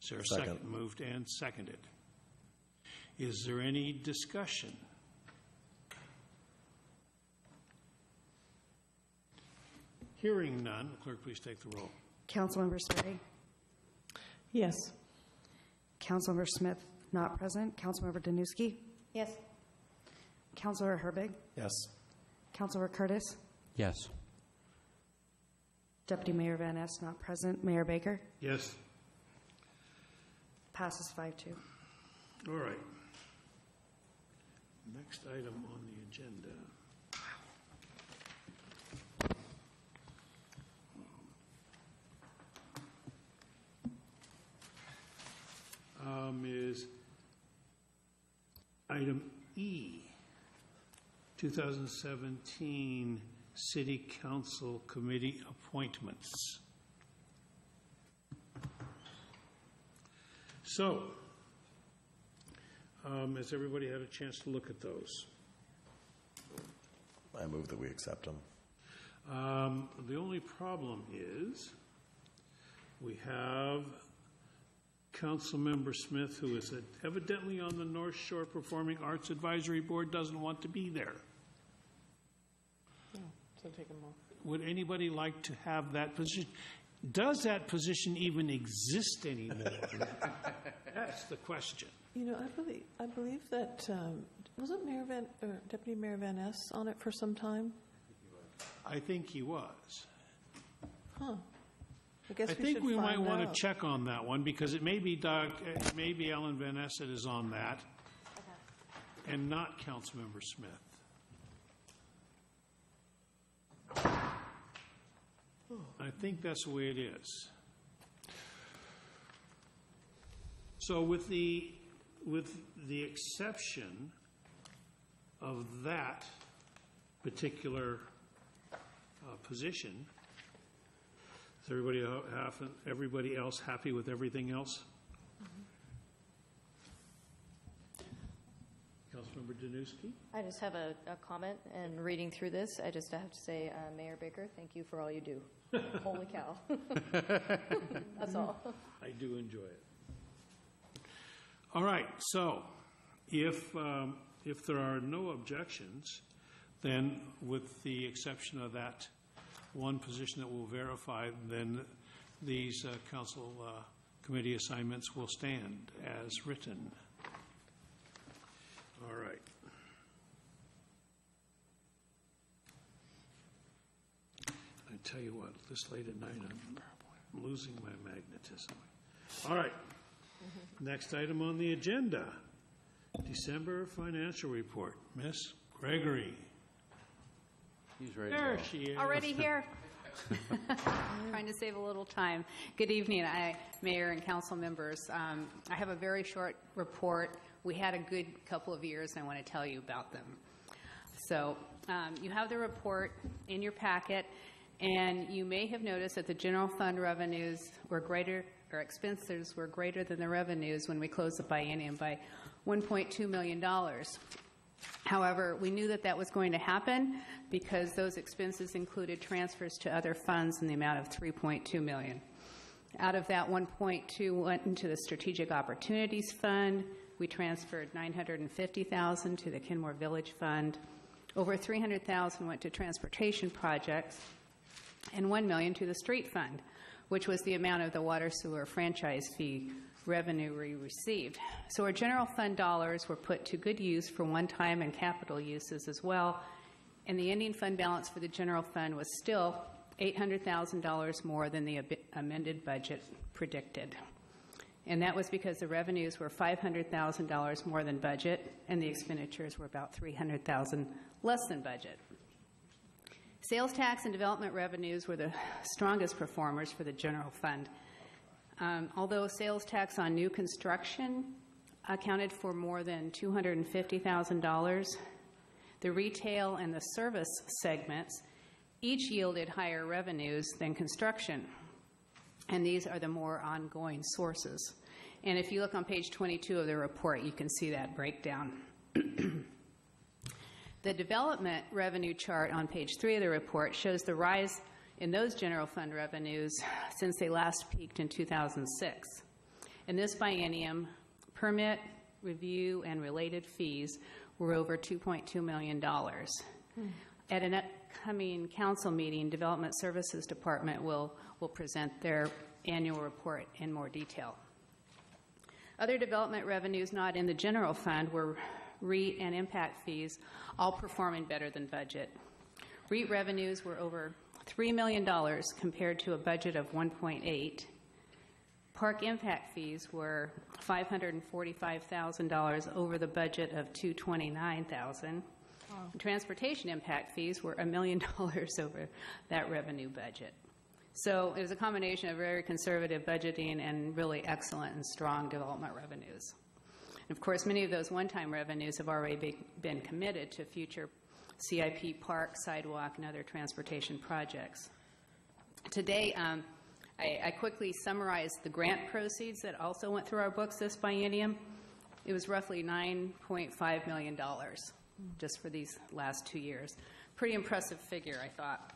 Is there a second? Moved and seconded. Is there any discussion? Hearing none, clerk, please take the roll. Councilmember Sperry? Yes. Councilmember Smith, not present. Councilmember Danuski? Yes. Councilor Herbig? Yes. Councilor Curtis? Yes. Deputy Mayor Van Ness, not present. Mayor Baker? Yes. Passes 5-2. All right. Next item on the agenda. Is item E, 2017 City Council Committee appointments. So, has everybody had a chance to look at those? I move that we accept them. The only problem is we have Councilmember Smith, who is evidently on the North Shore Performing Arts Advisory Board, doesn't want to be there. Oh, so take them off. Would anybody like to have that position? Does that position even exist anymore? That's the question. You know, I believe that wasn't Deputy Mayor Van Ness on it for some time? I think he was. Huh. I guess I think we might find want to out. check on that one, because it may be Ellen Van Ness that is on that, and not Councilmember Smith. I think that's the way it is. So with the exception of that particular position, is everybody else happy with everything else? Councilmember Danuski? I just have a comment, and reading through this, I just have to say, Mayor Baker, thank you for all you do. Holy cow. That's all. I do enjoy it. All right, so if there are no objections, then with the exception of that one position that we'll verify, then these council committee assignments will stand as written. All right. I tell you what, this late at night, I'm losing my magnetism. All right. Next item on the agenda, December financial report. Miss Gregory. He's ready. There she is. Already here. Trying to save a little time. Good evening, Mayor and council members. I have a very short report. We had a good couple of years, and I want to tell you about them. So you have the report in your packet, and you may have noticed that the general fund revenues were greater, or expenses were greater than the revenues when we closed the biennium by $1.2 million. However, we knew that that was going to happen because those expenses included transfers to other funds in the amount of $3.2 million. Out of that, 1.2 went into the Strategic Opportunities Fund. We transferred $950,000 to the Kenmore Village Fund. Over $300,000 went to transportation projects, and $1 million to the Street Fund, which was the amount of the water sewer franchise fee revenue we received. So our general fund dollars were put to good use for one-time and capital uses as well, and the ending fund balance for the general fund was still $800,000 more than the amended budget predicted. And that was because the revenues were $500,000 more than budget, and the expenditures were about $300,000 less than budget. Sales tax and development revenues were the strongest performers for the general fund. Although sales tax on new construction accounted for more than $250,000, The retail and the service segments each yielded higher revenues than construction, and these are the more ongoing sources. And if you look on page 22 of the report, you can see that breakdown. The development revenue chart on page 3 of the report shows the rise in those general fund revenues since they last peaked in 2006. In this biennium, permit, review, and related fees were over $2.2 million. At an upcoming council meeting, Development Services Department will present their annual report in more detail. Other development revenues not in the general fund were REIT and impact fees, all performing better than budget. REIT revenues were over $3 million compared to a budget of $1.8 million. Park impact fees were $545,000 over the budget of $229,000. Transportation impact fees were $1 million over that revenue budget. So it was a combination of very conservative budgeting and really excellent and strong development revenues. And of course, many of those one-time revenues have already been committed to future CIP, park, sidewalk, and other transportation projects. Today, I quickly summarized the grant proceeds that also went through our books this biennium. It was roughly $9.5 million just for these last 2 years. Pretty impressive figure, I thought.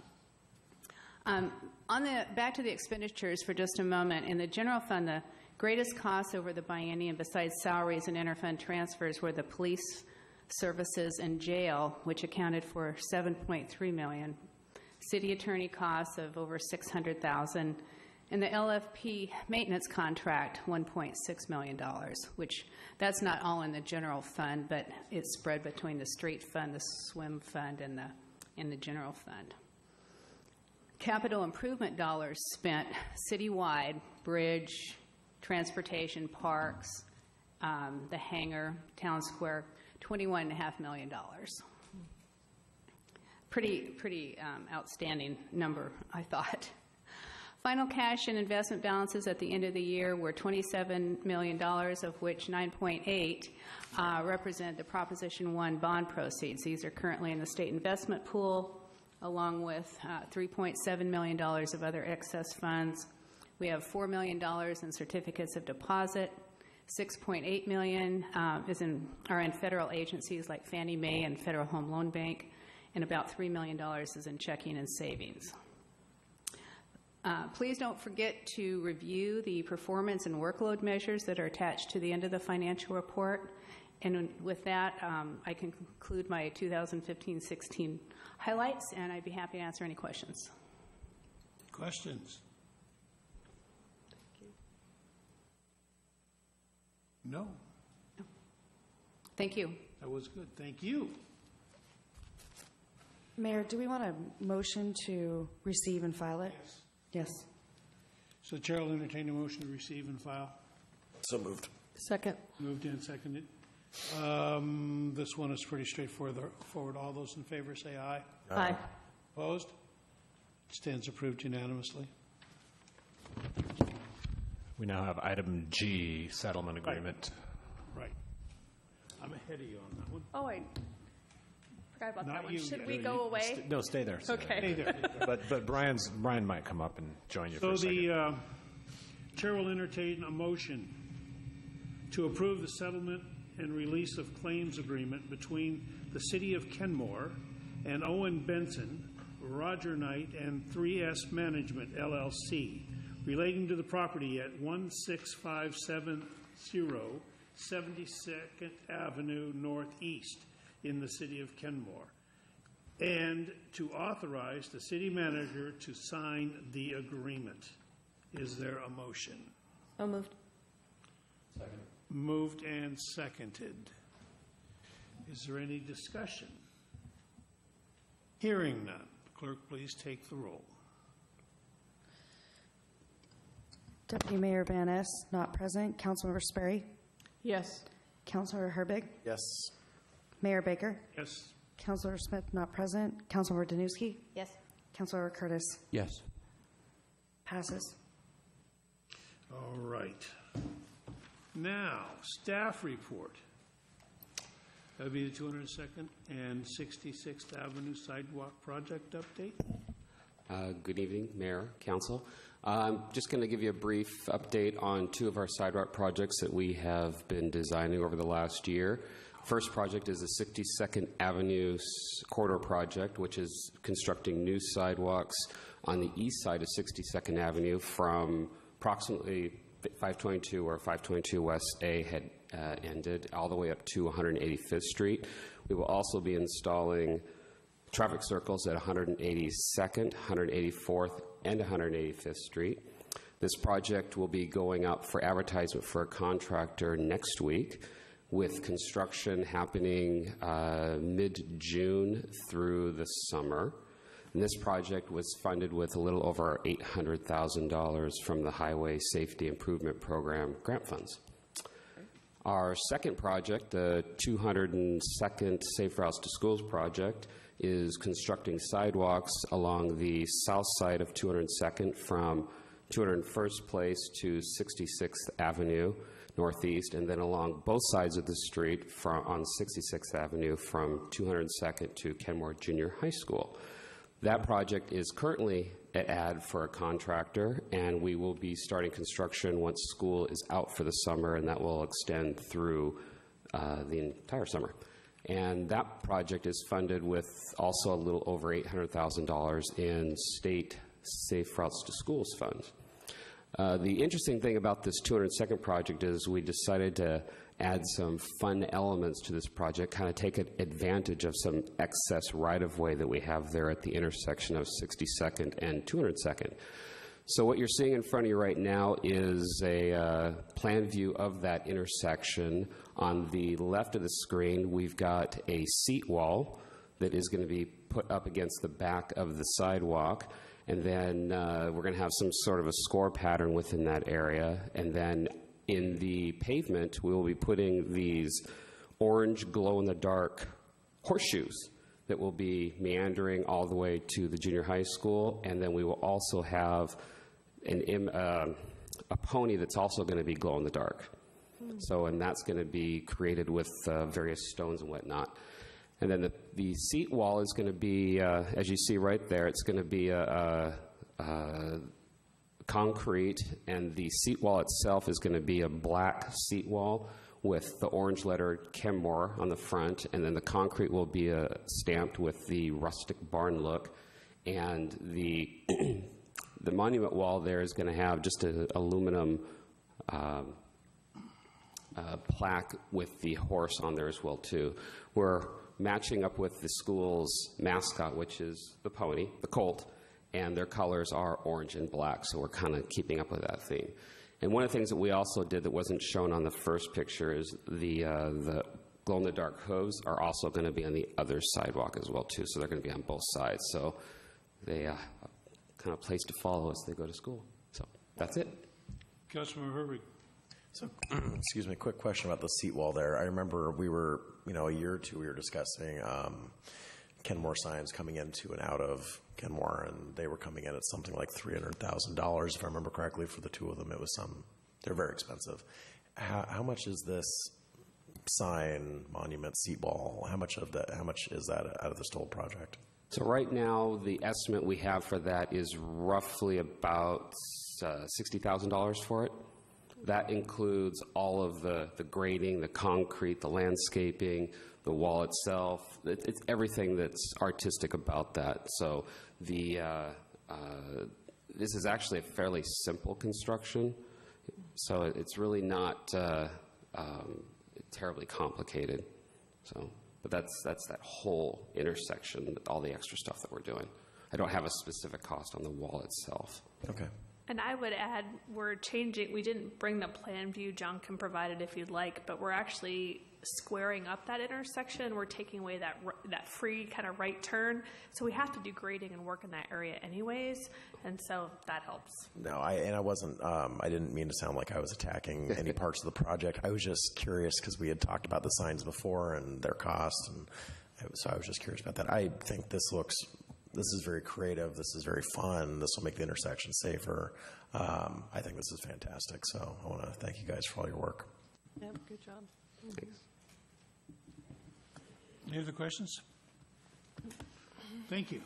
Back to the expenditures for just a moment. In the general fund, the greatest costs over the biennium, besides salaries and interfund transfers, were the police services and jail, which accounted for $7.3 million, city attorney costs of over $600,000, and the LFP maintenance contract, $1.6 million, which that's not all in the general fund, but it's spread between the street fund, the swim fund, and the general fund. Capital improvement dollars spent citywide, bridge, transportation, parks, the hangar, town square, $21.5 million. Pretty outstanding number, I thought. Final cash and investment balances at the end of the year were $27 million, of which 9.8 represent the Proposition 1 bond proceeds. These are currently in the state investment pool, along with $3.7 million of other excess funds. We have $4 million in certificates of deposit. $6.8 million are in federal agencies like Fannie Mae and Federal Home Loan Bank, and about $3 million is in checking and savings. Please don't forget to review the performance and workload measures that are attached to the end of the financial report. And with that, I can conclude my 2015-16 highlights, and I'd be happy to answer any questions. Questions? No. Thank you. That was good. Thank you. Mayor, do we want a motion to receive and file it? Yes. So the chair will entertain a motion to receive and file. So moved. Second. Moved and seconded. This one is pretty straightforward. All those in favor say aye. Aye. Opposed? It stands approved unanimously. We now have item G, settlement agreement. Right. I'm ahead of you on that one. Oh, I forgot about Not that one. you Should yet. we go away? No, stay there. Okay. Stay there. But Brian might come up and join you for So a second. the chair will entertain a motion to approve the settlement and release of claims agreement between the City of Kenmore and Owen Benson, Roger Knight, and 3S Management, LLC, relating to the property at 16570 72nd Avenue Northeast in the City of Kenmore, and to authorize the city manager to sign the agreement. Is there a motion? So moved. Second. Moved and seconded. Is there any discussion? Hearing none. Clerk, please take the roll. Deputy Mayor Van Ness, not present. Councilmember Sperry? Yes. Councilmember Herbig? Yes. Mayor Baker? Yes. Councilor Smith, not present. Councilmember Danuski? Yes. Councilor Curtis? Yes. Passes. All right. Now, staff report. That would be the 202nd and 66th Avenue sidewalk project update. Good evening, Mayor, Council. I'm just going to give you a brief update on two of our sidewalk projects that we have been designing over the last year. First project is the 62nd Avenue corridor project, which is constructing new sidewalks on the east side of 62nd Avenue from approximately 522 or 522 West A had ended all the way up to 185th Street. We will also be installing traffic circles at 182nd, 184th, and 185th Street. This project will be going up for advertisement for a contractor next week, with construction happening mid-June through the summer. And this project was funded with a little over $800,000 from the Highway Safety Improvement Program grant funds. Our second project, the 202nd Safe Routes to Schools project, is constructing sidewalks along the south side of 202nd from 201st Place to 66th Avenue Northeast, and then along both sides of the street on 66th Avenue from 202nd to Kenmore Junior High School. That project is currently an ad for a contractor, and we will be starting construction once school is out for the summer, and that will extend through the entire summer. And that project is funded with also a little over $800,000 in state Safe Routes to Schools funds. The interesting thing about this 202nd project is we decided to add some fun elements to this project, kind of take advantage of some excess right-of-way that we have there at the intersection of 62nd and 202nd. So what you're seeing in front of you right now is a plan view of that intersection. On the left of the screen, we've got a seat wall that is going to be put up against the back of the sidewalk. And then we're going to have some sort of a score pattern within that area. And then in the pavement, we will be putting these orange glow-in-the-dark horseshoes that will be meandering all the way to the junior high school. And then we will also have a pony that's also going to be glow-in-the-dark. So, and that's going to be created with various stones and whatnot. And then the seat wall is going to be, as you see right there, it's going to be concrete, and the seat wall itself is going to be a black seat wall with the orange letter Kenmore on the front, and then the concrete will be stamped with the rustic barn look, and the the monument wall there is going to have just an aluminum plaque with the horse on there as well too. We're matching up with the school's mascot, which is the pony, the colt, and their colors are orange and black, so we're kind of keeping up with that theme. And one of the things that we also did that wasn't shown on the first picture is the glow-in-the-dark hooves are also going to be on the other sidewalk as well too, so they're going to be on both sides. So they kind of place to follow as they go to school. So that's it. Councilmember Herbig. So, excuse me, quick question about the seat wall there. I remember we were, a year or two, we were discussing Kenmore signs coming into and out of Kenmore, and they were coming in at something like $300,000, if I remember correctly. For the two of them, it was they're very expensive. How much is this sign, monument, seat wall, how much is that out of this whole project? So right now, the estimate we have for that is roughly about $60,000 for it. That includes all of the grading, the concrete, the landscaping, the wall itself. It's everything that's artistic about that. So this is actually a fairly simple construction. So it's really not terribly complicated. So, but that's that whole intersection, all the extra stuff that we're doing. I don't have a specific cost on the wall itself. Okay. And I would add, we're changing, we didn't bring the plan view, John can provide it if you'd like, but we're actually squaring up that intersection. We're taking away that free kind of right turn. So we have to do grading and work in that area anyways, and so that helps. No, I didn't mean to sound like I was attacking any parts of the project. I was just curious because we had talked about the signs before and their costs, and so I was just curious about that. I think this is very creative. This is very fun. This will make the intersection safer. I think this is fantastic. So I want to thank you guys for all your work. Yep, good job. Thanks. Any other questions? Thank you.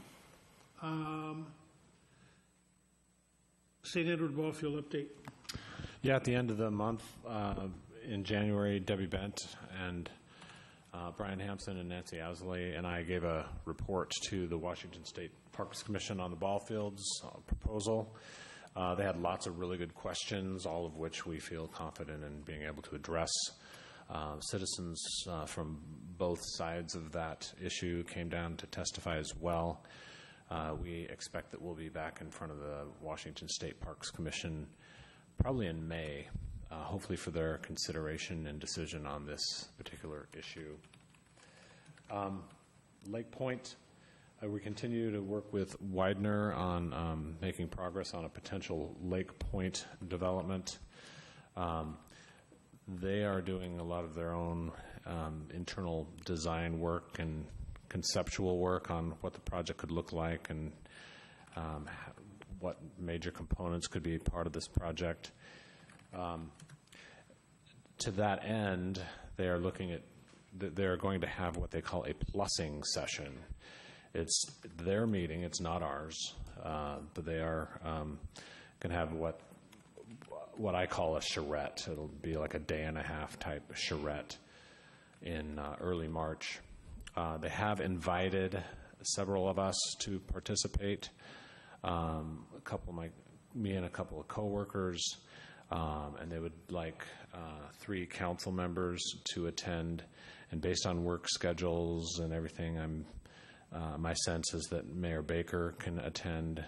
St. Edward Ballfield update. Yeah, at the end of the month, in January, Debbie Bent and Brian Hampson and Nancy Owsley and I gave a report to the Washington State Parks Commission on the ball fields proposal. They had lots of really good questions, all of which we feel confident in being able to address. Citizens from both sides of that issue came down to testify as well. We expect that we'll be back in front of the Washington State Parks Commission probably in May, hopefully for their consideration and decision on this particular issue. Lake Point, we continue to work with Widener on making progress on a potential Lake Point development. They are doing a lot of their own internal design work and conceptual work on what the project could look like and what major components could be part of this project. To that end, they are looking at, they're going to have what they call a plussing session. It's their meeting, it's not ours, but they are going to have what I call a charrette. It'll be like a day-and-a-half type charrette in early March. They have invited several of us to participate. Me and a couple of coworkers, and they would like 3 council members to attend. And based on work schedules and everything, my sense is that Mayor Baker can attend.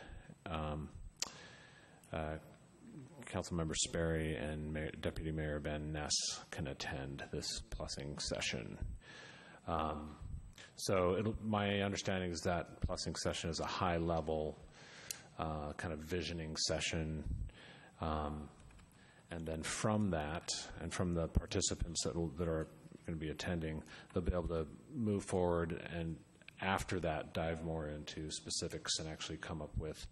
Councilmember Sperry and Deputy Mayor Van Ness can attend this plussing session. So my understanding is that plussing session is a high-level kind of visioning session. And then from that, and from the participants that are going to be attending, they'll be able to move forward and after that dive more into specifics and actually come up with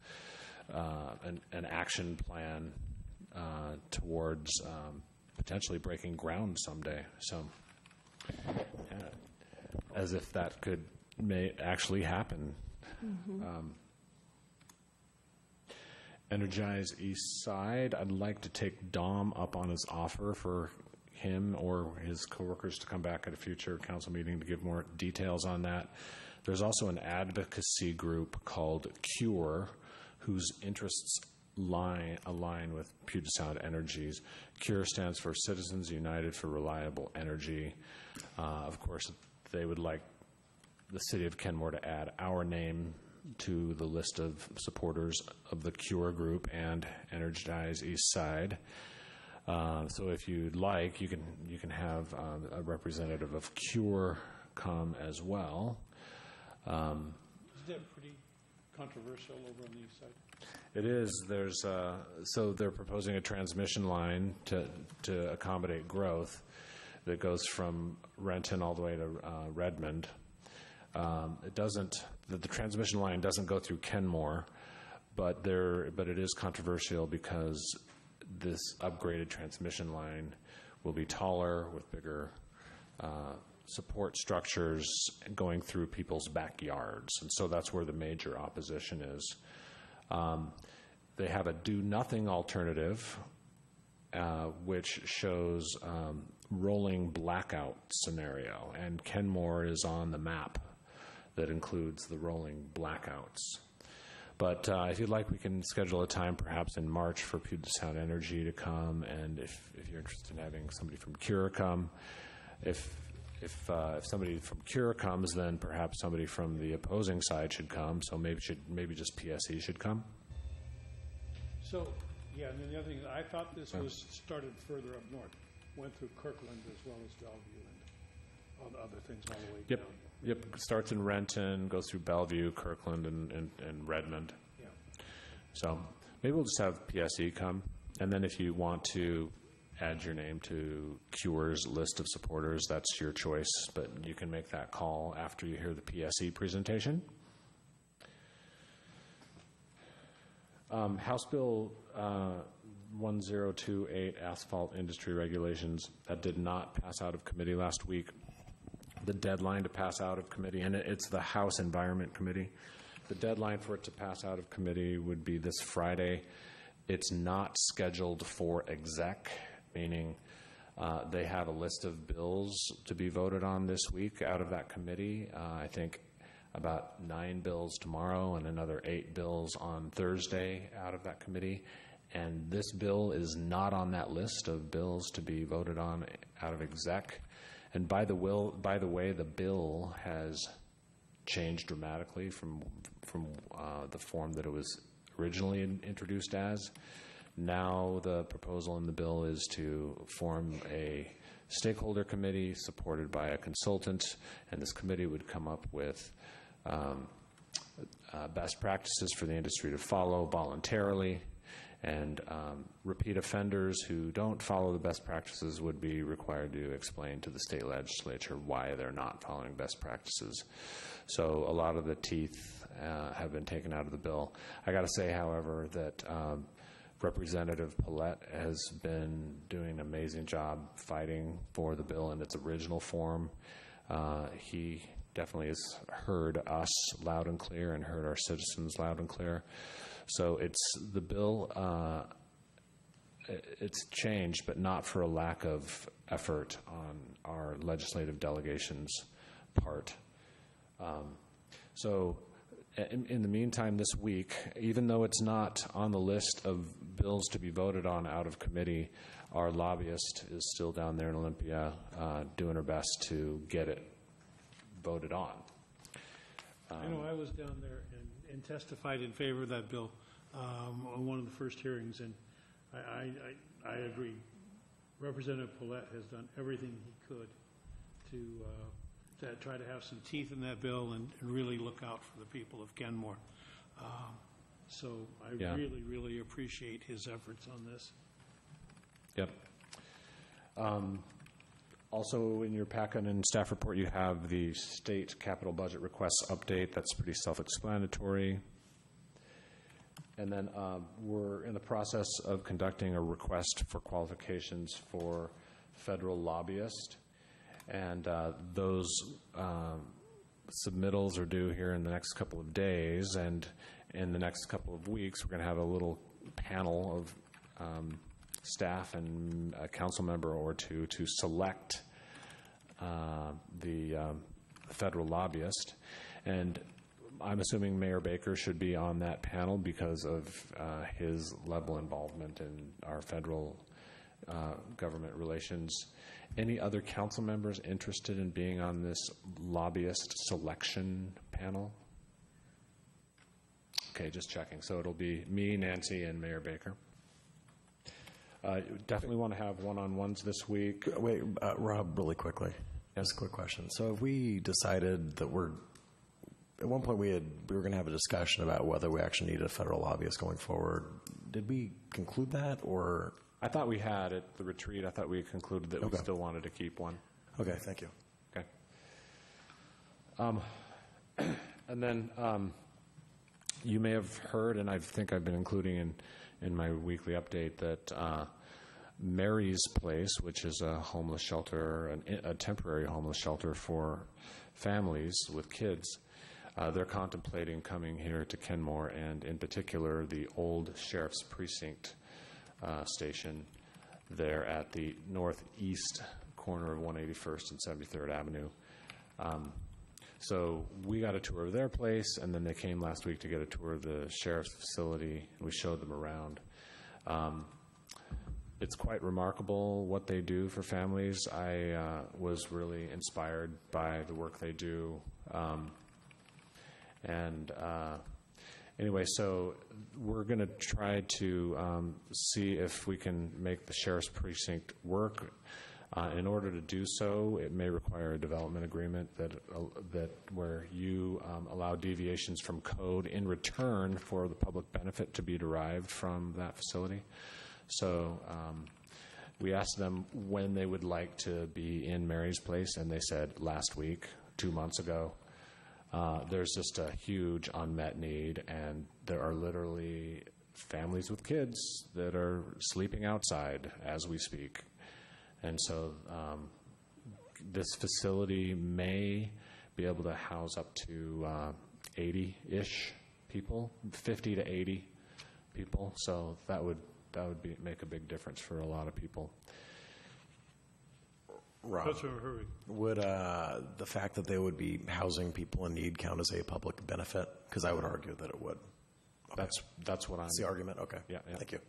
an action plan towards potentially breaking ground someday. So, as if that may actually happen. Mm-hmm. Energize East Side. I'd like to take Dom up on his offer for him or his coworkers to come back at a future council meeting to give more details on that. There's also an advocacy group called CURE, whose interests align with Puget Sound Energies. CURE stands for Citizens United for Reliable Energy. Of course, they would like the city of Kenmore to add our name to the list of supporters of the CURE group and Energize East Side. So if you'd like, you can have a representative of CURE come as well. Isn't that pretty controversial over on the east side? It is. So they're proposing a transmission line to accommodate growth that goes from Renton all the way to Redmond. The transmission line doesn't go through Kenmore, but it is controversial because this upgraded transmission line will be taller with bigger support structures going through people's backyards, and so that's where the major opposition is. They have a do-nothing alternative, which shows rolling blackout scenario, and Kenmore is on the map that includes the rolling blackouts. But if you'd like, we can schedule a time perhaps in March for Puget Sound Energy to come, and if you're interested in having somebody from CURE come, if somebody from CURE comes, then perhaps somebody from the opposing side should come. So maybe just PSE should come. So, yeah, and then the other thing, I thought this was started further up north, went through Kirkland as well as Bellevue and all the other things all the way down. Yep, starts in Renton, goes through Bellevue, Kirkland, and Redmond. Yeah. So maybe we'll just have PSE come, and then if you want to add your name to CURE's list of supporters, that's your choice, but you can make that call after you hear the PSE presentation. House Bill 1028, asphalt industry regulations, that did not pass out of committee last week the deadline to pass out of committee, and it's the House Environment Committee. The deadline for it to pass out of committee would be this Friday. It's not scheduled for exec, meaning they have a list of bills to be voted on this week out of that committee. I think about 9 bills tomorrow and another 8 bills on Thursday out of that committee. And this bill is not on that list of bills to be voted on out of exec. And by the way, the bill has changed dramatically from the form that it was originally introduced as. Now the proposal in the bill is to form a stakeholder committee supported by a consultant, and this committee would come up with best practices for the industry to follow voluntarily, and repeat offenders who don't follow the best practices would be required to explain to the state legislature why they're not following best practices. So a lot of the teeth have been taken out of the bill. I got to say, however, that Representative Paulette has been doing an amazing job fighting for the bill in its original form. He definitely has heard us loud and clear and heard our citizens loud and clear. So the bill, it's changed, but not for a lack of effort on our legislative delegation's part. So in the meantime this week, even though it's not on the list of bills to be voted on out of committee, our lobbyist is still down there in Olympia doing her best to get it voted on. I know I was down there and testified in favor of that bill on one of the first hearings, and I agree. Representative Paulette has done everything he could to try to have some teeth in that bill and really look out for the people of Kenmore. So I really, really appreciate his efforts on this. Yep. Also, in your packet and staff report, you have the state capital budget requests update. That's pretty self-explanatory. And then we're in the process of conducting a request for qualifications for federal lobbyist. And those submittals are due here in the next couple of days. And in the next couple of weeks, we're going to have a little panel of staff and a council member or two to select the federal lobbyist. And I'm assuming Mayor Baker should be on that panel because of his level of involvement in our federal government relations. Any other council members interested in being on this lobbyist selection panel? Okay, just checking. So it'll be me, Nancy, and Mayor Baker. Definitely want to have one-on-ones this week. Wait, Rob, really quickly. Just a quick question. So if we decided that at one point we were going to have a discussion about whether we actually need a federal lobbyist going forward. Did we conclude that, or? I thought we had at the retreat. I thought we concluded that we still wanted to keep one. Okay, thank you. Okay. And then you may have heard, and I think I've been including in my weekly update, that Mary's Place, which is a homeless shelter, a temporary homeless shelter for families with kids, they're contemplating coming here to Kenmore, and in particular the old Sheriff's Precinct station there at the northeast corner of 181st and 73rd Avenue. So we got a tour of their place, and then they came last week to get a tour of the sheriff's facility, and we showed them around. It's quite remarkable what they do for families. I was really inspired by the work they do. Anyway, so we're going to try to see if we can make the sheriff's precinct work. In order to do so, it may require a development agreement that where you allow deviations from code in return for the public benefit to be derived from that facility. So we asked them when they would like to be in Mary's Place, and they said last week, 2 months ago. There's just a huge unmet need, and there are literally families with kids that are sleeping outside as we speak. And so this facility may be able to house up to 80-ish people, 50 to 80 people. So that would make a big difference for a lot of people. Rob, would the fact that they would be housing people in need count as a public benefit? Because I would argue that it would. Okay. That's what I'm. That's the argument. Okay. Yeah. Thank you.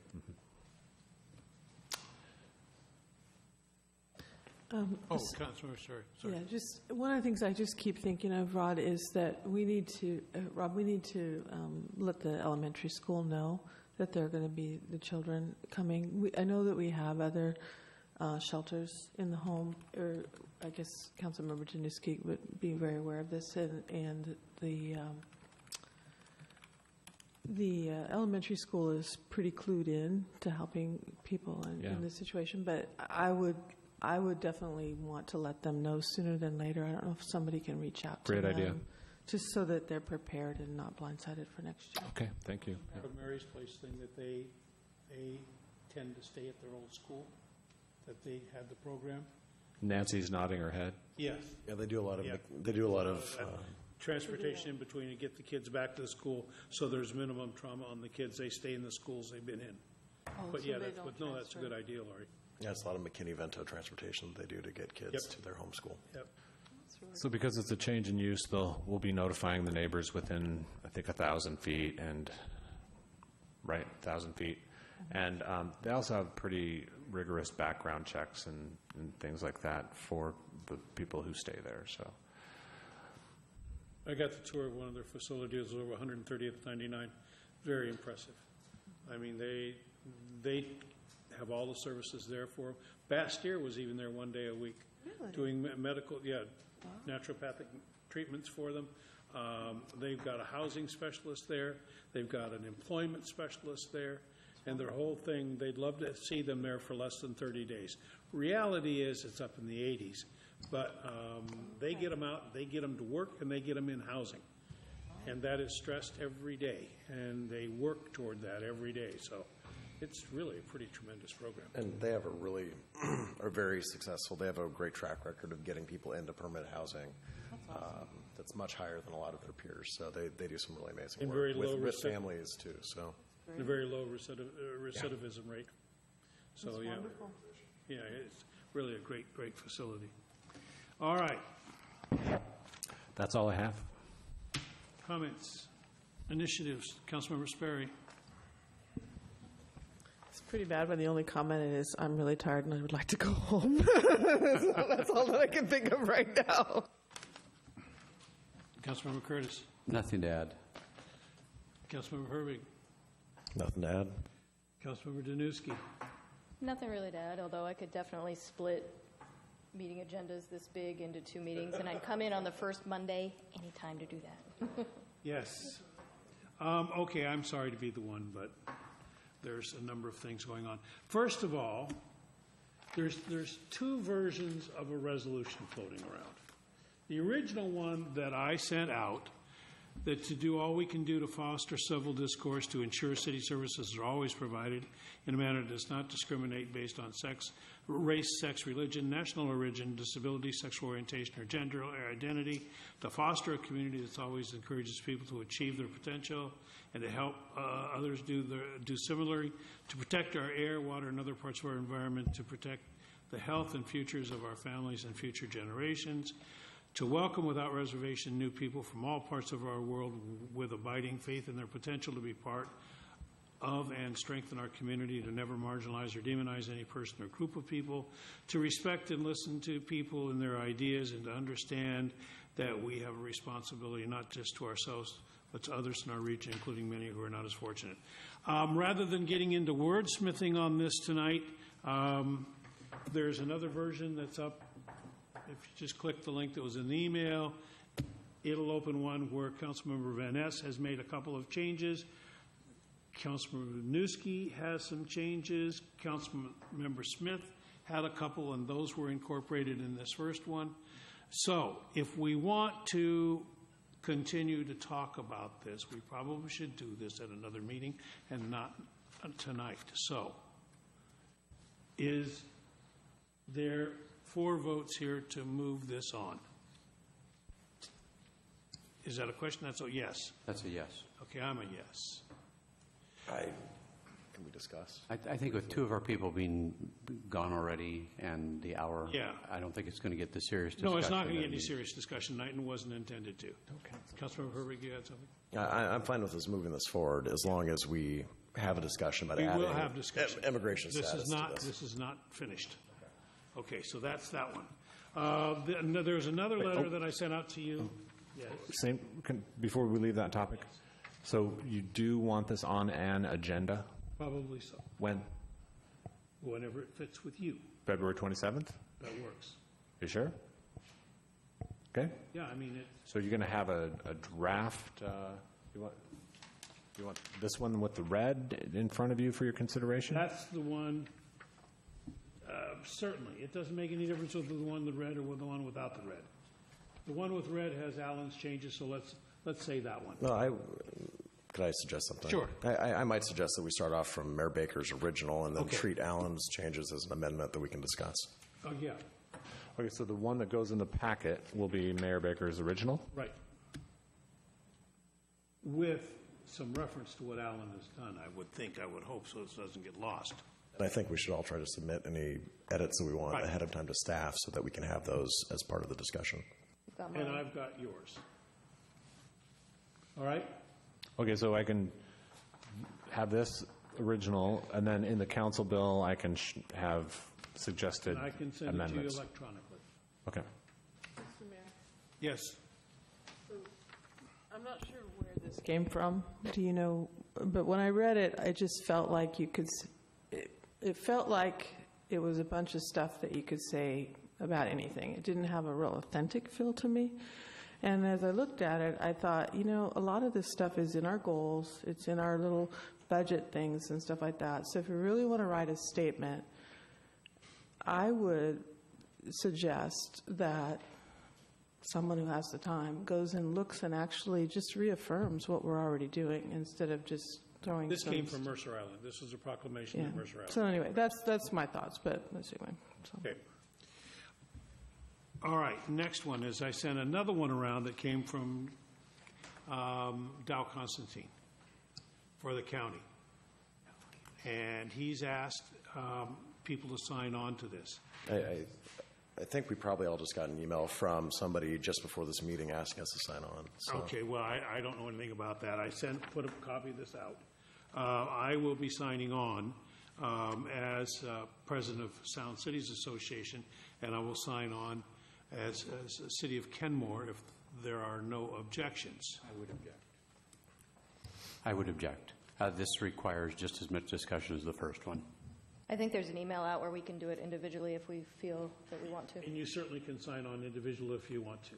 Councilor, sorry. Yeah, just one of the things I just keep thinking of, Rod, is that we need to, let the elementary school know that they're going to be the children coming. I know that we have other shelters in the home, or I guess Councilmember Januski would be very aware of this, and the elementary school is pretty clued in to helping people in this situation, but I would definitely want to let them know sooner than later. I don't know if somebody can reach out to them. Great idea. Just so that they're prepared and not blindsided for next year. Okay, thank you. The Mary's Place thing that they tend to stay at their old school, that they had the program. Nancy's nodding her head. Yes. Yeah, they do a lot of transportation in between and get the kids back to the school, so there's minimum trauma on the kids. They stay in the schools they've been in. But so yeah, they that's don't that's a good idea, Laurie. Yeah, it's a lot of McKinney-Vento transportation that they do to get kids to their home school. Yep. So because it's a change in use, we'll be notifying the neighbors within, I think, 1,000 feet, and 1,000 feet. And they also have pretty rigorous background checks and things like that for the people who stay there. So I got the tour of one of their facilities over 130th 99. Very impressive. I mean, they have all the services there for them. Bastyr was even there one day a week doing medical, naturopathic treatments for them. They've got a housing specialist there. They've got an employment specialist there. And their whole thing, they'd love to see them there for less than 30 days. Reality is it's up in the 80s. But they get them out, they get them to work, and they get them in housing. And that is stressed every day. And they work toward that every day. So it's really a pretty tremendous program. And they have are very successful. They have a great track record of getting people into permanent housing. That's awesome. That's much higher than a lot of their peers. So they do some really amazing and work very low with families too. So a very low recidivism rate. So That's wonderful. Yeah, it's really a great facility. All right. that's all I have. Comments, initiatives, Councilmember Sperry. It's pretty bad when the only comment is, I'm really tired and I would like to go home. So that's all that I can think of right now. Councilmember Curtis. Nothing to add. Councilmember Herbig. Nothing to add. Councilmember Danuski. Nothing really to add, although I could definitely split meeting agendas this big into 2 meetings, and I'd come in on the first Monday, anytime to do that. Yes. Okay, I'm sorry to be the one, but there's a number of things going on. First of all, there's 2 versions of a resolution floating around. The original one that I sent out, that to do all we can do to foster civil discourse to ensure city services are always provided in a manner that does not discriminate based on sex, race, sex, religion, national origin, disability, sexual orientation, or gender or identity, to foster a community that always encourages people to achieve their potential and to help others do similarly, to protect our air, water, and other parts of our environment, to protect the health and futures of our families and future generations, to welcome without reservation new people from all parts of our world with abiding faith in their potential to be part of and strengthen our community, to never marginalize or demonize any person or group of people, to respect and listen to people and their ideas, and to understand that we have a responsibility not just to ourselves but to others in our region, including many who are not as fortunate. Rather than getting into wordsmithing on this tonight, there's another version that's up. If you just click the link that was in the email, it'll open one where Councilmember Van Ness has made a couple of changes. Councilmember Newski has some changes. Councilmember Smith had a couple, and those were incorporated in this first one. So if we want to continue to talk about this, we probably should do this at another meeting and not tonight. So is there 4 votes here to move this on. Is that a question? That's a yes. That's a yes. Okay, I'm a yes. Can we discuss? I think with 2 of our people being gone already and the hour, Yeah. I don't think it's going to get the serious discussion. No, it's not going to that get any it needs. serious discussion tonight and wasn't intended to. Okay. Councilmember Herbig, you had something? I'm fine with us moving this forward as long as we have a discussion about We adding will have discussion. immigration This status is not, to this. this is not finished. Okay, so that's that one. There's another letter that I sent out to you. Yes. Before we leave that topic, so you do want this on an agenda? Probably so. When? Whenever it fits with you. February 27th? That works. You sure? Okay. Yeah, I mean, So you're going to have a draft, you want this one with the red in front of you for your consideration? that's the one, certainly. It doesn't make any difference whether the one with red or with the one without the red. The one with red has Alan's changes, so let's say that one. No, could I suggest something? Sure. I might suggest that we start off from Mayor Baker's original and then Okay. treat Alan's changes as an amendment that we can discuss. Oh, yeah, Okay, so the one that goes in the packet will be Mayor Baker's original? right. With some reference to what Alan has done, I would hope, so it doesn't get lost. And I think we should all try to submit any edits that we want Right. ahead of time to staff so that we can have those as part of the discussion. And I've got yours. All right? Okay, so I can have this original, and then in the council bill, I can have suggested And I can send it to you amendments. electronically. Okay. Mr. Mayor, Yes. so I'm not sure where this came from. Do you know? But when I read it, I just felt like you could. It felt like it was a bunch of stuff that you could say about anything. It didn't have a real authentic feel to me. And as I looked at it, I thought, a lot of this stuff is in our goals. It's in our little budget things and stuff like that. So if you really want to write a statement, I would suggest that someone who has the time goes and looks and actually just reaffirms what we're already doing instead of just throwing This some came from Mercer Island. This was a proclamation yeah. of Mercer Island. So anyway, that's my thoughts, but let's see. So. Okay. All right, next one is I sent another one around that came from Dow Constantine for the county. And he's asked people to sign on to this. I think we probably all just got an email from somebody just before this meeting asking us to sign on. So. Okay, well, I don't know anything about that. I put a copy of this out. I will be signing on as president of Sound Cities Association, and I will sign on as a city of Kenmore if there are no objections. I would object. I would object. This requires just as much discussion as the first one. I think there's an email out where we can do it individually if we feel that we want to. And you certainly can sign on individually if you want to.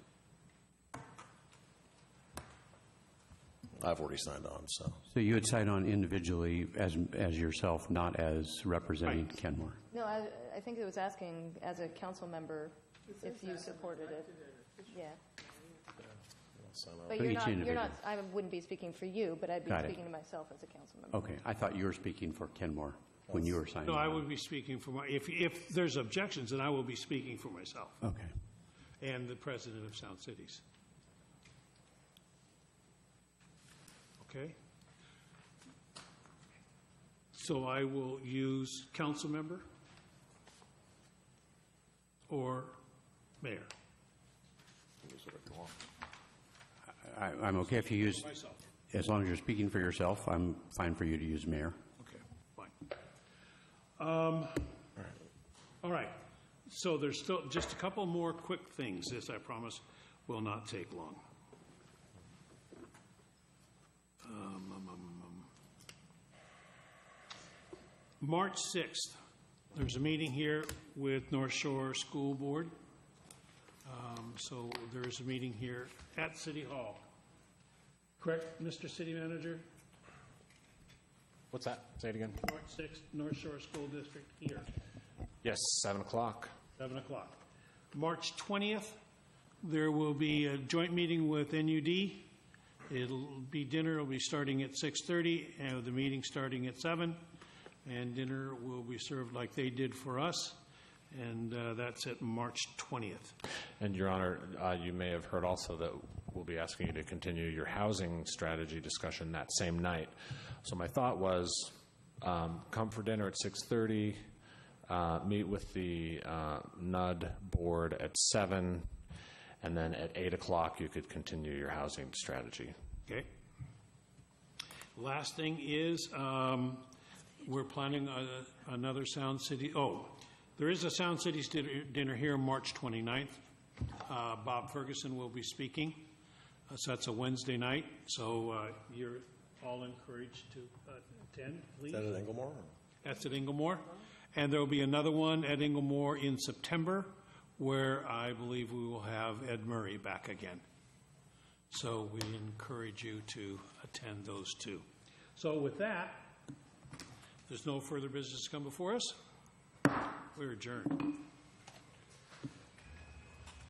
I've already signed on, so. So you would sign on individually as yourself, not as representing Kenmore? No, I think it was asking as a council member if you supported it. Yeah. But you're not, I wouldn't be speaking for you, but I'd be speaking to myself as a council member. Okay, I thought you were speaking for Kenmore when you were signing No, on. I would be speaking for if there's objections, then I will be speaking for myself. Okay. And the president of Sound Cities. Okay? So I will use council member or mayor. I'm okay if you use, Myself. as long as you're speaking for yourself, I'm fine for you to use mayor. Okay, fine. All right. So there's still just a couple more quick things. This, I promise, will not take long. March 6th, there's a meeting here with North Shore School Board. So there's a meeting here at City Hall. Correct, Mr. City Manager? What's that? Say it again. March 6th, North Shore School District here. Yes, 7 o'clock. 7 o'clock. March 20th, there will be a joint meeting with NUD. It'll be dinner. It'll be starting at 6:30, and the meeting starting at 7. And dinner will be served like they did for us. and that's at March 20th. And, Your Honor, you may have heard also that we'll be asking you to continue your housing strategy discussion that same night. So my thought was come for dinner at 6:30, meet with the NUD board at 7, and then at 8 o'clock you could continue your housing strategy. Okay. Last thing is we're planning another Sound City. Oh, there is a Sound Cities dinner here March 29th. Bob Ferguson will be speaking. So that's a Wednesday night. So you're all encouraged to attend, please. Is that at Inglemore? That's at Inglemore. And there will be another one at Inglemore in September where I believe we will have Ed Murray back again. So we encourage you to attend those two. So with that, there's no further business to come before us. We're adjourned.